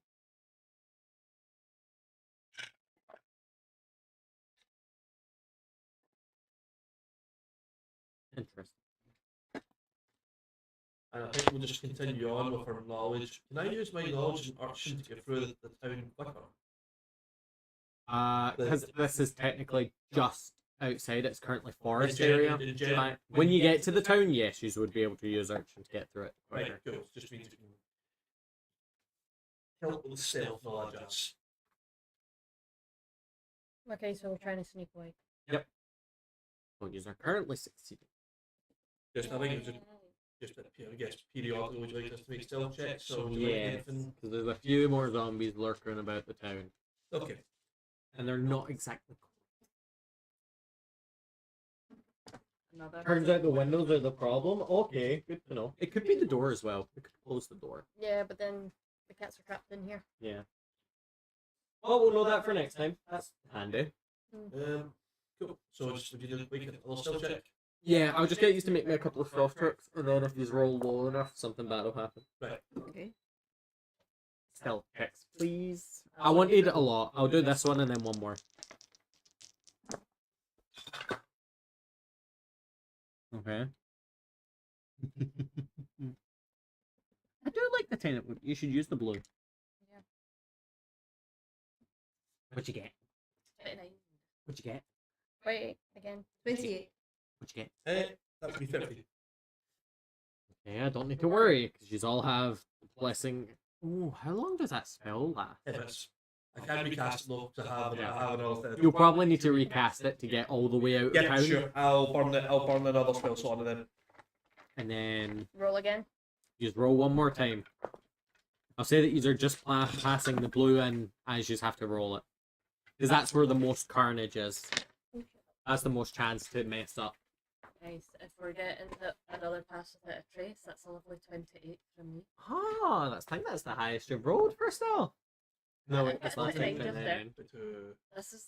Interesting. And I think we'll just continue on with our knowledge. Can I use my knowledge and urchin to get through the town quicker? Because this is technically just outside. It's currently forest In gen- area. in gen- But when you get to the town, yes, you would be able to use urchin to get through it Right, quicker. cool. Just means you can help with self knowledge. Us. Okay, so we're trying to sneak away. Well, you are currently succeeding. Just I think it's just that I guess periodically would you like us to make stealth checks? So would you like Yes, anything? because there's a few more zombies lurking about the town, Okay. and they're not exactly. Another. Turns out the windows are the problem. Okay, good to know. It could be the door as well. We could close the door. Yeah, but then the cats are trapped in here. Yeah. Well, we'll know that for next time. That's handy. Cool. So just would you do like a little stealth check? Yeah, I'll just get used to make me a couple of soft tricks, and then if you roll low enough, something bad will happen. Right. Okay. Stealth checks, please. I wanted a lot. I'll do this one and then one more. Okay. I do like the tenant. You should use the blue. Yeah. What'd you get? 29. What'd you get? Wait, again. 28. What'd you get? That would be 50. Okay, I don't need to worry because you all have blessing. Ooh, how long does that spell last? If it's, I can recast it though, because I have another thing. You'll probably need to recast it to get all the way out of Yeah, town. sure. I'll burn another spell slot and then. And then Roll again. you just roll one more time. I'll say that you are just passing the blue in as you have to roll it. Because that's where the most carnage is. That's the most chance to mess up. Nice. If we're getting another pass without a trace, that's a lovely 28 from me. Oh, I think that's the highest you've rolled for still. No, I think it's I not. think just there. 2. This is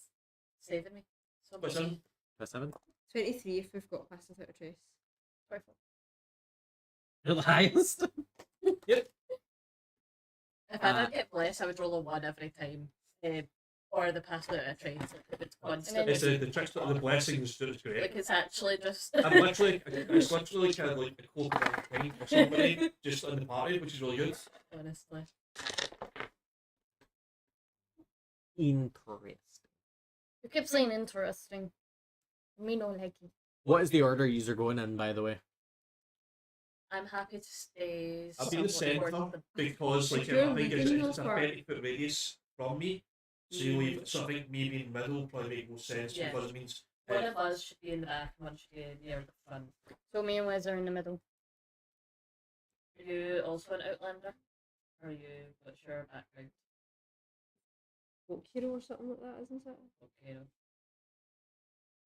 saving me. So What's much. that? That's 7. 23 if we've got past without a trace. 24. You're the highest. If I didn't get blessed, I would roll a 1 every time. Or the pass without a trace. If it's constant. It's the tricks that the blessings do is great. Like it's actually just. It's literally kind of like a quote of thing for somebody just in the party, which is really good. Honestly. Interesting. You keep saying interesting. Me no like it. What is the order you're going in, by the way? I'm happy to stay. I'll be in the somewhat centre towards the- because like Sure, I think we it's can a go for it. 30-foot radius from me. So you leave so I think me being in the middle probably make more sense Yeah. because it means One of us should be in the back, and one should be near the front. So me and Wes are in the middle. Are you also an Outlander? Or are you, what's your background? Folk hero or something like that, isn't it? Okay.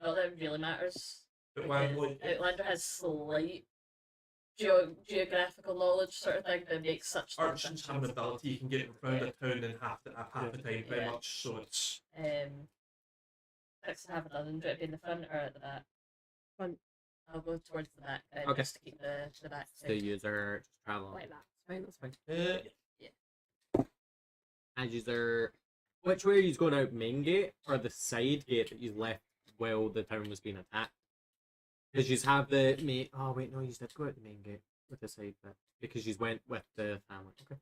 Not that it really matters. but when because like, Outlander has slight geographical knowledge sort of thing that makes such urchins have an ability you can get around a town in half the time pretty Yeah. much. So it's 6 and half a dozen. Do it be in the front or at the back? Front. I'll go towards the back then, Okay. just to keep the back The safe. user just travel. Like that. That's fine. yeah. And user, which way are you going out? Main gate or the side gate that you left while the town was being attacked? Because you have the main. Oh wait, no, you did go out the main gate with the side bit because you went with the family. Okay.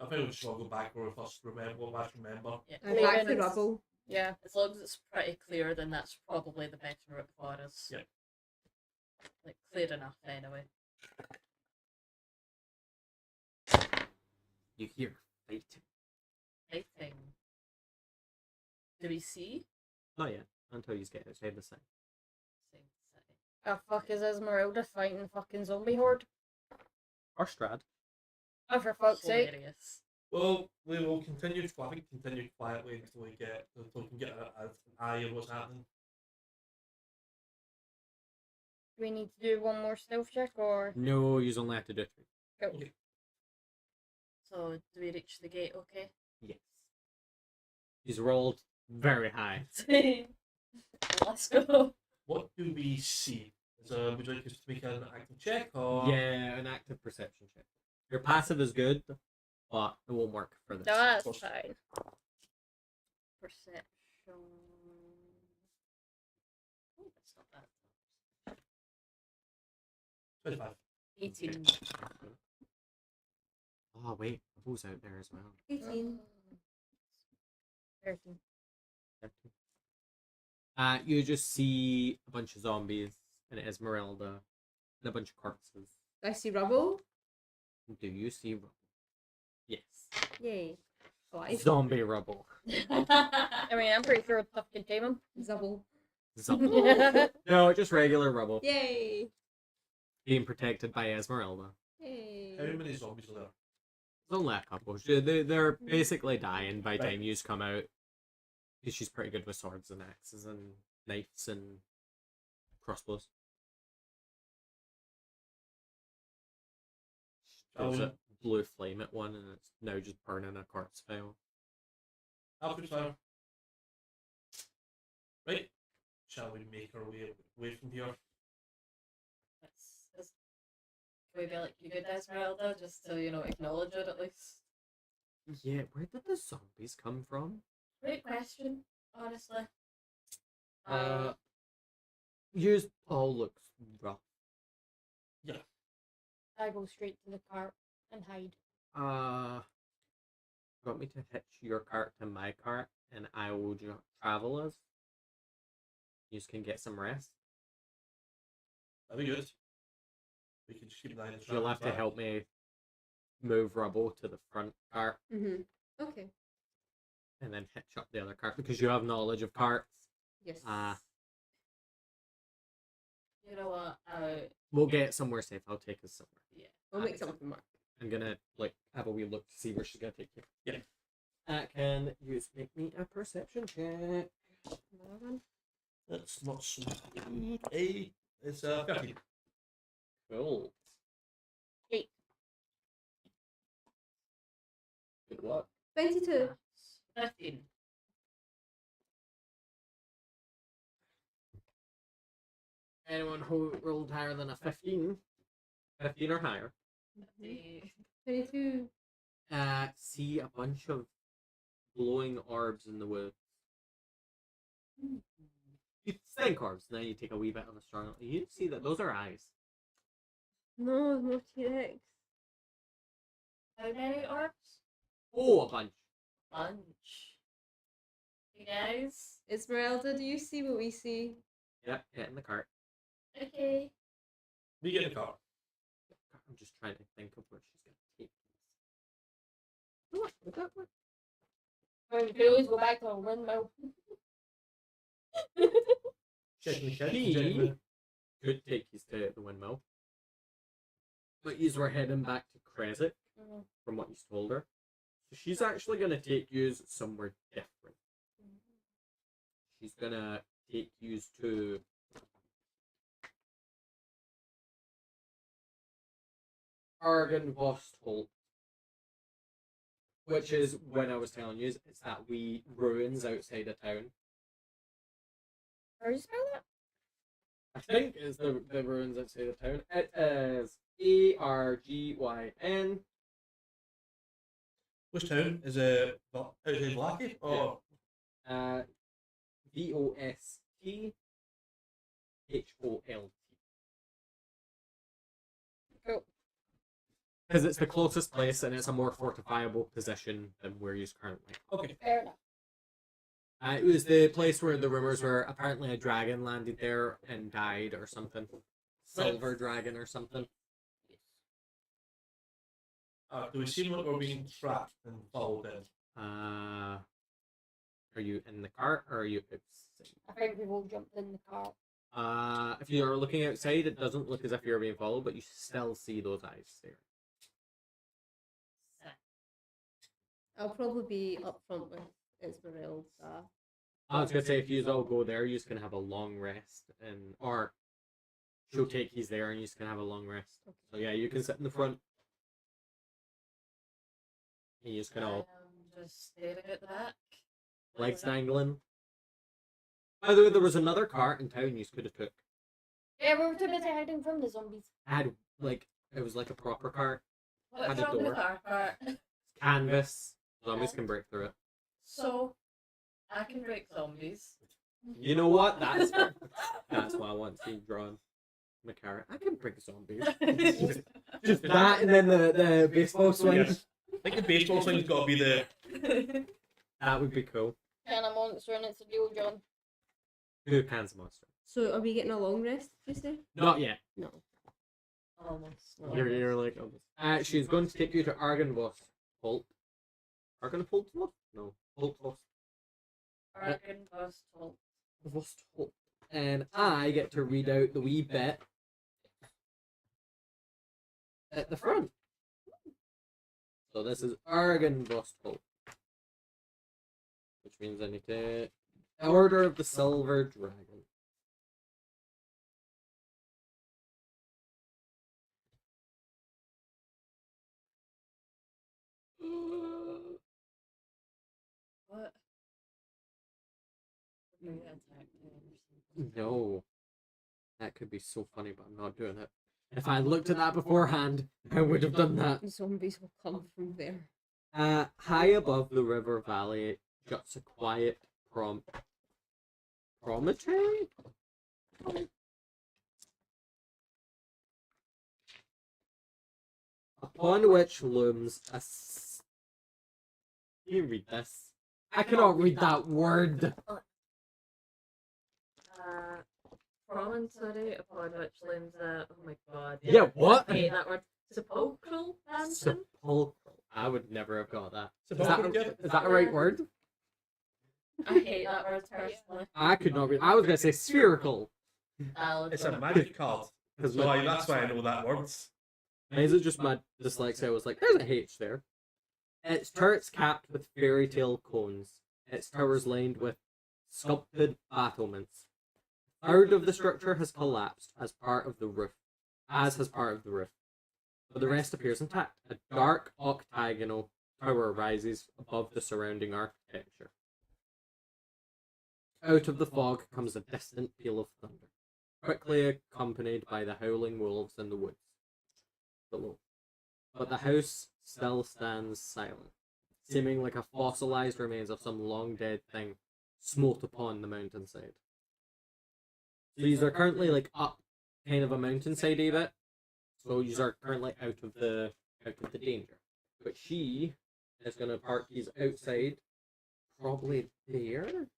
I think we should all go back where we first remember. Last remember. Yeah. And back to Ravens. rubble. Yeah. As long as it's pretty clear, then that's probably the better route for us. Yeah. Like, clear enough anyway. You hear fight. Fighting. Do we see? Not yet until you get outside the side. Same city. Oh fuck, is Esmeralda fighting the fucking zombie horde? Or Strad. Oh, for fuck's sake. Hilarious. Well, we will continue. I think continue quietly until we can get an eye on what's happening. Do we need to do one more stealth check or? No, you only have to do 3. Cool. Okay. So, do we reach the gate okay? Yes. He's rolled very high. Let's go. What do we see? Would you like us to make an active check or? Yeah, an active perception check. Your passive is good, but it won't work for this. No, that's course. fine. Perception. Oh, that's not bad. 25. 18. Oh wait, who's out there as well? 18. 13. You just see a bunch of zombies and Esmeralda and a bunch of corpses. I see rubble. Do you see rubble? Yes. Yay. Alive. Zombie rubble. I mean, I'm pretty sure tough can tame him. Zubble. Zombie. No, just regular rubble. Yay. Being protected by Esmeralda. Yay. How many zombies are there? There's only a couple. They're basically dying by the time you come out. Because she's pretty good with swords and axes and knives and crossbows. There's a blue flame at one and it's now just burning a corpse file. Alfred Fire. Right. Shall we make our way away from here? Can we be like, you good, Esmeralda? Just to, acknowledge it at least. Yeah, where did the zombies come from? Great question, honestly. Yours all looks rough. I go straight to the cart and hide. You want me to hitch your cart to my cart and I will travel us? You can get some rest. That'd be good. We can just keep an eye on the You'll have to help me move rubble to the front cart Mm-hmm. Okay. and then hitch up the other cart because you have knowledge of carts. Yes. You know what? We'll get somewhere safe. I'll take us somewhere. Yeah. We'll make something work. I'm gonna have a wee look to see where she's gonna take you. Yeah. Can you make me a perception check? Another one. That's not so good. It's 13. Cool. 8. Good luck. 22. 15. Anyone who rolled higher than a 15? 15 or higher. 22. See a bunch of glowing orbs in the woods. You think orbs, then you take a wee bit of a strong. You see that those are eyes. No, no T-Rex. How many orbs? Oh, a bunch. Bunch. You guys? Esmeralda, do you see what we see? Yep, get in the cart. Okay. We get in the car. I'm just trying to think of where she's gonna take this. What? Would that work? We could always go back to a windmill. Checking, She could take you to the windmill. But you were heading back to Crescent from what you told her. So she's actually going to take you somewhere different. She's going to take you to Argenvostholt, which is, when I was telling you, it's that wee ruins outside of town. How do you spell that? I think it's the ruins outside of town. It is Argyn. Which town? Is it outside Vallaki? Or Vostholt. Cool. Because it's the closest place and it's a more fortifiable position than where you're currently. okay. Fair enough. It was the place where the rumors were apparently a dragon landed there and died or something. Silver dragon or something. Do we seem like we're being trapped and followed in? Are you in the cart or are you outside? I think we've all jumped in the car. If you're looking outside, it doesn't look as if you're being followed, but you still see those eyes there. I'll probably be up front with Esmeralda. I was gonna say if you all go there, you can have a long rest, or she'll take he's there and you can have a long rest. So yeah, you can sit in the front. And you just kind of just staring at the back. legs dangling. By the way, there was another cart in town you could have took. Yeah, we were too busy hiding from the zombies. Had like it was like a proper cart. What's Had a wrong door. with our part? Canvas. Zombies can break through it. So, I can break zombies. You know what? That's why I want to see drawn. McCarran. I can break zombies. Just that and then the baseball swing. Yes. I think the baseball swing's got to be the. That would be cool. Can a monster and it's a real John. Who cans monster? So are we getting a long rest, did you say? Not yet. No. Almost. You're like almost. She's going to take you to Argenvost Holt. Argenvost? No. Holt. Argon was told. Vost Holt. And I get to read out the wee bit at the front. So this is Argenvost Holt. Which means I need to... Order of the Silver Dragon. What? Maybe attacked him or something. No. That could be so funny, but I'm not doing it. If I looked at that beforehand, I would have done that. Zombies will come from there. High above the river valley juts a quiet promontory? Upon which looms a... Can you read this? I cannot read that word. Promontory upon which looms a... Oh my god. Yeah, what? I hate that word. Sepulchral mansion? Sepulchral. I would never have got that. Sepulchral, yeah. Is that a right word? I hate that word personally. I could not read. I was going to say spherical. It's a magic card. Because So that's why I know that word. is it just my dyslexia? I was like, there's a H there. Its turrets capped with fairy tale cones. Its towers lined with sculpted battlements. A third of the structure has collapsed as part of the roof. But the rest appears intact. A dark octagonal tower rises above the surrounding architecture. Out of the fog comes a distant peal of thunder, quickly accompanied by the howling wolves in the woods below. But the house still stands silent, seeming like a fossilized remains of some long dead thing smote upon the mountainside. So these are currently like up kind of a mountainside a bit. So these are currently out of the danger. But she is gonna park these outside, probably there.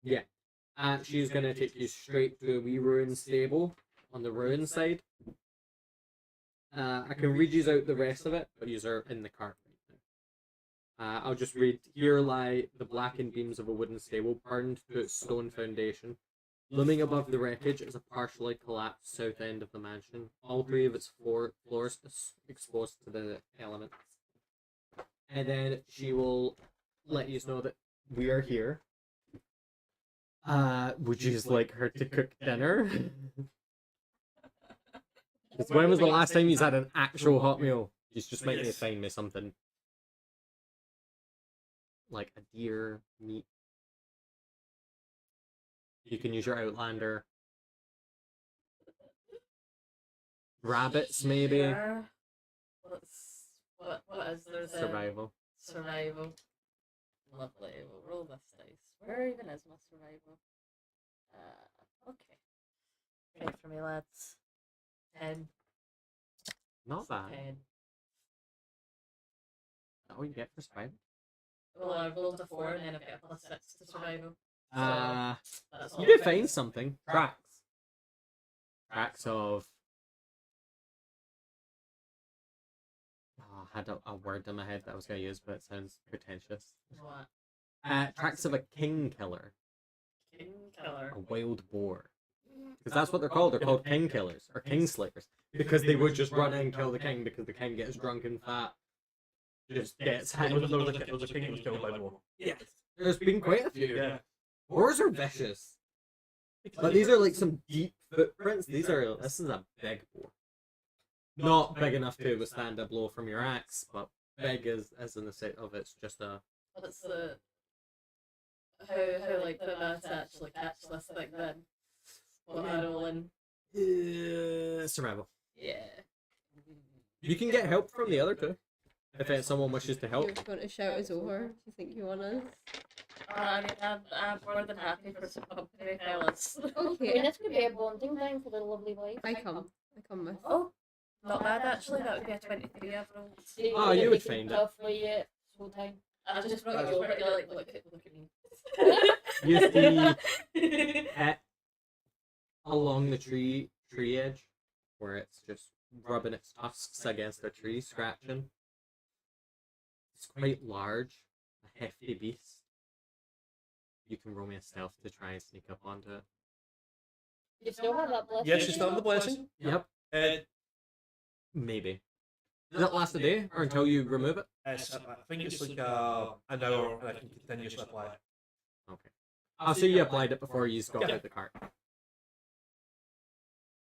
Yeah. She's gonna take you straight to a wee ruin stable on the ruin side. I can read you out the rest of it, but these are in the cart right now. I'll just read, here lie the blackened beams of a wooden stable burned to its stone foundation. Looming above the wreckage is a partially collapsed south end of the mansion, all three of its floors exposed to the elements. And then she will let you know that we are here. Would you just like her to cook dinner? Because when was the last time you had an actual hot meal? You just make me find me something. Like a deer, meat. You can use your Outlander. Rabbits, maybe. Sure. What is there then? Survival. Survival. Lovely. We'll roll this dice. Where even is my survival? Okay. Right for me, lads. 10. Not bad. 10. Is that what you get for survival? Well, I rolled a 4 and then I get a +6 to survival. That's all You did I find think. something. Tracks. Tracks of... Oh, I had a word in my head that I was going to use, but it sounds pretentious. What? Tracks of a king killer. King killer. A wild boar. Because that's what they're called. They're called king killers. Or king slayers. Because they would just run in and kill the king because the king gets drunk and fat. Just gets hit. There was a king that was killed by war. Yeah. There's been quite a few. Yeah. Boars are vicious. But these are like some deep footprints. This is a big boar. Not big enough to withstand a blow from your axe, but big as in the sense of it's just a. What's the how like the math to actually catch this thing then? What am I rolling? Survival. Yeah. You can get help from the other two. If someone wishes to help. You're going to shout us over. Do you think you want us? I'm more than happy for some company, fellas. I mean, Okay. this could be a bonding time for the lovely wife. I come with. Oh, not bad actually. That would be a 23 I've rolled. Oh, you would find it. For you, full time. I just brought you over to like look at me. You see it along the tree edge, where it's just rubbing its tusks against a tree, scratching. It's quite large, a hefty beast. You can roll me a stealth to try and sneak up onto it. You still have that blessing? Yes, you still have the blessing. Yep, Uh, maybe. Does it last a day, or until you remove it? I think it's like an hour, and I can continuously apply it. Okay. I'll see you applied it before you got out the cart.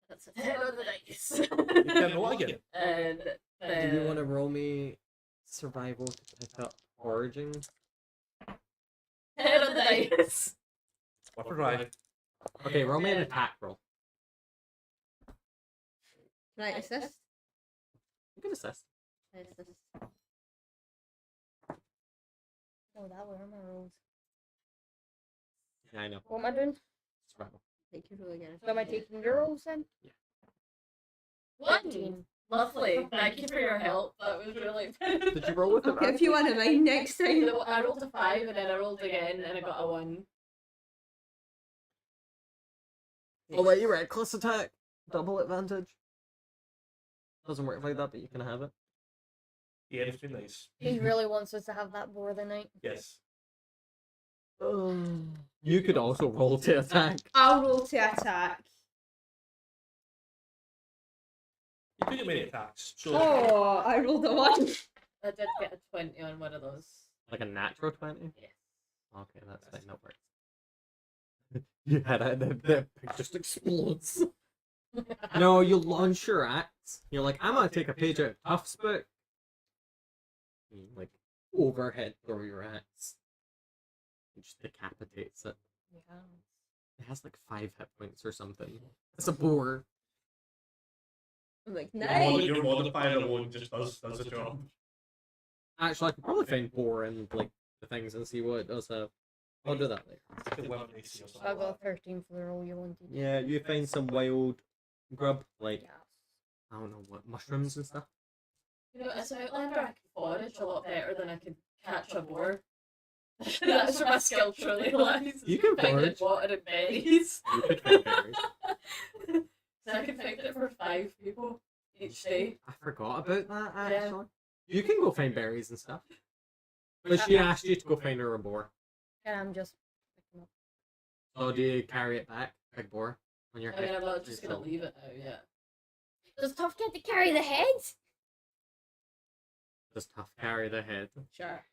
That's a 10 on the dice. You can roll again. And Do you want to roll me survival to pick up foraging? 10 on the dice. What for right? Okay, roll me an attack roll. Can I assist? You can assist. I assist. Oh, that were my rolls. Yeah, I know. What am I doing? Survival. Take your roll again. So am I taking your rolls then? What? 13. Lovely. Thank you for your help. That was really Did you roll with it? Okay, if you want to mind next time. I rolled a 5 and then I rolled again and I got a 1. I'll let you reckless attack. Double advantage. Doesn't work like that, but you can have it. Yeah, it's been nice. He really wants us to have that boar the night. Yes. You could also roll to attack. I'll roll to attack. You could get many attacks. So Oh, I rolled a 1. I did get a 20 on one of those. Like a natural 20? Yes. Okay, that's fine, that works. You had it, the pig just explodes. No, you launch your axe. You're like, I'm gonna take a page out of Tuff's book. You, like, overhead throw your axe. It just decapitates it. Yeah. It has like 5 hit points or something. It's a boar. I'm like, your nice. your modifier alone just does the job. Actually, I could probably find boar in like the things and see what it does have. I'll do that later. It's like 11 AC or So something I like got that. 13 for the roll you wanted. Yeah, you find some wild grub, like, Yes. I don't know what, mushrooms and stuff. You know, as an outlander, I can forage a lot better than I could catch a boar. That's where my skill truly lies. You can Finding forage. water and berries. You could find berries. So I can find it for 5 people each day. I forgot about that, Yeah. actually. You can go find berries and stuff. But she asked you to go find her a boar. And I'm just picking up. So do you carry it back, big boar, on your I mean, head? I'm not just gonna Yourself? leave it now, yeah. Does Tough get to carry the heads? Does Tough carry the head? Sure.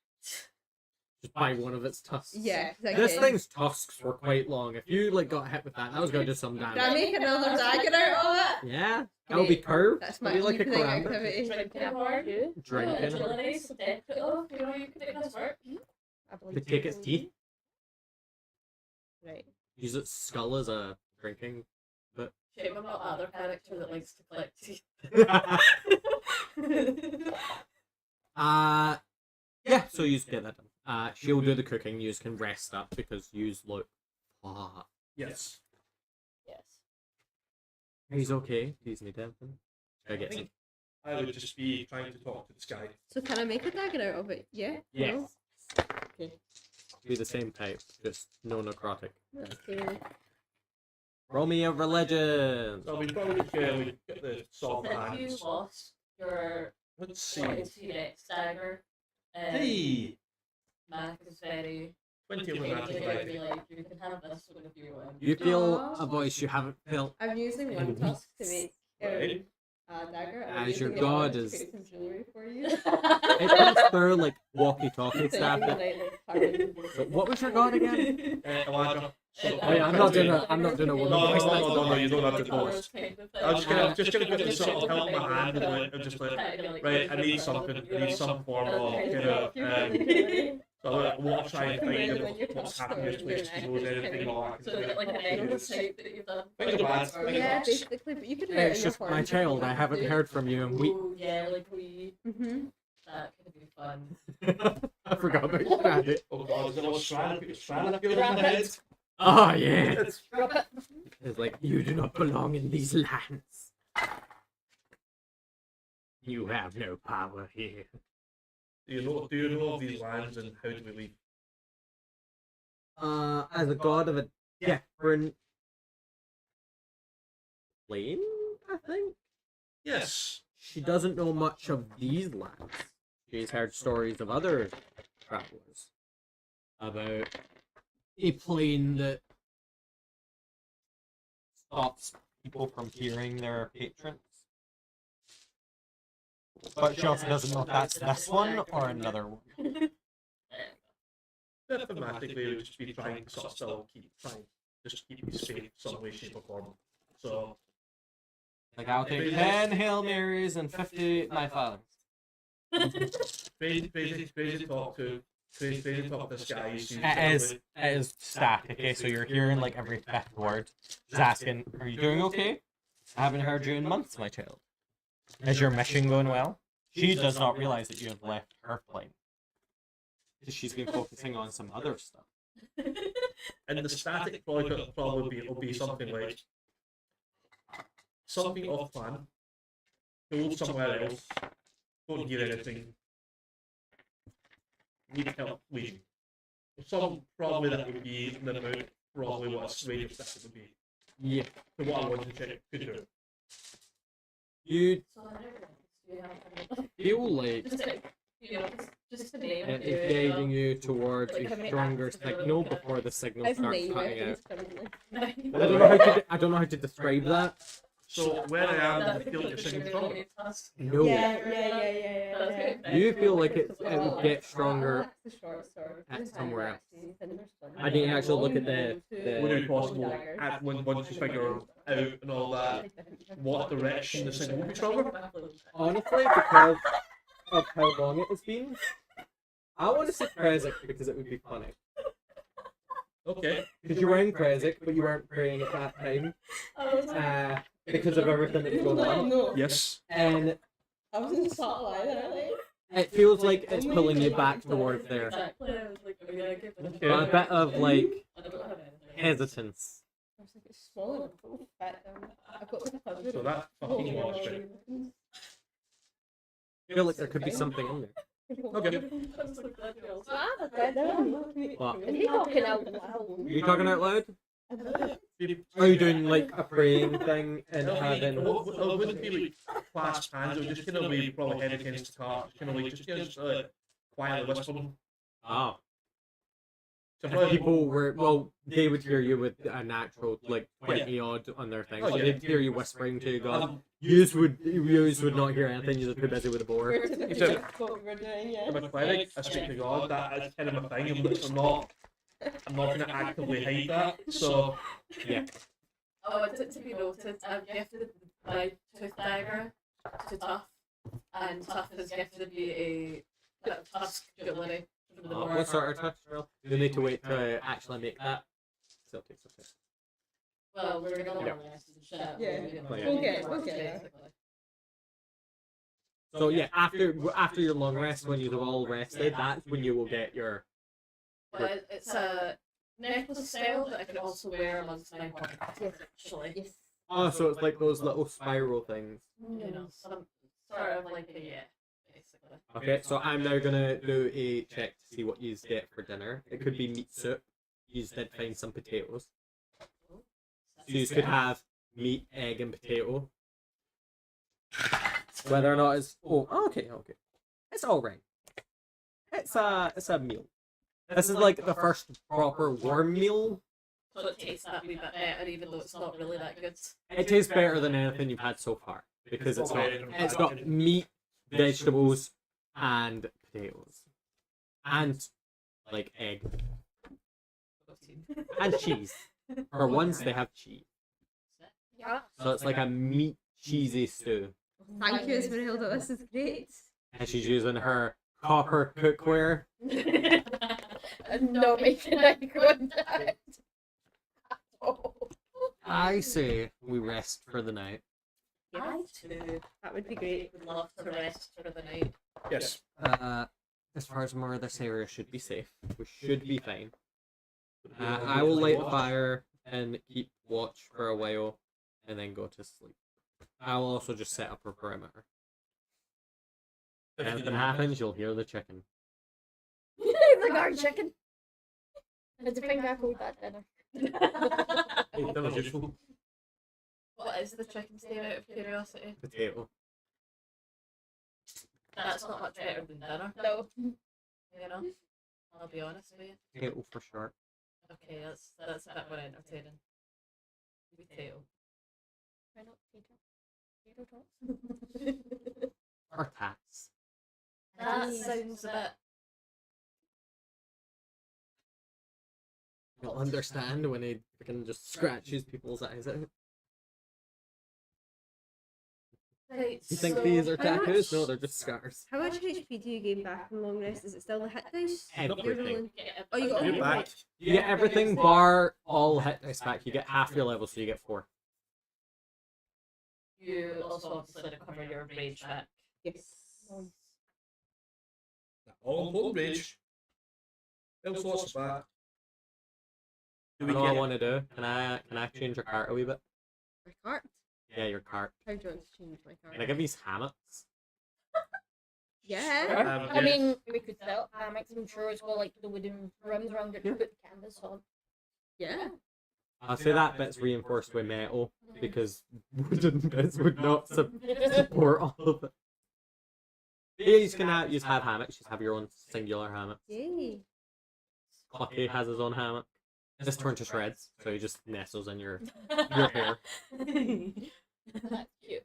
Just by one of its tusks. Yeah, This thing's tusks were quite long. If you like got hit with that was gonna do some Can I damage. make another dagger out of it? Yeah, it'll be curved. That's It'll my be like a evening karambit. activity. Drinking more. Drinking. Agility, so delicate though. You know, you can make this work. I believe. To take its teeth. Right. Use its skull as a drinking. Shame I'm not the other character that likes to collect teeth. Yeah, so you get that done. She'll do the cooking, you can rest up because you look fat. Yes. Yes. He's okay, he's need anything. Should I I get some? think I would just be trying to talk to this guy. So can I make a dagger out of it? Yeah? Yes. No? Okay. Be the same type, just no necrotic. Okay. Roll me a religion! So we probably we get the soft If you hands. lost your Let's see. T-Rex dagger, Hey! Mac is very 20 on the engaging. natural I'd be right. like, you can have this one if you want. You feel Aw. a voice you haven't felt. I'm using one tusk to make Right. dagger. and As using your it god to is- create some jewelry for you. It comes through like walkie-talkie So you stuff. can, like, target So what was your god again? Elijah. So, Oh, yeah, I'm not doing a woman voice. No, you don't have to pause. I'm just gonna put this sort of help my hand and like, I'm just like, right, I need something, I need some form of, so what I try and find what's happening in this place, if he knows anything or I So can is it like an endless shape that you've done? Things are bad. Yeah, basically, but you could do it in It's your just my form. child. I haven't heard from you in weeks. Ooh, yeah, like we. Mm-hmm. That could be fun. I forgot about Stranded. Oh god, is it all Strand up your head? Oh yeah. It's like you do not belong in these lands. You have no power here. Do you know of these lands and how do we leave? As a god of a different plane, I think. Yes. She doesn't know much of these lands. She's heard stories of other travelers about a plane that stops people from hearing their patrons. But she also doesn't know if that's this one or another one. Thematically, it would just be trying to sort of still keep his faith some way, shape, or form. So, Like I'll take 10 Hail Marys and 50 my fathers. crazy talk to this guy. It is static, okay? So you're hearing like every fifth word. She's asking, are you doing okay? I haven't heard you in months, my child. Is your mission going well? She does not realize that you have left her plane. Because she's been focusing on some other stuff. And the static will be something like something off plan. Go somewhere else. Don't hear anything. Need help leaving. Some probably that would be in about probably what a range of static would be. Yeah. So what I want to check could do. You So I never do you have feel like just to, you know, just to name it it. is guiding you towards Like a how many stronger acts signal before the signal I've starts named cutting out. it currently. I don't know how to describe that. So where I am, I feel like you're singing stronger. No. Yeah. You feel like it would get stronger That's the short sword. at Just somewhere have else. axes and there's one. I didn't actually look at Would it the be possible once you figure out and all that, what direction the signal will be stronger? honestly, because of how long it has been, I want to say Krezik because it would be funny. Okay. Because you were in Krezik, but you weren't praying at that time. Because of everything that's going on. No, Yes. And I was in the spotlight. it feels like it's pulling you back towards there. Exactly. I was like, are we gonna give it But a bit of like I don't have anything. hesitance. I was like, it's small enough to fit them. I've got like 100. So that fucking was it. I feel like there could be something in there. Okay. What? Are you talking out loud? Are you talking out loud? Are you doing like a praying thing and having? It wouldn't be like clasped hands, it would just kind of be probably head against the car, kind of like just quietly whispering. Oh. So If probably people were, well, they would hear you with a natural, like, 20 odd on their thing. Oh, So yeah. they'd hear you whispering to God. Yous would not hear anything, you're too busy with a boar. We're typically So- just what we were doing, yeah. I'm a cleric, I speak to God, that is kind of my thing, I'm not going to actively hide that, so Oh, to be noted, you have to buy tooth dagger to Tough, and Tough is gifted to be a bit of tusk jewellery. What sort of touch? You'll need to wait to actually make that. So it takes a bit. Well, we're gonna Yeah. learn the rest of the shit. Yeah. We'll get it. Basically. So yeah, after your long rest, when you've all rested, that's when you will get your. But it's a necklace style that I can also wear amongst my pockets, actually. Yes. Oh, so it's like those little spiral things. You know, some sort of like a, yeah, basically. Okay, so I'm now gonna do a check to see what you get for dinner. It could be meat soup. You did find some potatoes. So you could have meat, egg, and potato. Whether or not it's okay, it's all right. It's a meal. This is like the first proper warm meal So it tastes that wee bit better, even though it's not really that good. It tastes better than anything you've had so far because it's got meat, vegetables, and potatoes, and like egg and cheese. For once, they have cheese, Yeah. so it's like a meat cheesy stew. Thank you, Esmeralda. This is great. And she's using her copper cookware. I'm not making eye contact. Oh. I say we rest for the night. I too That would be great. would love to rest for the night. Yes. As far as more of this area should be safe, we should be fine. I will light the fire and keep watch for a while, and then go to sleep. I'll also just set up a perimeter. If anything happens, you'll hear the chicken. The guard chicken. I don't think I called that dinner. That was useful. What is the chicken's name out of curiosity? Potato. That's not much better than dinner, No. you know? I'll be honest with you. Potato for short. Okay, that's a bit more entertaining. Potato. Why not potato? Potato tots? Or tats. That Nice. sounds a bit. You'll understand when he freaking just scratches people's eyes out. Right, You think so these are how tattoos? much- No, they're just scars. How much HP do you gain back in long rest? Is it still the hit dice? Everything. You're rolling- Yeah, Oh, you got You're all back. You get everything bar all hit dice back. You get half your level, so you get 4. You also obviously recover your rage back. Yes. All important rage. Else lots of back. Do I we know what I get want to do. Can I change your cart a wee bit? My cart? Yeah, your cart. How do you want to change my cart? Can I give these hammocks? Yeah. I mean, we could set up hammocks. I'm sure it's got like the wooden rims around it to put the canvas on. Yeah. I'll say that bit's reinforced with metal because wooden bits would not support all of it. Yeah, you can have hammocks. Just have your own singular hammock. Yay. Clucky has his own hammock. This turned to shreds, so he just nestles in your hair. That's cute.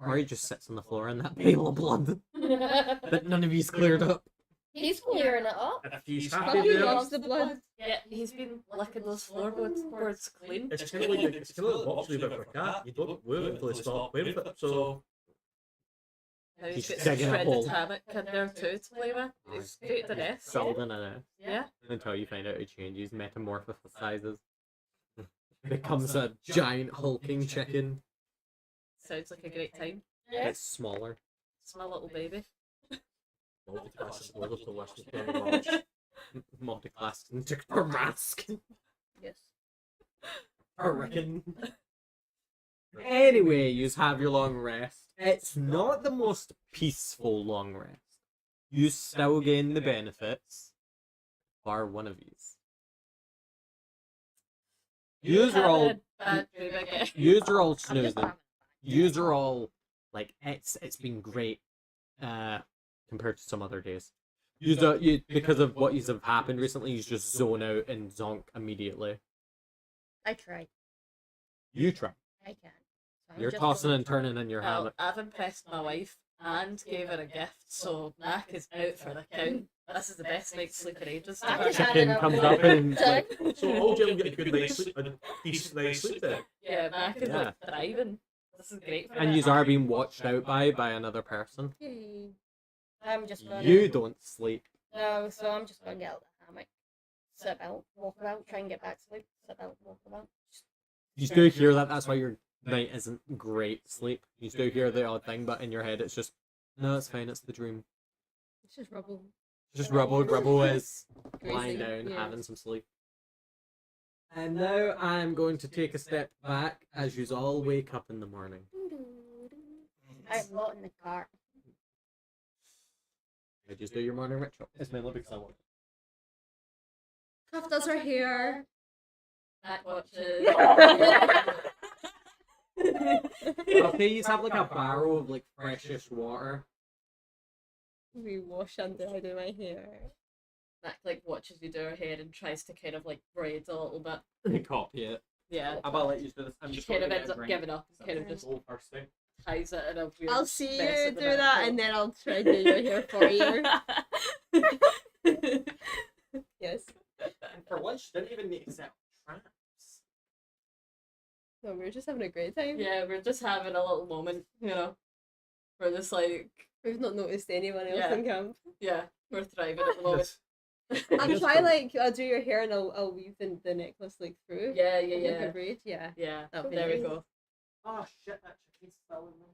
Or he just sits on the floor in that pile of blood that none of you's cleared up. He's clearing it up. if he's But happy he there? loves the blood. Yeah, he's been licking those floorboards clean. It's kind of like it's kind of like box leave it for a cat. You don't move it until they stop playing with it. So Now he's He's got some digging a shredded hole. hammock in there too to play with. He's created a nest. Building a nest Yeah. until you find out he changes, metamorphosizes. Becomes a giant hulking chicken. Sounds like a great time. Yeah. It's smaller. It's my little baby. multi-class is to Western Canada. Multi-classed into a mask. Yes. I reckon. Anyway, you have your long rest. It's not the most peaceful long rest. You still gain the benefits. Bar one of these. Yous are all Bad dream again. yous are all I'm just snoozing. having Yous are all like it's been great compared to some other days. You because of what yous have happened recently, you just zone out and zonk immediately. I tried. You try. I can. So I'm You're just tossing gonna and turning in your Well, hammock. I've impressed my wife and gave her a gift, so Mac is out for the count. This is the best night's sleep in ages. I to can her. have Chicken it comes up. up and like, So all Jill get a good night's sleep, a decent night's sleep then. Yeah, Mac is Yeah. like thriving. This is great for and her. yous are being watched out by another person. Yay. I'm just gonna. You don't sleep. No, so I'm just gonna get out of the hammock, sit about, walk about, try and get back to sleep, sit out, walk about. You still hear that. That's why your night isn't great sleep. You still hear the odd thing, but in your head it's just no, it's fine. It's the dream. It's just rubble. Just Rubble. Rubble is Crazy. lying down, Yeah. having some sleep. And now I'm going to take a step back as you all wake up in the morning. I'm not in the car. I just do your morning ritual. It's mainly because I want. Cuff does her hair. Mac watches. Okay, you have like a barrel of like freshest water. we wash under I do my hair. Mac like watches you do her hair and tries to kind of like braid a little bit. Copy it. Yeah. How about I let you do this? I'm She just kind going of to ends up giving up and kind of just go first thing. ties it in a weird I'll see mess you at the do back. that, and then I'll try to do your hair for you. Yes. And for once, she didn't even need to set traps. No, we're just having a great time. Yeah, we're just having a little moment, you know. We're just like, We've not noticed anyone else Yeah. in camp. yeah, we're thriving at the moment. I'll Yes, try cool. like I'll do your hair and I'll weave the necklace like through. Yeah, Like a yeah. braid. Yeah. Yeah, That'd be there we nice. go. Oh shit, that chicken's still in there.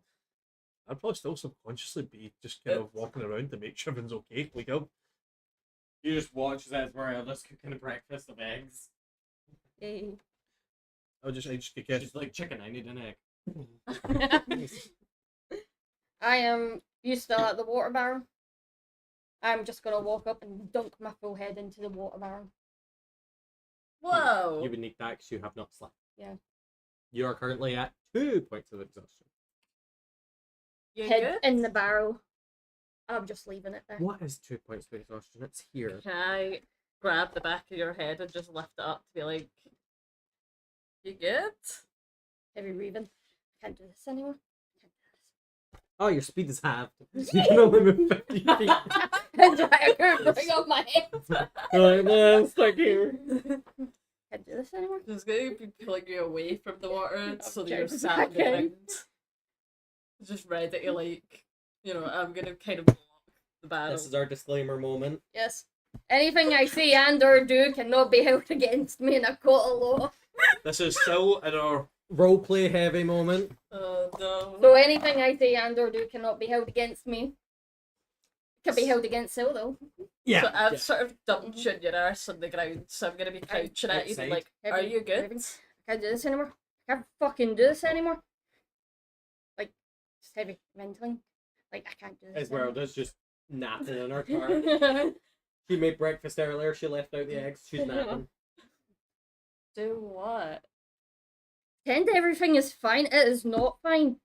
I'd probably still subconsciously be just kind of walking around to make sure everything's okay. Like, oh, You just watch as Maria's cooking a breakfast of eggs. Yay. I just get She's like, chicken, I need an egg. I am. You still at the water barrel? I'm just gonna walk up and dunk my full head into the water barrel. Whoa! You would need that because you have not slept. Yeah. You are currently at 2 points of exhaustion. You Head good? in the barrel. I'm just leaving it there. What is 2 points of exhaustion? It's here. Can I grab the back of your head and just lift it up to be like, you good? Heavy breathing. Can't do this anymore. Can't do Oh, your speed is halved. You can only move 50 feet. this. I can't bring up my head. You're like, no, I'm stuck here. Can't do this anymore. Just gonna be pulling you away from the water so that Okay, you're sat on the okay. ground. Just ready to like, you know, I'm gonna kind of block the battle. This is our disclaimer moment. Yes. Anything I say and or do cannot be held against me in a court of law. this is still in our Roleplay heavy moment. Oh no. So anything I say and or do cannot be held against me. Can be held against Sil though. Yeah. So I've sort of dumped you on your arse on the ground, so I'm gonna be crouching at you outside. like, are Heavy you good? breathing. I can't do this anymore. I can't fucking do this anymore. Like, just heavy mentally. Like, I can't do this. Esmeralda's just napping in her car. anymore. She made breakfast earlier. She left out the eggs. She's napping. Do what? Pretend everything is fine. It is not fine.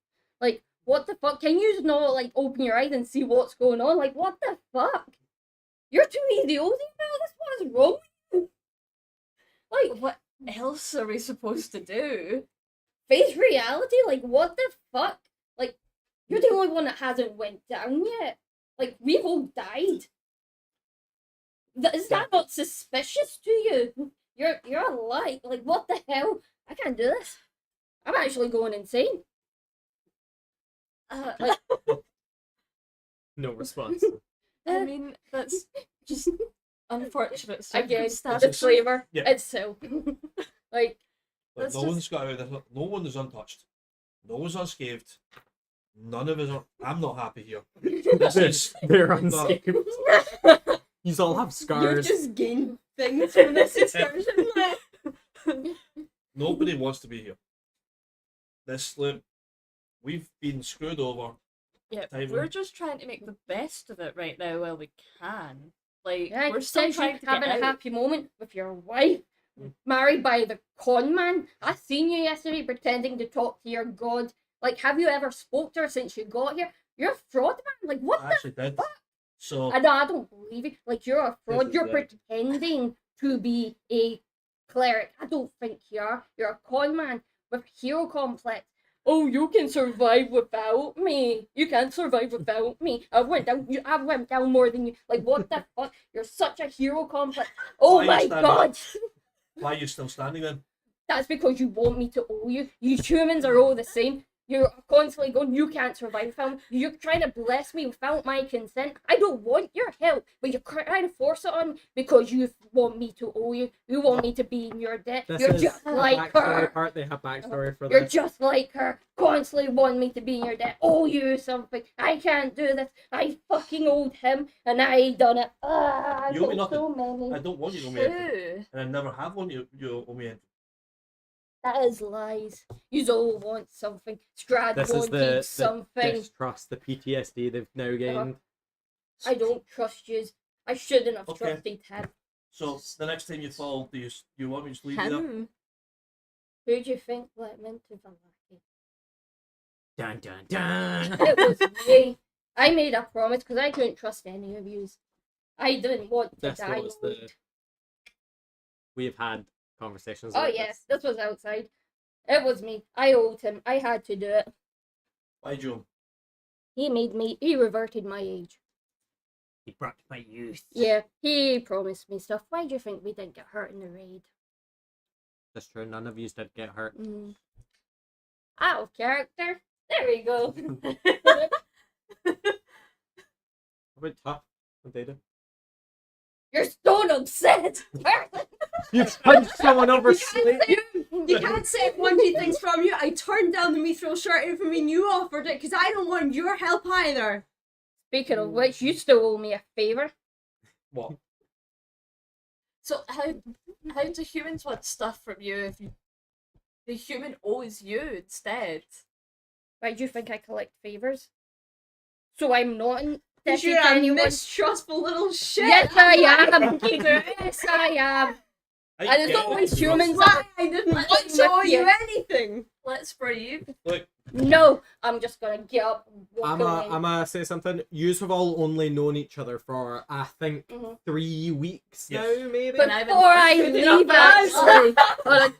Like, what the fuck? Can you not, like, open your eyes and see what's going on? Like, what the fuck? You're too easy about this. What is wrong with you? Like, What else are we supposed to do? face reality? Like, what the fuck? Like, you're the only one that hasn't went down yet. Like, we've all died. Is that not suspicious to you? You're alive. Like, what the hell? I can't do this. I'm actually going insane. Like, No response. I mean, that's just unfortunate again, circumstances. disclaimer. Yeah. It's so. Like, like, That's no just- one's got out of this. No one is untouched. No one's unscathed. None of us are. I'm not happy here. This is They're unscathed. You all have You've scars. just gained things from this excursion. nobody wants to be here. This we've been screwed over. Yeah, Time we're limit. just trying to make the best of it right now while we can. Like, yeah, we're still potentially trying to having get a out. happy moment with your wife, married by the con man. I seen you yesterday pretending to talk to your god. Like, have you ever spoke to her since you got here? You're a fraud, man. Like, what I the actually did. fuck? So I don't believe it. Like, you're a fraud. is You're it. pretending to be a cleric. I don't think you are. You're a con man with hero complex. Oh, you can survive without me. You can't survive without me. I've went down more than you. Like, what the fuck? You're such a hero complex. Oh Why are you my standing god. why are you still standing then? That's because you want me to owe you. You humans are all the same. You're constantly going, you can't survive without me. You're trying to bless me without my consent. I don't want your help, but you're trying to force it on me because you want me to owe you. You want me to be in your debt. This You're is just the like backstory her. part. They have backstory for You're this. just like her. Constantly want me to be in your debt. Owe you something. I can't do this. I fucking owed him, and I done it. I You owe me got so many. I don't want you to owe me anything. Who? And I never have wanted you owe me anything. That is lies. You all want something. Strad This is wanted the something. distrust, the PTSD they've now gained. I don't trust you. I shouldn't have Okay. trusted him. So the next time you fall, do you want me to just leave you there? Him? Who do you think let him into vallaki? Dun dun dun. It was me. I made a promise because I couldn't trust any of you. I didn't want to This die. was the. We've had conversations. Oh about yes, this. this was outside. It was me. I owed him. I had to do it. Why, Joe? He made me. He reverted my age. He brought my youth. Yeah, he promised me stuff. Why do you think we didn't get hurt in the raid? That's true. None of you did get hurt. Out of character. There we go. A bit tough. What they do? You're stone upset. You punched someone over You can't say if one do things from you. I turned down the mithril shirt even when you offered it because I don't want your help either. Speaking of which, you still owe me a favor. What? So how do humans want stuff from you if the human owes you instead? Why do you think I collect favors? So I'm not in debt You're to a anyone. mistrustful little shit. Yes, I am. Yes, I am. I And it's get always it. humans Why? that I didn't Let's want to owe with you you. anything. Let's breathe. Look, No, I'm just gonna get up and walk away. I'm gonna say something. Yous have all only known each other for I think Mhm. 3 weeks Yes. now, maybe. But I Before I haven't leave, enough guys. actually,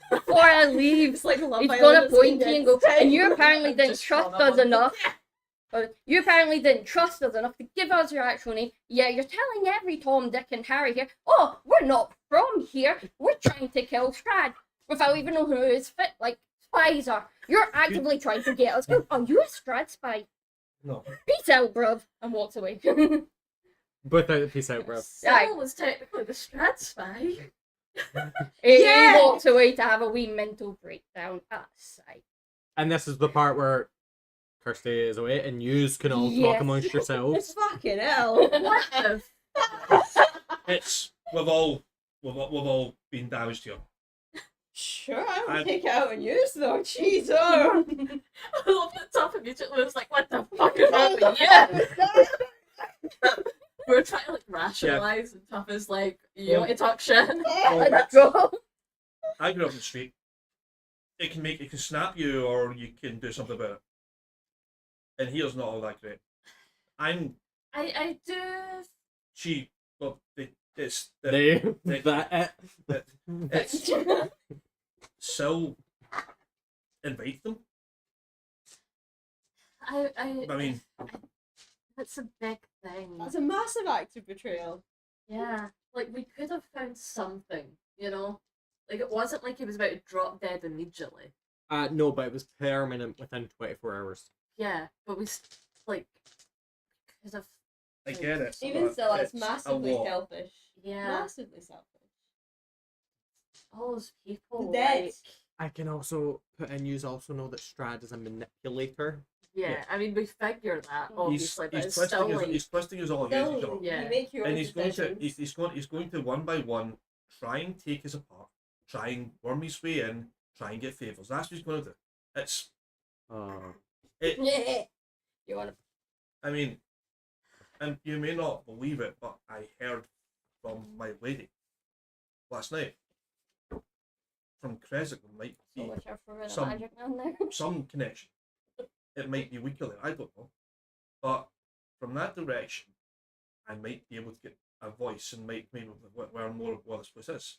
before I leave, It's like Love he's Island, gonna it's point to like you and go, this. and you apparently didn't Just trust call us them enough. You apparently didn't trust us enough to give us your actual name. Yeah, you're telling every Tom, Dick, and Harry here, oh, we're not from here. We're trying to kill Strad without even knowing who his spies are. You're actively trying to get us. Are you a Strad spy? no. Peace out, bruv. And walks away. Both out. Peace out, bro. Cyril was technically the Strat spy. He Yeah. walks away to have a wee mental breakdown at sight. And this is the part where Kirsty is away, and yous can all talk Yes. amongst yourselves. Fucking hell. What the It's we've all been damaged here. Sure, I I- will take it out on you though. Jeez, I love that Tough immediately was like, what the fuck is happening? Yeah. We're trying to like rationalize and Tough is like, you want to talk shit? Let's go. I grew up in the street. It can snap you, or you can do something about it. And here's not all that great. I do. She. Well, it's it's still invite them. I I mean, that's a big thing. That's a massive act of betrayal. Yeah, like we could have found something, you know? Like it wasn't like he was about to drop dead immediately. No, but it was permanent within 24 hours. Yeah, but we like could have. I get it. Even but still, it's a massively lot. selfish. Yeah, Massively selfish. all those people. The dead. Like, I can also put in, yous also know that Strad is a manipulator. yeah, Yeah. I mean we figured that He's, obviously, but he's it's twisting still his, like he's twisting his all against each other. Still, Yeah. you make your own And he's going to decisions. he's going to one by one try and take us apart, try and worm his way in, try and get favours. That's what he's going to do. It's it. Yeah. You want to? I mean, and you may not believe it, but I heard from my lady last night. From Crescent, there might So be much for the some- magic down there. some connection. It might be weaker there, I don't know. But from that direction, I might be able to get a voice and might maybe learn more of what this place is.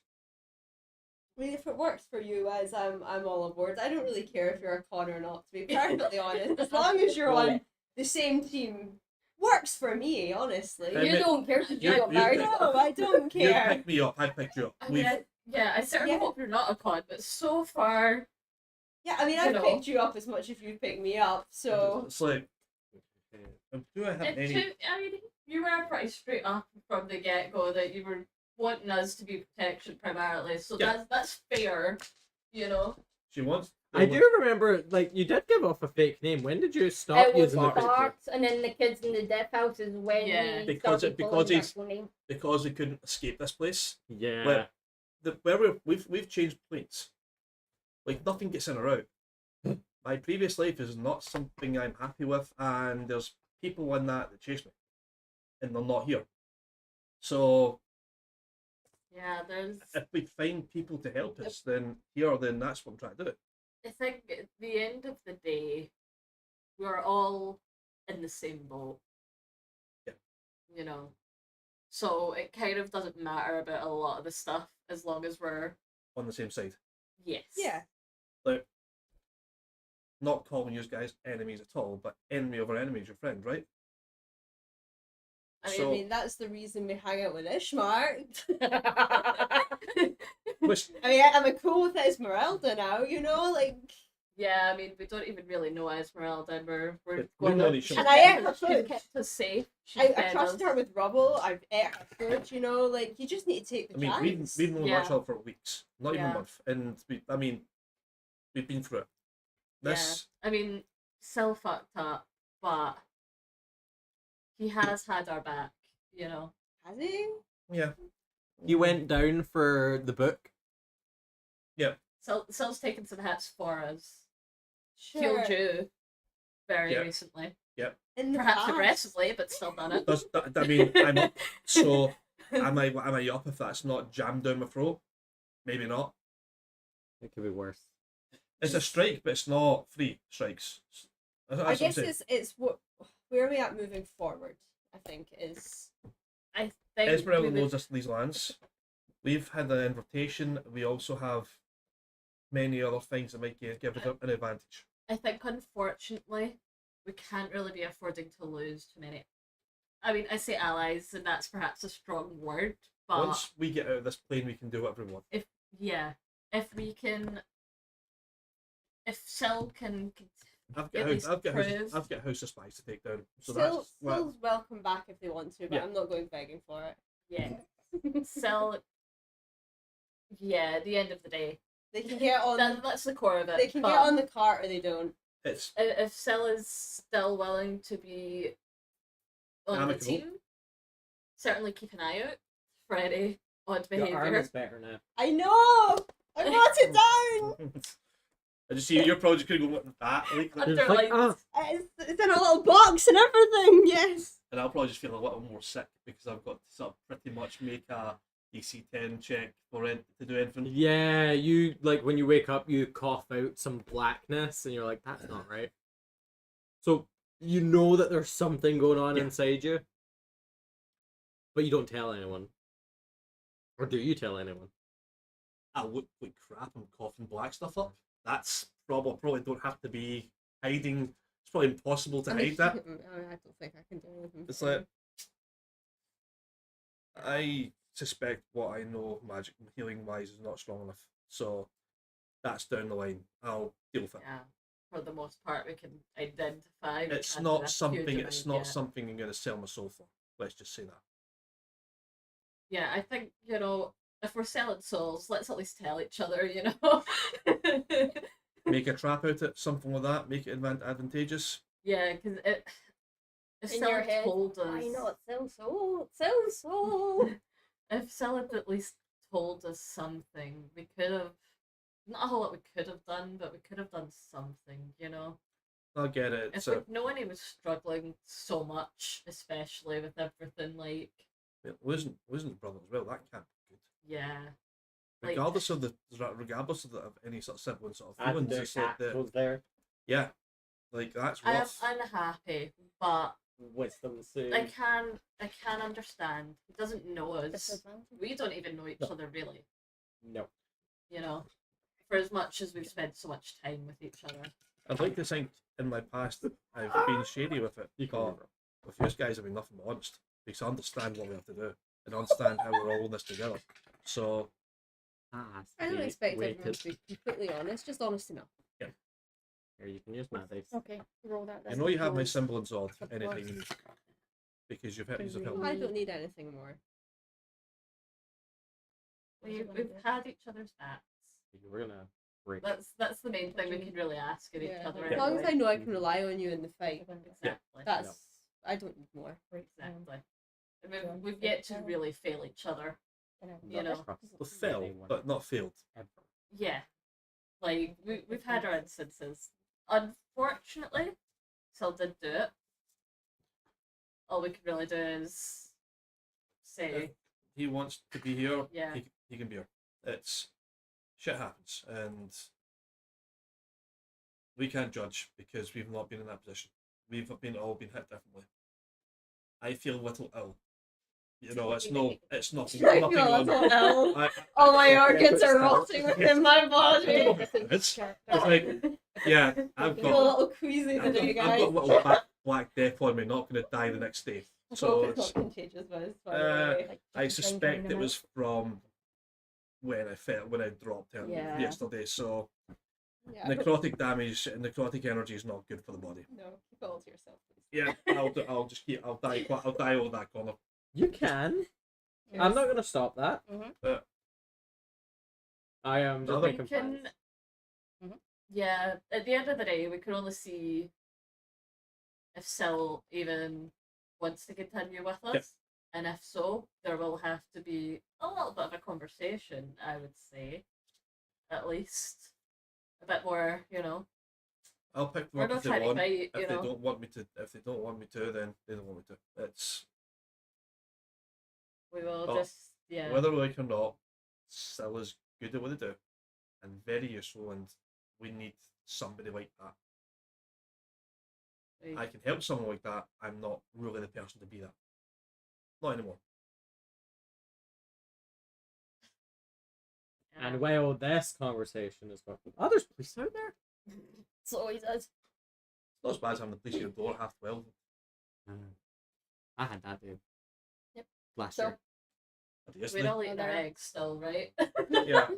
I mean, if it works for you, as I'm all aboard. I don't really care if you're a con or not, to be perfectly honest. As long as you're on the same team, works for me, honestly. I You mean, don't care because you you- got you- married. No, I don't You care. picked me up, I picked you up. I mean, I certainly Yeah. hope you're not a con, but so far, Yeah, I mean, You I've know. picked you up as much as you've picked me up, so. It's like, do I have I any? mean, you were pretty straight up from the get go that you were wanting us to be protection primarily, so Yeah. that's fair, you know. She wants. I do remember, like, you did give off a fake name. When did you stop It was using the fake name? Arts, and then the kids in the death house is when Yeah. he Because started because calling his he's- actual name. because we couldn't escape this place. Yeah. Where we've changed planes. Like nothing gets in or out. My previous life is not something I'm happy with, and there's people in that chase me, and they're not here. So Yeah, there's. if we find people to help us, then that's what I'm trying to do. I think at the end of the day, we're all in the same boat. you know. So it kind of doesn't matter about a lot of the stuff as long as we're On the same side. yes. Yeah. Like, not calling you guys enemies at all, but enemy over enemy is your friend, right? I I mean, that's the reason we hang out with Ishmar. Which, I mean, I'm cool with Esmeralda now, you know, like. yeah, I mean, we don't even really know Esmeralda, and we're But we going know up. each She's other. And I ate kept her us- she's food. kept us safe. She's I fed trusted us. her with rubble. I've ate her food, you know, like you just need to take the I mean, chance. we've known Yeah. each other for weeks, not even a Yeah. month, and we've been through it. This, Yeah, I mean, Sil fucked up, but he has had our back, you know. Has he? yeah, You went down for the book. Sil's taken some hits for us. Sure. Killed you very Yeah. recently. In the Perhaps past. aggressively, but still done it. does that, I mean, I'm up. So, am I up if that's not jammed down my throat? Maybe not. It could be worse. It's a strike, but it's not 3 strikes. That's I what I'm guess saying. it's what where are we at moving forward? I think is I think Esmeralda we would- knows us these lands. We've had an invitation. We also have many other things that might give it an advantage. I think unfortunately we can't really be affording to lose too many. I mean, I say allies, and that's perhaps a strong word, but Once we get out of this plane, we can do whatever we want. yeah, if Sil can I've At got least prove. I've got House of Spies to take down. So still that's well, still's welcome back if they want to, but Yeah. I'm not going begging for it. yeah, Sil. Yeah, at the end of the day, They can get on that's the core of it. they can but get on the cart or they don't. it's if Sil is still willing to be on Amicable. the team, certainly keep an eye out for any odd Your arm behaviour. is better now. I know! I brought it down! I just see your project could go with that, like, Underlined. It's in a little box and everything, yes. and I'll probably just feel a little more sick because I've got to sort of pretty much make a DC 10 check for it to do anything. Yeah, you like when you wake up, you cough out some blackness, and you're like, "That's not right." So you know that there's something going on Yeah. inside you, but you don't tell anyone, or do you tell anyone? I look like crap. I'm coughing black stuff up. That's probably don't have to be hiding. It's probably impossible to hide that. I don't think I can do anything. It's like I suspect what I know magic healing wise is not strong enough. So that's down the line. I'll deal with it. Yeah, for the most part, we can identify. we It's can't do not a something. huge It's amount not yet. something I'm going to sell my soul for. Let's just say that. Yeah, I think, you know, if we're selling souls, let's at least tell each other, you know. Make a trap out of it, something like that. Make it advantageous. Yeah, because it. If In Sil your had head, told us, why not so? if Sil had at least told us something, we could have. Not a whole lot we could have done, but we could have done something, you know. I get it. If So we'd known he was struggling so much, especially with everything, like, losing his brother as well. That can't be good. yeah. Like, Regardless of any sort of sibling sort of And feelings, the it's like cat was there. yeah, like that's I'm rough. unhappy, but Wisdom soon. I can understand. He doesn't know us. Disadvantage. We don't even know each No. other really, No. you know. For as much as we've spent so much time with each other. I'd like to think in my past that I've been shady with it, You can but remember. with you guys I've been nothing but honest because I understand what we have to do and understand how we're all in this together. So Ah, I don't sweet. expect Wait everyone to be completely honest, just honest enough. Here, you can use my dice. Okay, roll that. I know you have my That's symbol and sword. Of Anything course. you need because you've helped. I don't need anything more. We've had each other's backs. You were gonna break. That's the main thing we can really ask of each Yeah. other. As long as I anyway. know I can rely on you in the fight, Exactly. that's I don't need more. Exactly. We've yet to really fail each other. You know. Well, fell, but not failed. Yeah. Like, we've had our instances. Unfortunately, Sil did do it. All we can really do is say, He wants to be here. Yeah. He can be here. It's shit happens, and we can't judge because we've not been in that position. We've all been hit differently. I feel little ill You know, it's nothing. I Nothing feel a on. little ill. I, All my organs Yeah, are but rotting within my body. it's like, yeah, I've I feel a got, little queasy today, I've guys. got a little black death on me. Not going to die the next day. I So hope it's it's, not contagious, but it's fine. Like, I just drink suspect down it the was from when I dropped out Yeah. yesterday. So Yeah. necrotic damage and necrotic energy is not good for the body. No, keep it all to yourself, please. Yeah, I'll just keep. I'll die over that corner. You can. I'm not gonna stop that. Uh, I am just Other- making plans. Yeah, at the end of the day, we can only see if Syl even wants to continue with us. Yep. And if so, there will have to be a little bit of a conversation, I would say. At least. A bit more, I'll pick them We're up not if they trying to want. fight, If they don't want me to, then they don't want me to. It's We will Oh, just, yeah. whether we like or not, still is good at what they do, and very useful, and we need somebody like that. we- I can help someone like that. I'm not really the person to be that. Not anymore. And while this conversation is going, oh, there's police out there. It's always us. Not as bad as having the police at your door at 12:30. I had that, dude. Yep. Last So- year. But We'd yesterday, all eat our eggs still, right? yeah,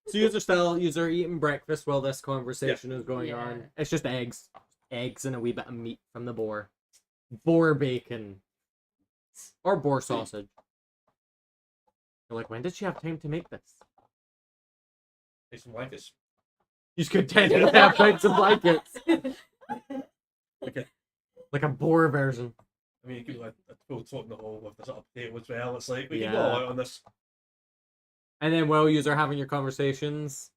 So you're eating breakfast while this conversation is going Yeah. on. It's just eggs and a wee bit of meat from the boar bacon, or boar sausage. You're like, when did she have time to make this? take some blankets. You just contented to have time to blankets, Okay. like a boar version. I mean, you could like a full talk in the hall with this update as well. It's like we can Yeah. go all out on this. And then while you are having your conversations,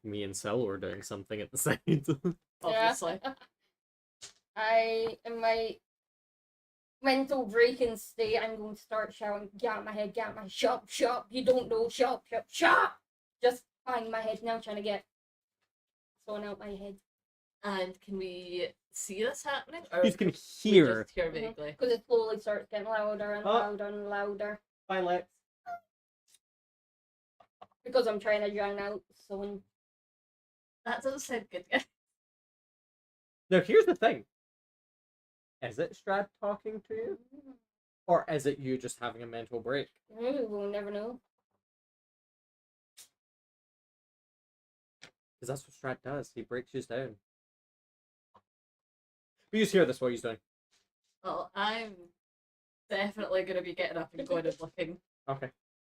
me and Syl were doing something at the side. Obviously. In my mental breaking state, I'm going to start shouting, get out my head, get out my shop, you don't know, shop. Just bang my head now, trying to get someone out my head. And can we see this happening? Or You can we hear. just hear vaguely? Because it slowly starts getting louder and Oh. louder and louder. Fine, Lex. Because I'm trying to drown out someone. That doesn't sound good, guys. Now, here's the thing. Is it Strad talking to you? Or is it you just having a mental break? We'll never know. Because that's what Strad does. He breaks you down. But you just hear this while he's doing. Well, I'm definitely going to be getting up and going and looking. Okay.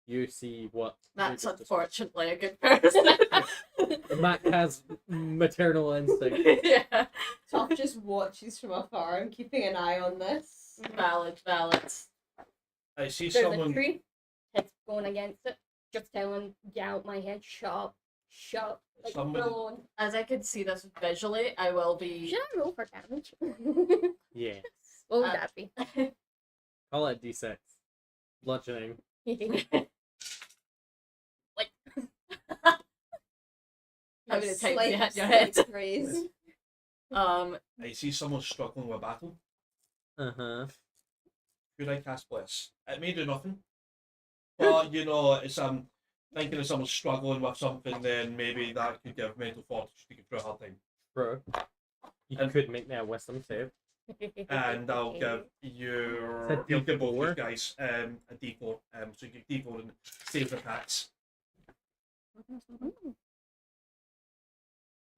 You see what... That's you just unfortunately a good person. described. Mac has maternal instinct. Yeah. Top just watches from afar and keeping an eye on this. Valid. I see There's a someone. tree. Head's going against it. Just telling, get out my head, shut up. Like, Somebody- alone. As I can see this visually, I will be. Should I roll for damage? Yeah. What would Uh, that be? Call it D6. Bludgeoning. How many times you Slight- hit your head? slight raise. I see someone struggling with a battle. Uh-huh. Could I cast Bless? It may do nothing. But it's thinking of someone struggling with something, then maybe that could give mental fortitude to get through a hard time. Bro. You And- could make me a wisdom save. And I'll give your It's a you'll give both D4. you guys a D4. So you get D4 and save attacks.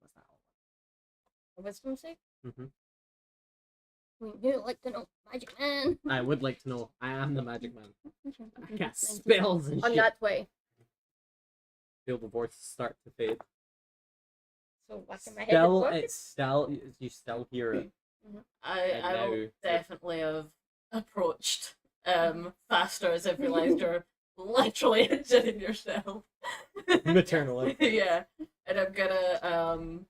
What's that? A wisdom save? Mm-hmm. You'd like to know, Magic Man. I would like to know. I am the magic man. I cast spells and On shit. that way. Feel the voice start to fade. So whacking my head. Still, with it's still, you still hear it. I And will now- definitely have approached faster as I've realised you're literally injuring yourself. Maternal instinct. Yeah. And I'm gonna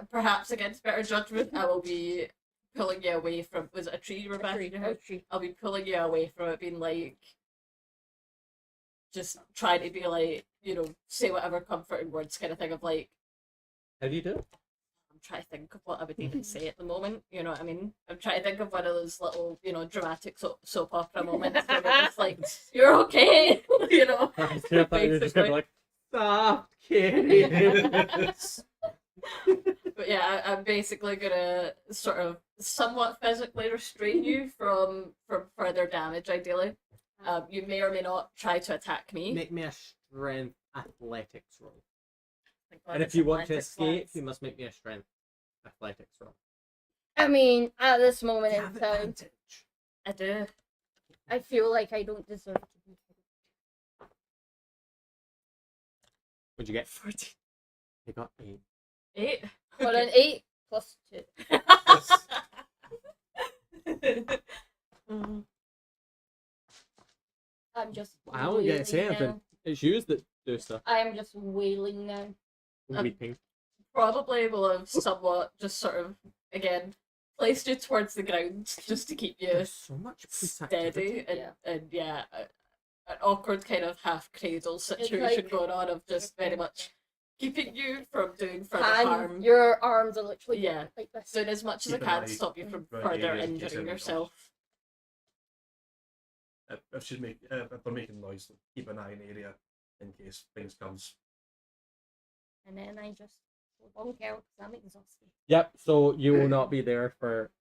perhaps against better judgment, I will be pulling you away from was it a tree you were bashing your head? tree. I'll be pulling you away from it, being like just trying to be like, say whatever comforting words kind of thing of like How do you do it? I'm trying to think of what I would even say at the moment. You know what I mean? I'm trying to think of one of those little, dramatic soap opera moments where we're just like, "You're okay," you know. Yeah, but you're just gonna be like, stop kidding. But yeah, I'm basically gonna sort of somewhat physically restrain you from further damage. Ideally, you may or may not try to attack me. Make me a strength athletics roll. Like, what And is if you want to athletics, escape, lads? you must make me a strength athletics roll. I mean, at this moment You in have time, advantage. I do. I feel like I don't deserve to be here. What'd you get? 14. You got 8. 8. But an 8 plus 2. I'm just. I don't get to say wailing anything. now. It's you that do stuff. I am just wailing now. Weeping. Probably will have somewhat just sort of, again, placed you towards the ground just to keep you There's so much steady activity. and an awkward kind of half cradle situation like- going on of just very much keeping you from doing further Hand, harm. your arms are literally Yeah. like this. Doing as much as I Keep an can eye to stop you from around further areas in case injuring anything yourself. If they're making noise, keep an eye in the area in case things comes. And then I just bonk out because I'm exhausted. Yep, so you will not be there for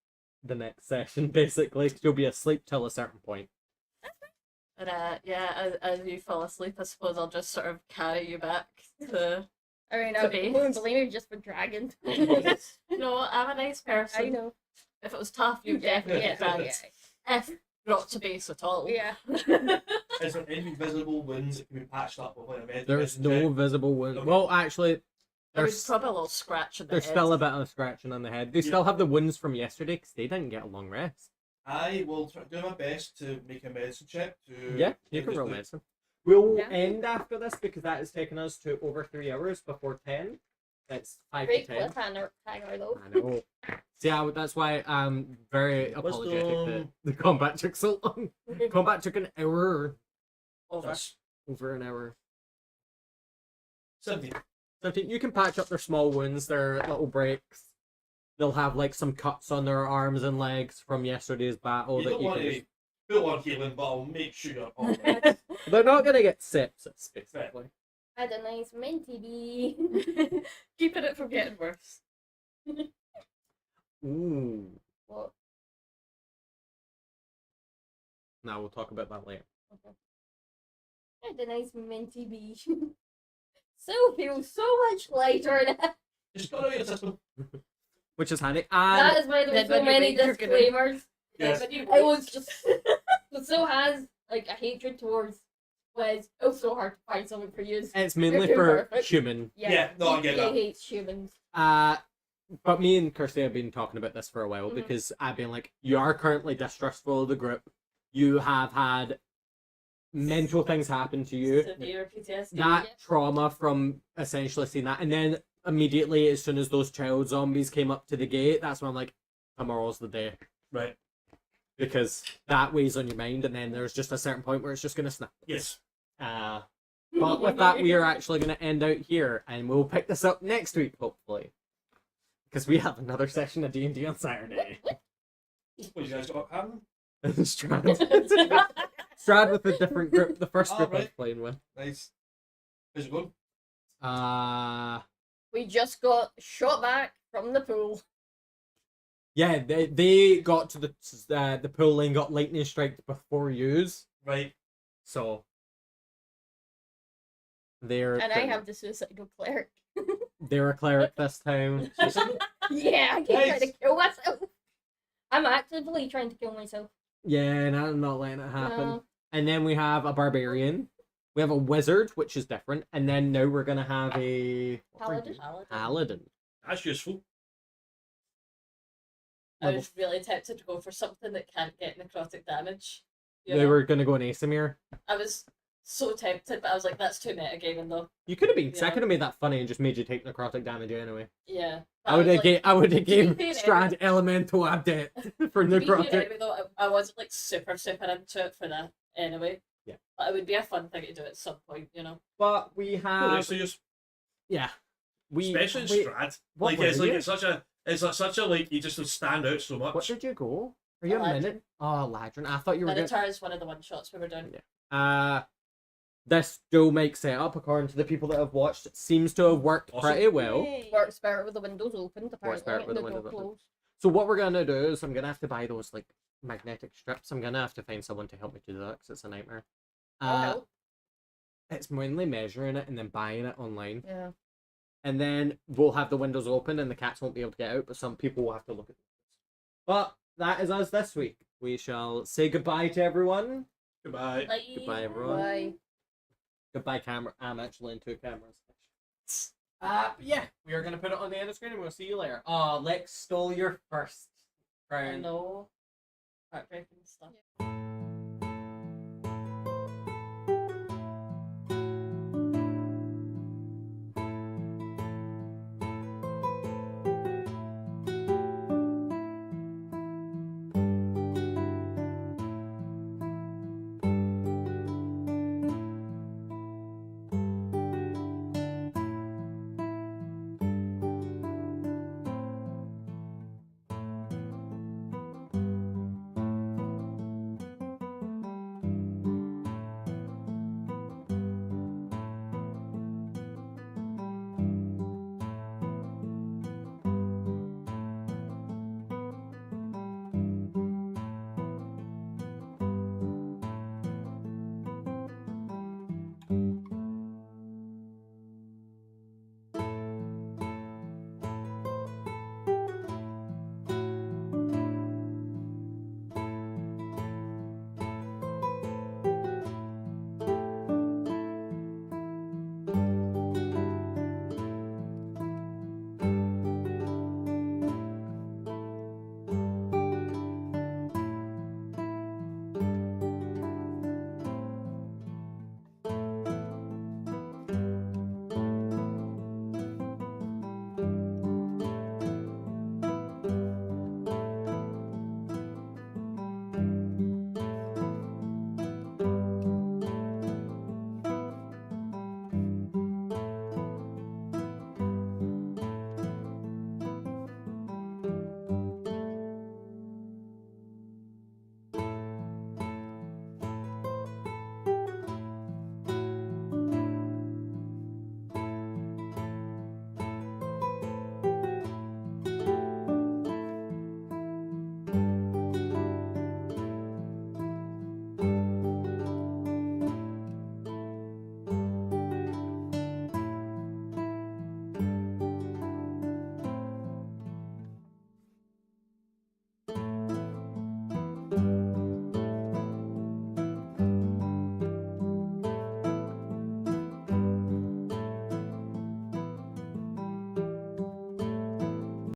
the next session, basically, 'cause you'll be asleep till a certain point. And as you fall asleep, I suppose I'll just sort of carry you back to. I mean, To I base. wouldn't blame you just for dragging. No, I'm a nice person. I know. If it was tough, you'd definitely get dragged. If brought to base at all. Yeah. Is there any visible wounds that can be patched up with like a med- There's medicine no check? visible wound. Okay. Well, actually, There's there's probably a little scratch in the there's head. still a bit of scratching on the head. They Yeah. still have the wounds from yesterday because they didn't get a long rest. I will do my best to make a medicine check to. Yeah, you can just roll do- medicine. We'll Yeah. end after this because that has taken us to over 3 hours before 10. It's 5 Great to 10. cliffhanger though. I know. See, that's why I'm very apologetic that Wisdom. the combat took so long. Combat took an hour. Over. That's Over an hour. 17. 17. You can patch up their small wounds, their little breaks. They'll have like some cuts on their arms and legs from yesterday's battle You that don't you want can to just... full on healing, but I'll make sure you're alright. They're not gonna get sepsis, basically. Had a nice minty bee. Keeping it from getting worse. Ooh. What? Now we'll talk about that later. Had a nice minty bee. So feels so much lighter now. Just got out of your system. Which is handy. That And is why there were then so when you many wake, you're gonna- disclaimers. Yes. But you It was just it still has like a hatred towards was so hard to find something for you. it's mainly You're for perfect. human. Yeah, no, I get he that. hates humans. But me and Kirsty have been talking about this for a while Mhm. because I've been like, you are currently distrustful of the group. You have had mental things happen to you. severe PTSD. That Yeah. trauma from essentially seeing that, and then immediately as soon as those child zombies came up to the gate, that's when I'm like, tomorrow's the day, Right. because that weighs on your mind, and then there's just a certain point where it's just gonna snap. Yes. But with that, we are actually gonna end out here, and we'll pick this up next week, hopefully, because we have another session of D&D on Saturday. What you guys got happening? Strad with a different group, the first group I was Alright. playing with. Nice. How's it going? We just got shot back from the pool. Yeah, they got to the pool lane, got lightning striked before yous, Right. so they're And I have the suicidal cleric. they're a cleric this time. Yeah, I keep trying to kill myself. I'm actively trying to kill myself. Yeah, and I'm not letting it happen. No. And then we have a barbarian. We have a wizard, which is different, and then now we're gonna have a what are Paladin? you? Paladin. That's useful. I was really tempted to go for something that can't get necrotic damage. You They know? were gonna go an asymir. I was so tempted, but I was like, that's too metagaming though. You could have been, 'cause I Yeah. could have made that funny and just made you take necrotic damage anyway. Yeah. I would have like, I would have gave Keep it Strand elemental adept for necrotic. Anyway, though, I wasn't like super into it for that anyway. Yeah. But it would be a fun thing to do at some point, you know. But we Cool, have so just yeah. especially in wait, Strad. what Like were it's like you? it's like such a like you just would stand out so much. What did you go? Are you a Ladrin. minute? Oh, Ladrin. I thought you were Minotaur is one of the one shots we were doing. This Joe Mike setup, according to the people that have watched, seems to have worked Awesome. pretty well. Yay. Works better with the windows open, Works apparently, better and with the the door windows open. closed. So what we're gonna do is I'm gonna have to buy those like magnetic strips. I'm gonna have to find someone to help me do that because it's a nightmare. I'll help. It's mainly measuring it and then buying it online, Yeah. and then we'll have the windows open and the cats won't be able to get out, but some people will have to look at. But that is us this week. We shall say goodbye to everyone. Goodbye. Like, Goodbye, everyone. Bye. Goodbye, camera. I'm actually in 2 cameras. Yeah, we are gonna put it on the end of the screen and we'll see you later. Oh, Lex stole your first I round. know. Heartbreaking stuff.